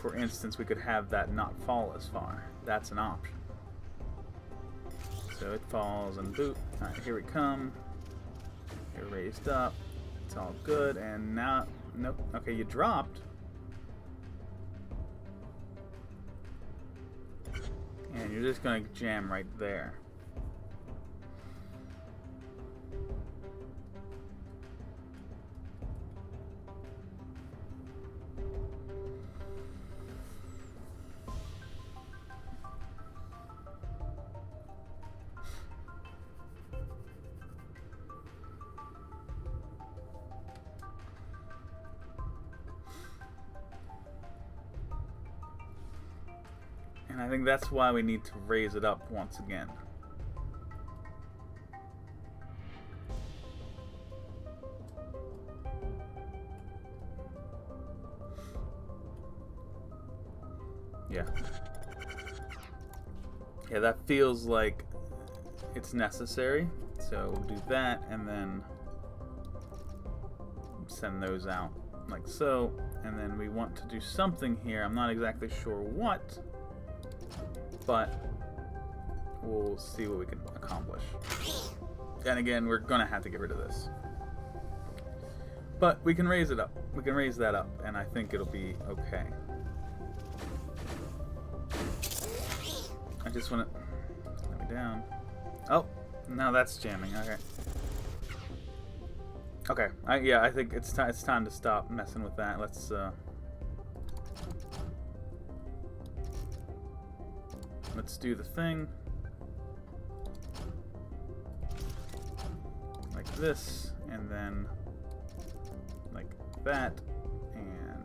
For instance, we could have that not fall as far. That's an option. So it falls and boop. Alright, here we come. You're raised up. It's all good. And now, nope. Okay, you dropped. And you're just going to jam right there. And I think that's why we need to raise it up once again. Yeah. Yeah, that feels like it's necessary. So we'll do that and then send those out like so. And then we want to do something here. I'm not exactly sure what, but we'll see what we can accomplish. And again, we're gonna have to get rid of this, but we can raise it up. We can raise that up, and I think it'll be okay. I just want to let me down. Oh, now that's jamming. Okay. Okay. Yeah, I think it's time to stop messing with that. Let's do the thing like this, and then like that, and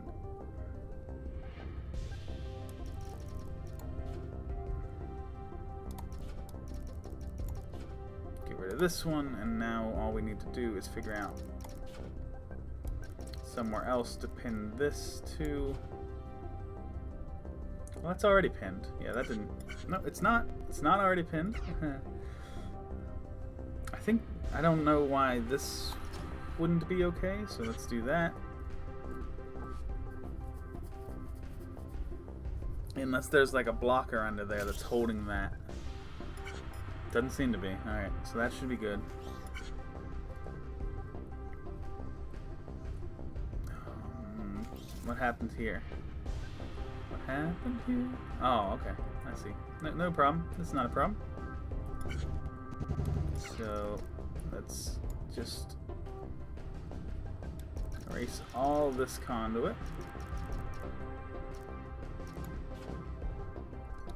get rid of this one, and now all we need to do is figure out somewhere else to pin this to. Well, that's already pinned. Yeah, that didn't... No, it's not. It's not already pinned. I don't know why this wouldn't be okay, so let's do that. Unless there's like a blocker under there that's holding that. Doesn't seem to be. Alright, so that should be good. What happened here? What happened here? Oh, okay. I see. No problem. This is not a problem. So, let's just erase all this conduit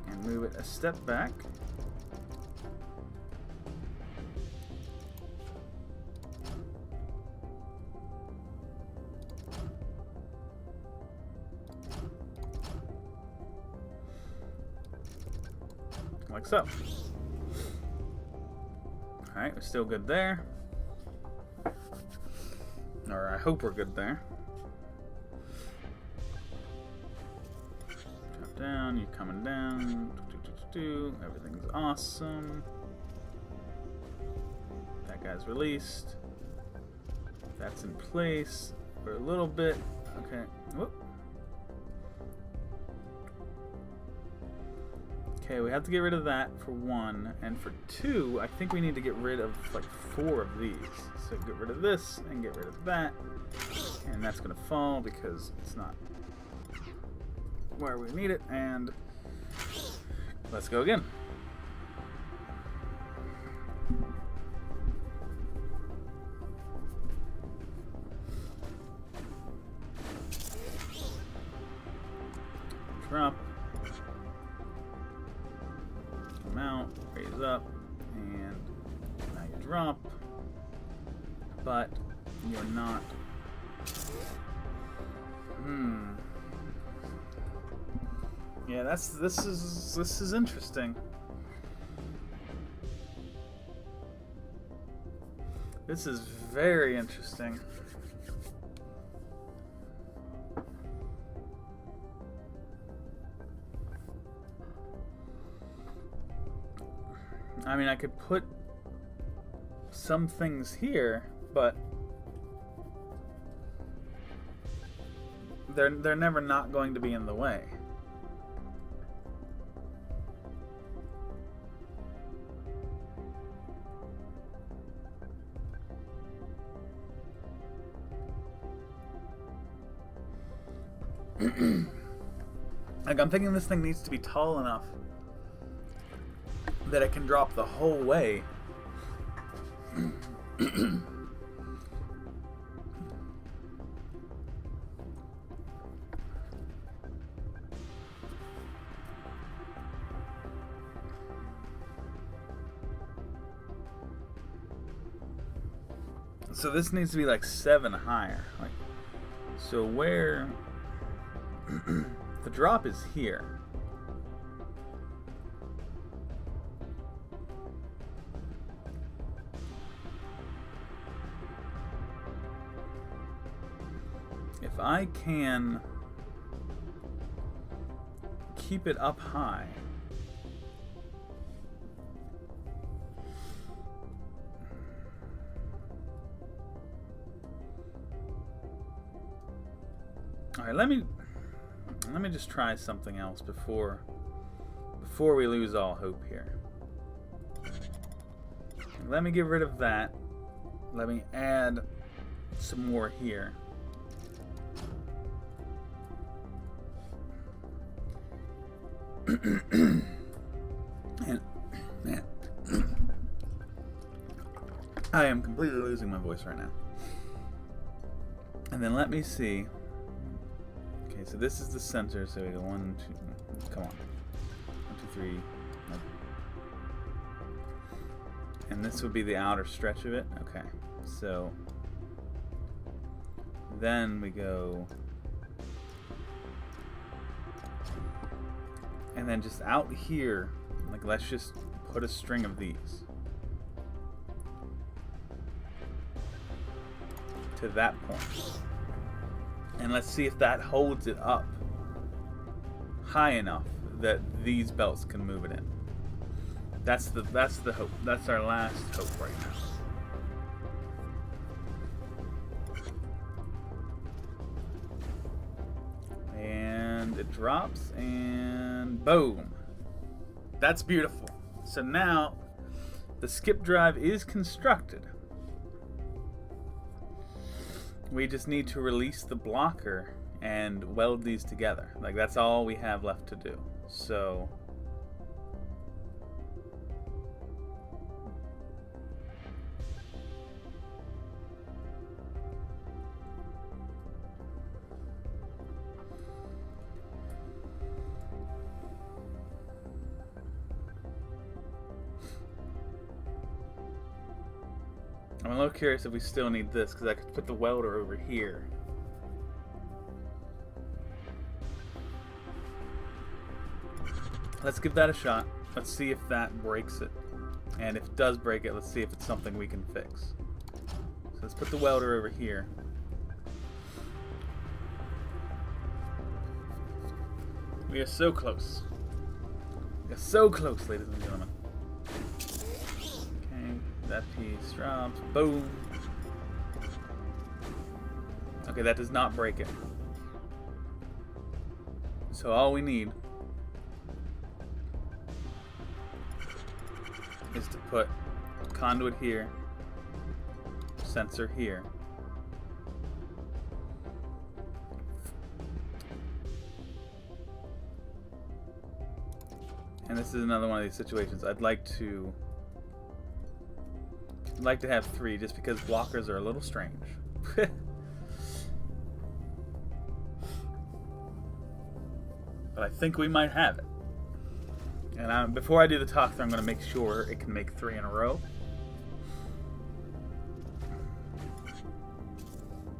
and move it a step back. Like so. Alright, we're still good there. Or I hope we're good there. Drop down, you're coming down. Everything's awesome. That guy's released. That's in place for a little bit. Okay. Whoop. Okay, we have to get rid of that for 1, and for 2, I think we need to get rid of like 4 of these. So get rid of this and get rid of that, and that's gonna fall because it's not where we need it. And let's go again. Drop. Come out, raise up, and now you drop. But you're not. Yeah, this is interesting. This is very interesting. I mean, I could put some things here, but they're never not going to be in the way. Like, I'm thinking this thing needs to be tall enough that it can drop the whole way. So this needs to be like 7 higher. Like, so where the drop is here. If I can keep it up high, all right, let me just try something else before we lose all hope here. Let me get rid of that. Let me add some more here. And man, I am completely losing my voice right now. And then let me see. Okay, so this is the center. So we go 1, 2. Come on, 1, 2, 3. Nope. And this would be the outer stretch of it. Okay, so then we go. And then just out here, like, let's just put a string of these to that point. And let's see if that holds it up high enough that these belts can move it in. That's the hope. That's our last hope right now. And it drops, and boom. That's beautiful. So now the skip drive is constructed. We just need to release the blocker and weld these together. Like, that's all we have left to do. So I'm a little curious if we still need this, because I could put the welder over here. Let's give that a shot. Let's see if that breaks it. And if it does break it, let's see if it's something we can fix. So let's put the welder over here. We are so close. We are so close, ladies and gentlemen. That piece drops. Boom. Okay, that does not break it. So all we need is to put conduit here, sensor here. And this is another one of these situations. I'd like to have 3 just because blockers are a little strange. But I think we might have it. And before I do the talk through, I'm going to make sure it can make 3 in a row.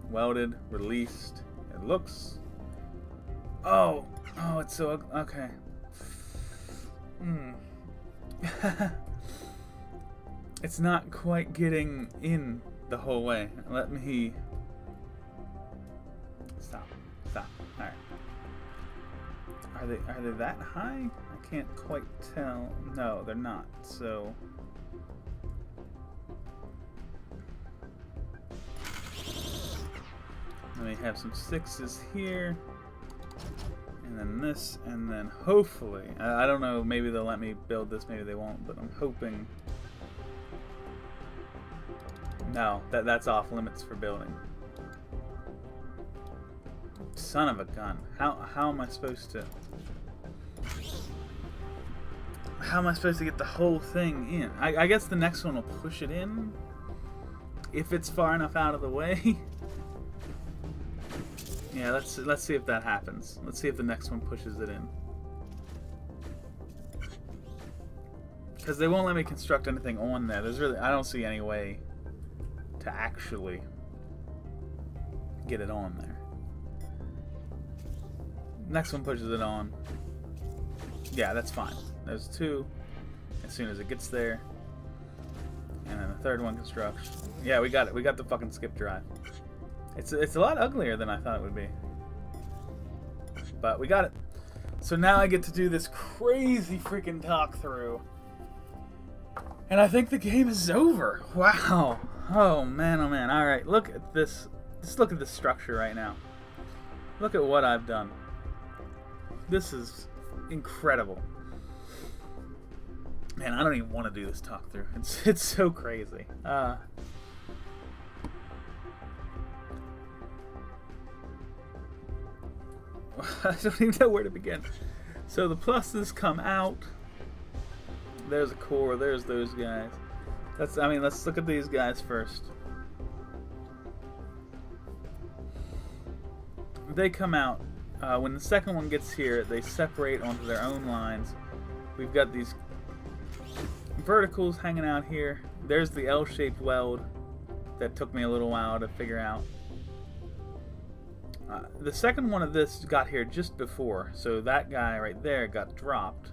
Welded, released. It looks... Oh, it's so... Okay. It's not quite getting in the whole way. Let me... Stop. Alright. Are they that high? I can't quite tell. No, they're not. So... Let me have some 6s here. And then this, and then hopefully... I don't know, maybe they'll let me build this, maybe they won't, but I'm hoping... No, that's off limits for building. Son of a gun. How am I supposed to... How am I supposed to get the whole thing in? I guess the next one will push it in. If it's far enough out of the way. Yeah, let's see if that happens. Let's see if the next one pushes it in. Because they won't let me construct anything on there. I don't see any way to actually get it on there. Next one pushes it on. Yeah, that's fine. There's 2 as soon as it gets there. And then the third one constructs. Yeah, we got it. We got the fucking skip drive. It's a lot uglier than I thought it would be. But we got it. So now I get to do this crazy freaking talk through. And I think the game is over. Wow. Oh man, oh man. Alright, look at this. Just look at this structure right now. Look at what I've done. This is incredible. Man, I don't even want to do this talk through. It's so crazy. I don't even know where to begin. So the pluses come out. There's a core. There's those guys. Let's look at these guys first. They come out. When the second one gets here, they separate onto their own lines. We've got these verticals hanging out here. There's the L-shaped weld that took me a little while to figure out. The second one of this got here just before, so that guy right there got dropped.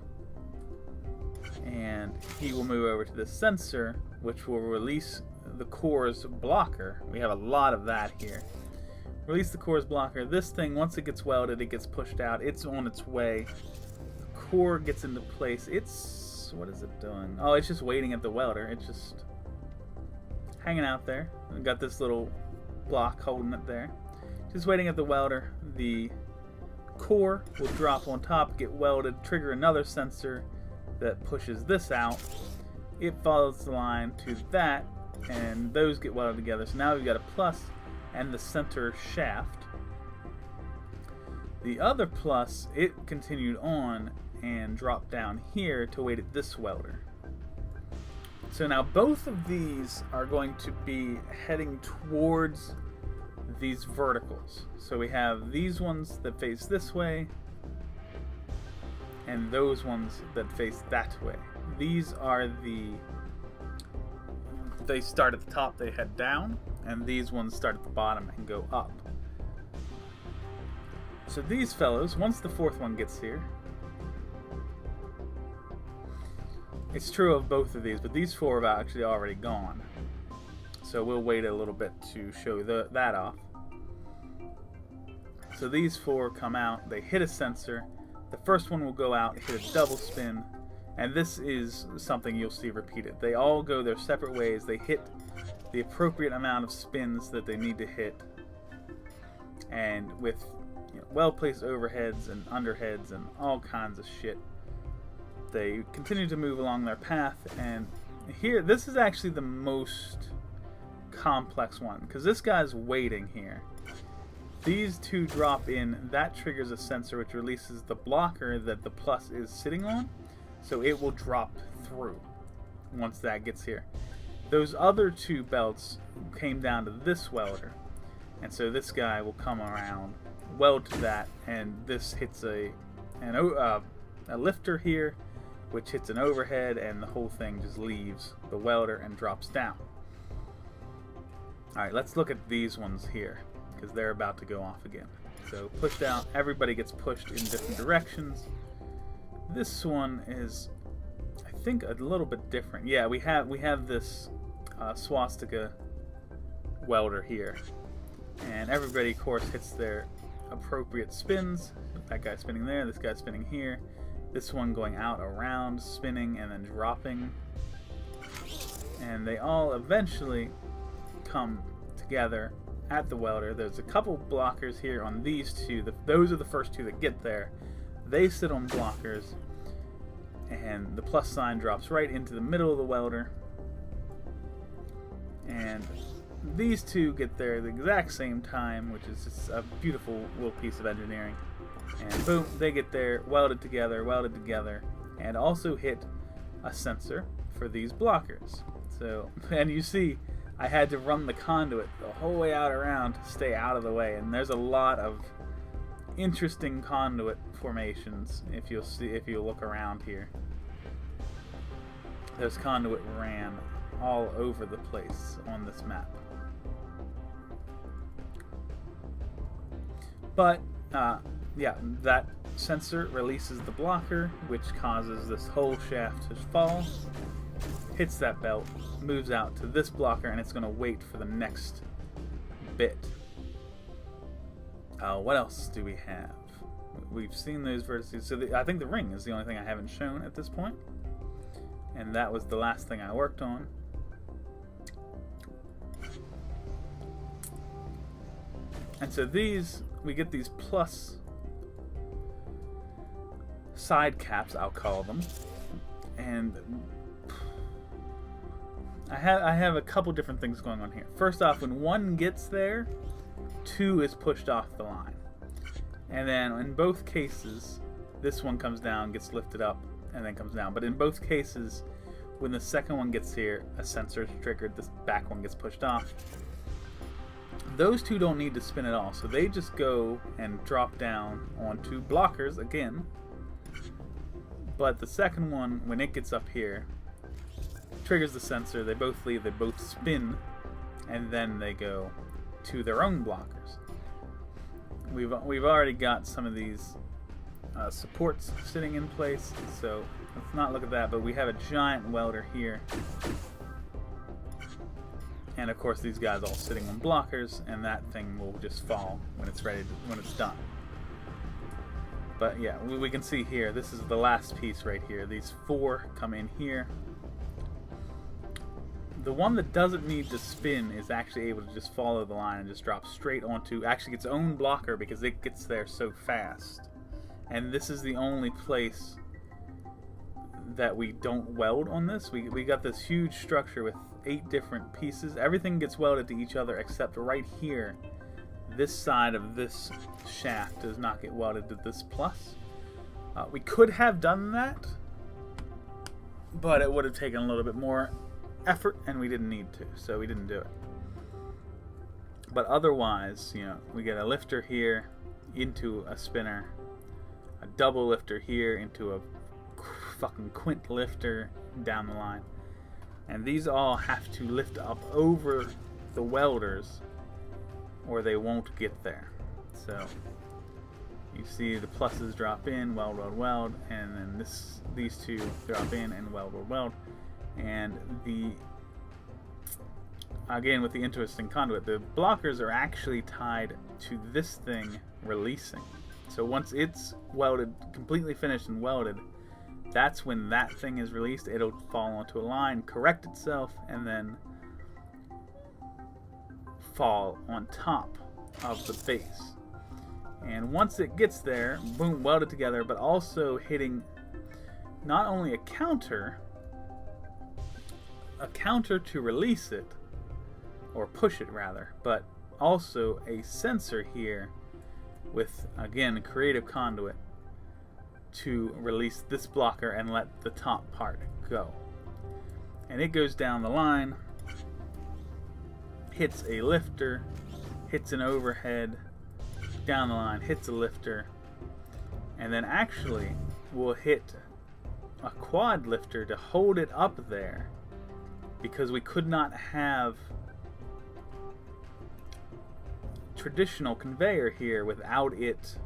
And he will move over to the sensor, which will release the core's blocker. We have a lot of that here. Release the core's blocker. This thing, once it gets welded, it gets pushed out. It's on its way. The core gets into place. What is it doing? Oh, it's just waiting at the welder. It's just hanging out there. We've got this little block holding it there. Just waiting at the welder. The core will drop on top, get welded, trigger another sensor that pushes this out. It follows the line to that, and those get welded together. So now we've got a plus and the center shaft. The other plus, it continued on and dropped down here to wait at this welder. So now both of these are going to be heading towards these verticals. So we have these ones that face this way and those ones that face that way. These are they start at the top, they head down, and these ones start at the bottom and go up. So these fellows, once the fourth one gets here, it's true of both of these, but these 4 have actually already gone. So we'll wait a little bit to show that off. So these 4 come out, they hit a sensor. The first one will go out, hit a double spin, and this is something you'll see repeated. They all go their separate ways. They hit the appropriate amount of spins that they need to hit, and with well-placed overheads and underheads and all kinds of shit, they continue to move along their path, and here, this is actually the most complex one, because this guy's waiting here. These two drop in, that triggers a sensor which releases the blocker that the plus is sitting on, so it will drop through once that gets here. Those other two belts came down to this welder, and so this guy will come around, weld to that, and this hits a lifter here, which hits an overhead, and the whole thing just leaves the welder and drops down. Alright, let's look at these ones here, because they're about to go off again. So push down, everybody gets pushed in different directions. This one is, I think, a little bit different. Yeah, we have this swastika welder here, and everybody, of course, hits their appropriate spins. That guy's spinning there, this guy's spinning here, this one going out around, spinning, and then dropping. And they all eventually come together at the welder. There's a couple blockers here on these two. Those are the first two that get there. They sit on blockers, and the plus sign drops right into the middle of the welder. And these two get there at the exact same time, which is just a beautiful little piece of engineering. And boom, they get there, welded together, and also hit a sensor for these blockers. So, and you see, I had to run the conduit the whole way out around to stay out of the way, and there's a lot of interesting conduit formations if you look around here. There's conduit ran all over the place on this map. But yeah, that sensor releases the blocker, which causes this whole shaft to fall, hits that belt, moves out to this blocker, and it's going to wait for the next bit. What else do we have? We've seen those vertices. So I think the ring is the only thing I haven't shown at this point, and that was the last thing I worked on. And so these, we get these plus side caps, I'll call them, and I have a couple different things going on here. First off, when one gets there, two is pushed off the line, and then in both cases, this one comes down, gets lifted up, and then comes down. But in both cases, when the second one gets here, a sensor is triggered, this back one gets pushed off. Those two don't need to spin at all, so they just go and drop down onto blockers again. But the second one, when it gets up here, triggers the sensor, they both leave, they both spin, and then they go to their own blockers. We've already got some of these supports sitting in place, so let's not look at that, but we have a giant welder here. And of course these guys all sitting on blockers, and that thing will just fall when it's ready, when it's done. But yeah, we can see here, this is the last piece right here. These four come in here. The one that doesn't need to spin is actually able to just follow the line and just drop straight onto actually its own blocker, because it gets there so fast. And this is the only place that we don't weld on this. We got this huge structure with 8 different pieces. Everything gets welded to each other except right here. This side of this shaft does not get welded to this plus. We could have done that, but it would have taken a little bit more effort, and we didn't need to, so we didn't do it. But otherwise, you know, we get a lifter here into a spinner, a double lifter here into a fucking quint lifter down the line, and these all have to lift up over the welders or they won't get there. So you see the pluses drop in, weld, weld, weld, and then these two drop in and weld, weld, weld. And again with the interesting conduit, the blockers are actually tied to this thing releasing. So once it's welded, completely finished and welded, that's when that thing is released. It'll fall onto a line, correct itself, and then fall on top of the base. And once it gets there, boom, welded together, but also hitting not only a counter, a counter to release it, or push it rather, but also a sensor here with, again, a creative conduit to release this blocker and let the top part go. And it goes down the line, hits a lifter, hits an overhead, down the line, hits a lifter, and then actually will hit a quad lifter to hold it up there, because we could not have traditional conveyor here without it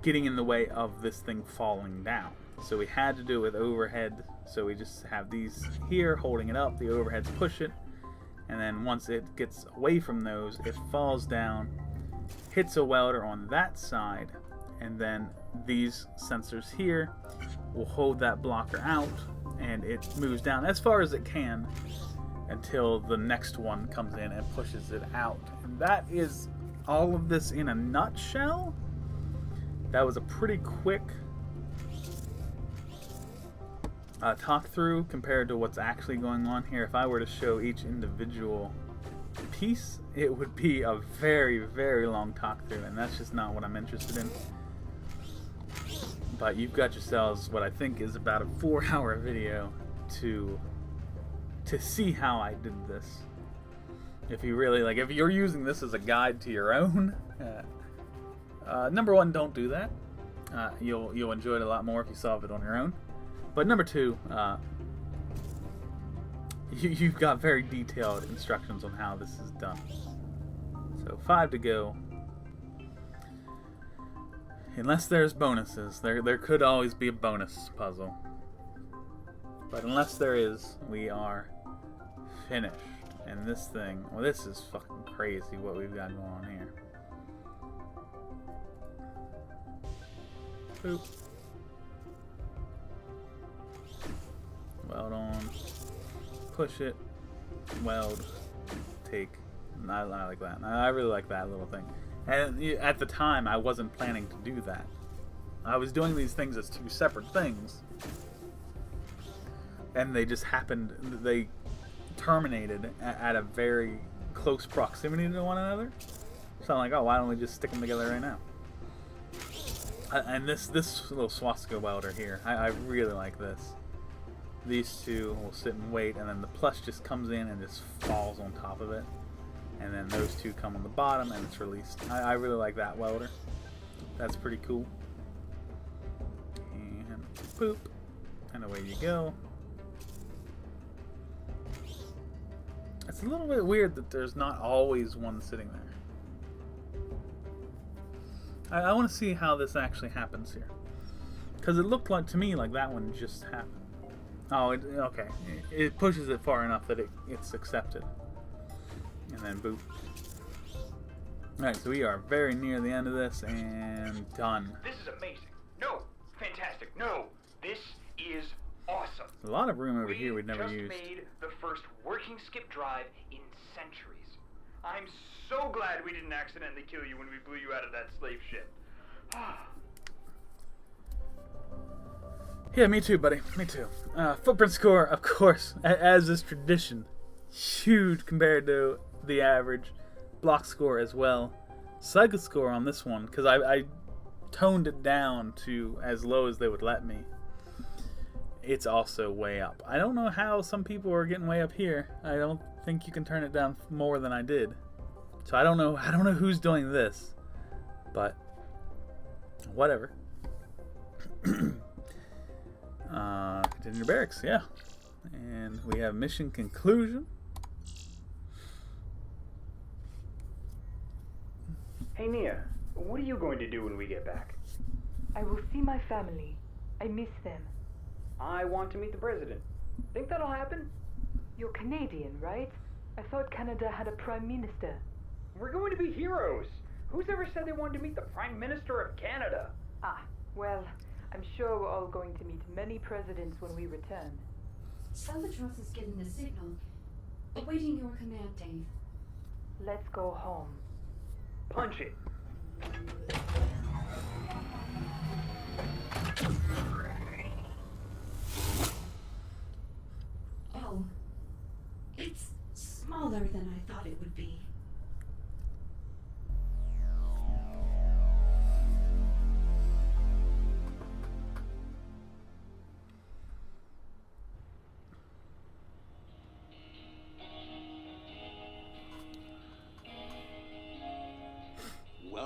getting in the way of this thing falling down. So we had to do it with overhead, so we just have these here holding it up, the overheads push it, and then once it gets away from those, it falls down, hits a welder on that side, and then these sensors here will hold that blocker out, and it moves down as far as it can until the next one comes in and pushes it out. And that is all of this in a nutshell. That was a pretty quick talk through compared to what's actually going on here. If I were to show each individual piece, it would be a very, very long talk through, and that's just not what I'm interested in. But you've got yourselves what I think is about a 4-hour video to see how I did this. If you really if you're using this as a guide to your own, number one, don't do that. You'll enjoy it a lot more if you solve it on your own. But number two, you've got very detailed instructions on how this is done. So 5 to go. Unless there's bonuses, there could always be a bonus puzzle. But unless there is, we are finished. And this thing, well, this is fucking crazy what we've got going on here. Boop. Weld on. Push it. Weld. Take. I like that. I really like that little thing. And at the time, I wasn't planning to do that. I was doing these things as 2 separate things. And they just happened, they terminated at a very close proximity to one another. So I'm like, oh, why don't we just stick them together right now? And this little swastika welder here, I really like this. These two will sit and wait, and then the plus just comes in and just falls on top of it. And then those two come on the bottom and it's released. I really like that welder. That's pretty cool. And boop. And away you go. It's a little bit weird that there's not always one sitting there. I want to see how this actually happens here. Because it looked like to me like that one just happened. Oh, okay. It pushes it far enough that it's accepted. And then boop. Alright, so we are very near the end of this and done. This is amazing. No, fantastic. No, this is awesome. There's a lot of room over here we'd never used. We just made the first working skip drive in centuries. I'm so glad we didn't accidentally kill you when we blew you out of that slave ship. Yeah, me too, buddy. Me too. Footprint score, of course, as is tradition, huge compared to the average. Block score as well. Cycle score on this one, because I toned it down to as low as they would let me. It's also way up. I don't know how some people are getting way up here. I don't think you can turn it down more than I did. So I don't know who's doing this, but whatever. Continue barracks, yeah. And we have mission conclusion. Hey Nia, what are you going to do when we get back? I will see my family. I miss them. I want to meet the president. Think that'll happen? You're Canadian, right? I thought Canada had a prime minister. We're going to be heroes. Who's ever said they wanted to meet the Prime Minister of Canada? Ah, well, I'm sure we're all going to meet many presidents when we return. Albatross is getting the signal. Awaiting your command, Dave. Let's go home. Punch it.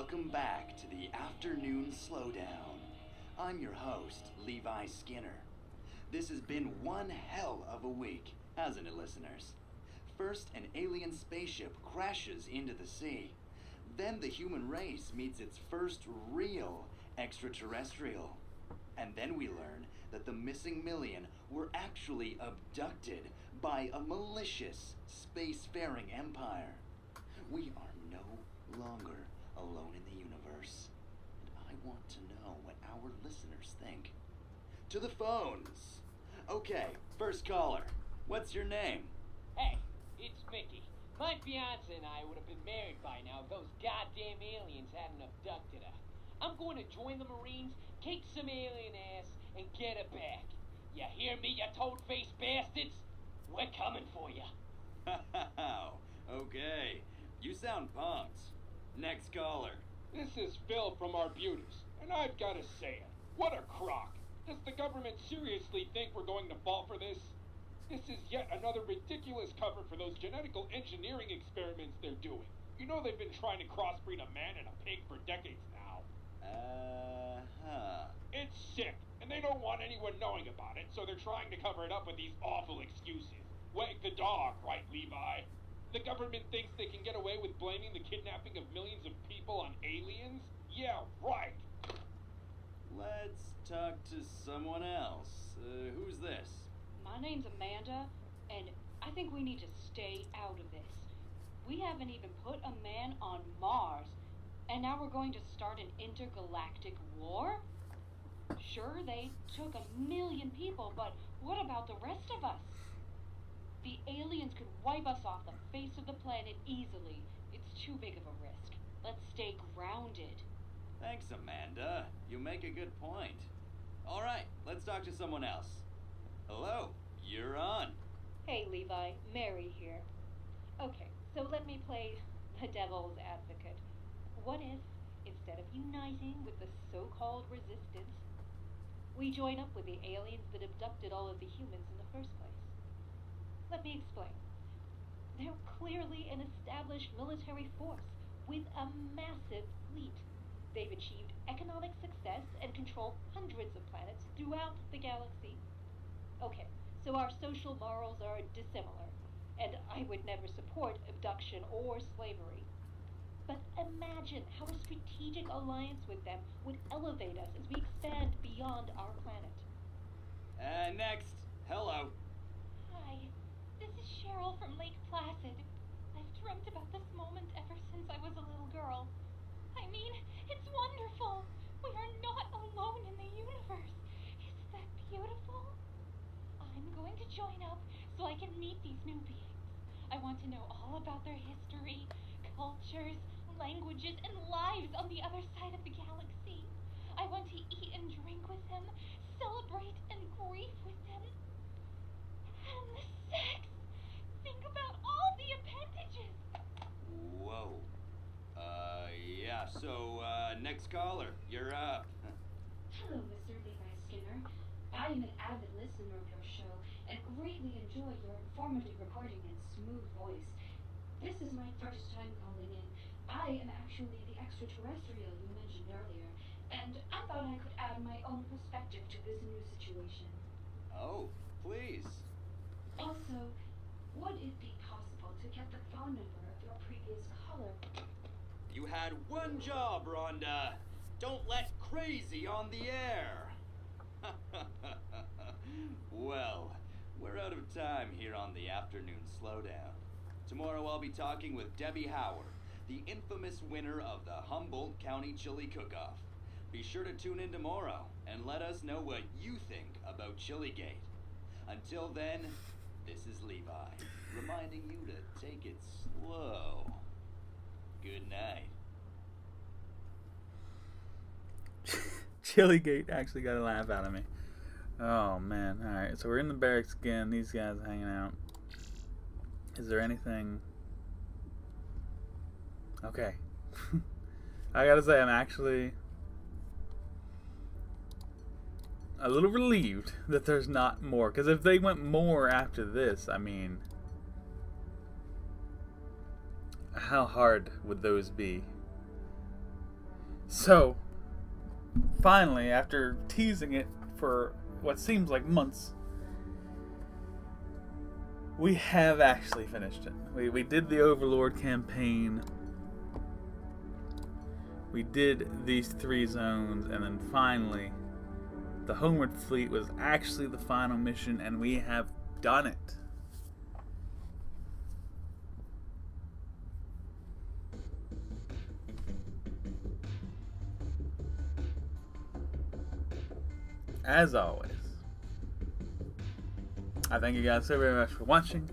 Welcome back to the Afternoon Slowdown. I'm your host, Levi Skinner. This has been one hell of a week, hasn't it, listeners? First, an alien spaceship crashes into the sea. Then the human race meets its first real extraterrestrial. And then we learn that the missing million were actually abducted by a malicious spacefaring empire. We are no longer alone in the universe. And I want to know what our listeners think. To the phones. Okay, first caller. What's your name? Hey, it's Mickey. My fiance and I would have been married by now if those goddamn aliens hadn't abducted her. I'm going to join the Marines, kick some alien ass, and get her back. You hear me, you toad-faced bastards? We're coming for you. Okay, you sound pumped. Next caller. This is Phil from Arbutus, and I've got to say it. What a crock. Does the government seriously think we're going to fall for this? This is yet another ridiculous cover for those genetical engineering experiments they're doing. You know they've been trying to crossbreed a man and a pig for decades now. It's sick, and they don't want anyone knowing about it, so they're trying to cover it up with these awful excuses. Wag the dog, right, Levi? The government thinks they can get away with blaming the kidnapping of millions of people on aliens? Yeah, right. Let's talk to someone else. Who's this? My name's Amanda, and I think we need to stay out of this. We haven't even put a man on Mars, and now we're going to start an intergalactic war? Sure, they took 1 million people, but what about the rest of us? The aliens could wipe us off the face of the planet easily. It's too big of a risk. Let's stay grounded. Thanks, Amanda. You make a good point. All right, let's talk to someone else. Hello, you're on. Hey, Levi, Mary here. Okay, so let me play the devil's advocate. What if, instead of uniting with the so-called resistance, we join up with the aliens that abducted all of the humans in the first place? Let me explain. They're clearly an established military force with a massive fleet. They've achieved economic success and control hundreds of planets throughout the galaxy. Okay, so our social morals are dissimilar, and I would never support abduction or slavery. But imagine how a strategic alliance with them would elevate us as we expand beyond our planet. Next. Hello. Hi, this is Cheryl from Lake Placid. I've dreamt about this moment ever since I was a little girl. I mean, it's wonderful. We are not alone in the universe. Isn't that beautiful? I'm going to join up so I can meet these new beings. I want to know all about their history, cultures, languages, and lives on the other side of the galaxy. I want to eat and drink with them, celebrate and grieve with them. And the sex! Think about all the appendages! Whoa. Yeah, so, next caller. You're up. Hello, Mr. Levi Skinner. I am an avid listener of your show and greatly enjoy your informative reporting and smooth voice. This is my first time calling in. I am actually the extraterrestrial you mentioned earlier, and I thought I could add my own perspective to this new situation. Oh, please. Also, would it be possible to get the phone number of your previous caller? You had one job, Rhonda. Don't let crazy on the air. Well, we're out of time here on the Afternoon Slowdown. Tomorrow I'll be talking with Debbie Howard, the infamous winner of the Humboldt County Chili Cook-Off. Be sure to tune in tomorrow and let us know what you think about Chilligate. Until then, this is Levi, reminding you to take it slow. Good night. Chilligate actually got a laugh out of me. Oh man. Alright, so we're in the barracks again. These guys are hanging out. Is there anything? Okay. I gotta say, I'm actually a little relieved that there's not more. Because if they went more after this, I mean, how hard would those be? So, finally, after teasing it for what seems like months, we have actually finished it. We did the Overlord campaign. We did these 3 zones, and then finally, the Homeward Fleet was actually the final mission, and we have done it. As always, I thank you guys so very much for watching.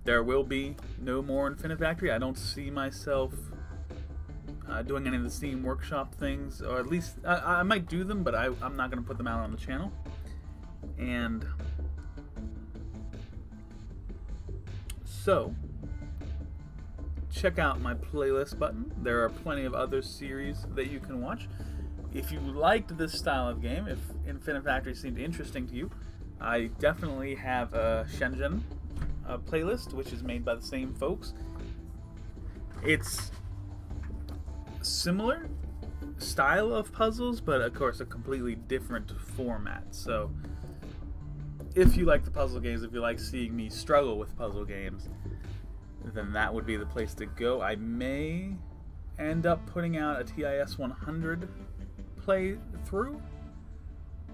There will be no more Infinifactory. I don't see myself doing any of the Steam Workshop things, or at least I might do them, but I'm not going to put them out on the channel. And so, check out my playlist button. There are plenty of other series that you can watch. If you liked this style of game, if Infinifactory seemed interesting to you, I definitely have a Shenzhen playlist, which is made by the same folks. It's similar style of puzzles, but of course a completely different format. So if you like the puzzle games, if you like seeing me struggle with puzzle games, then that would be the place to go. I may end up putting out a TIS 100 playthrough,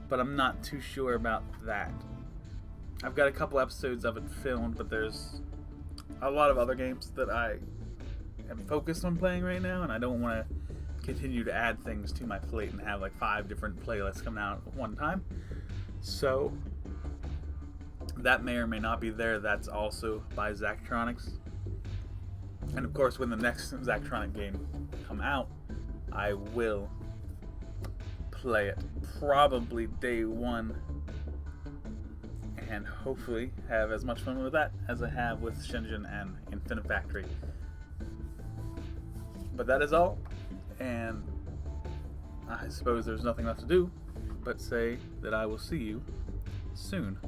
but I'm not too sure about that. I've got a couple episodes of it filmed, but there's a lot of other games that I am focused on playing right now, and I don't want to continue to add things to my plate and have like 5 different playlists coming out at one time. So that may or may not be there. That's also by Zachtronics. And of course, when the next Zachtronic game come out, I will play it probably day 1, and hopefully have as much fun with that as I have with Shenzhen and Infinifactory. But that is all, and I suppose there's nothing left to do but say that I will see you soon.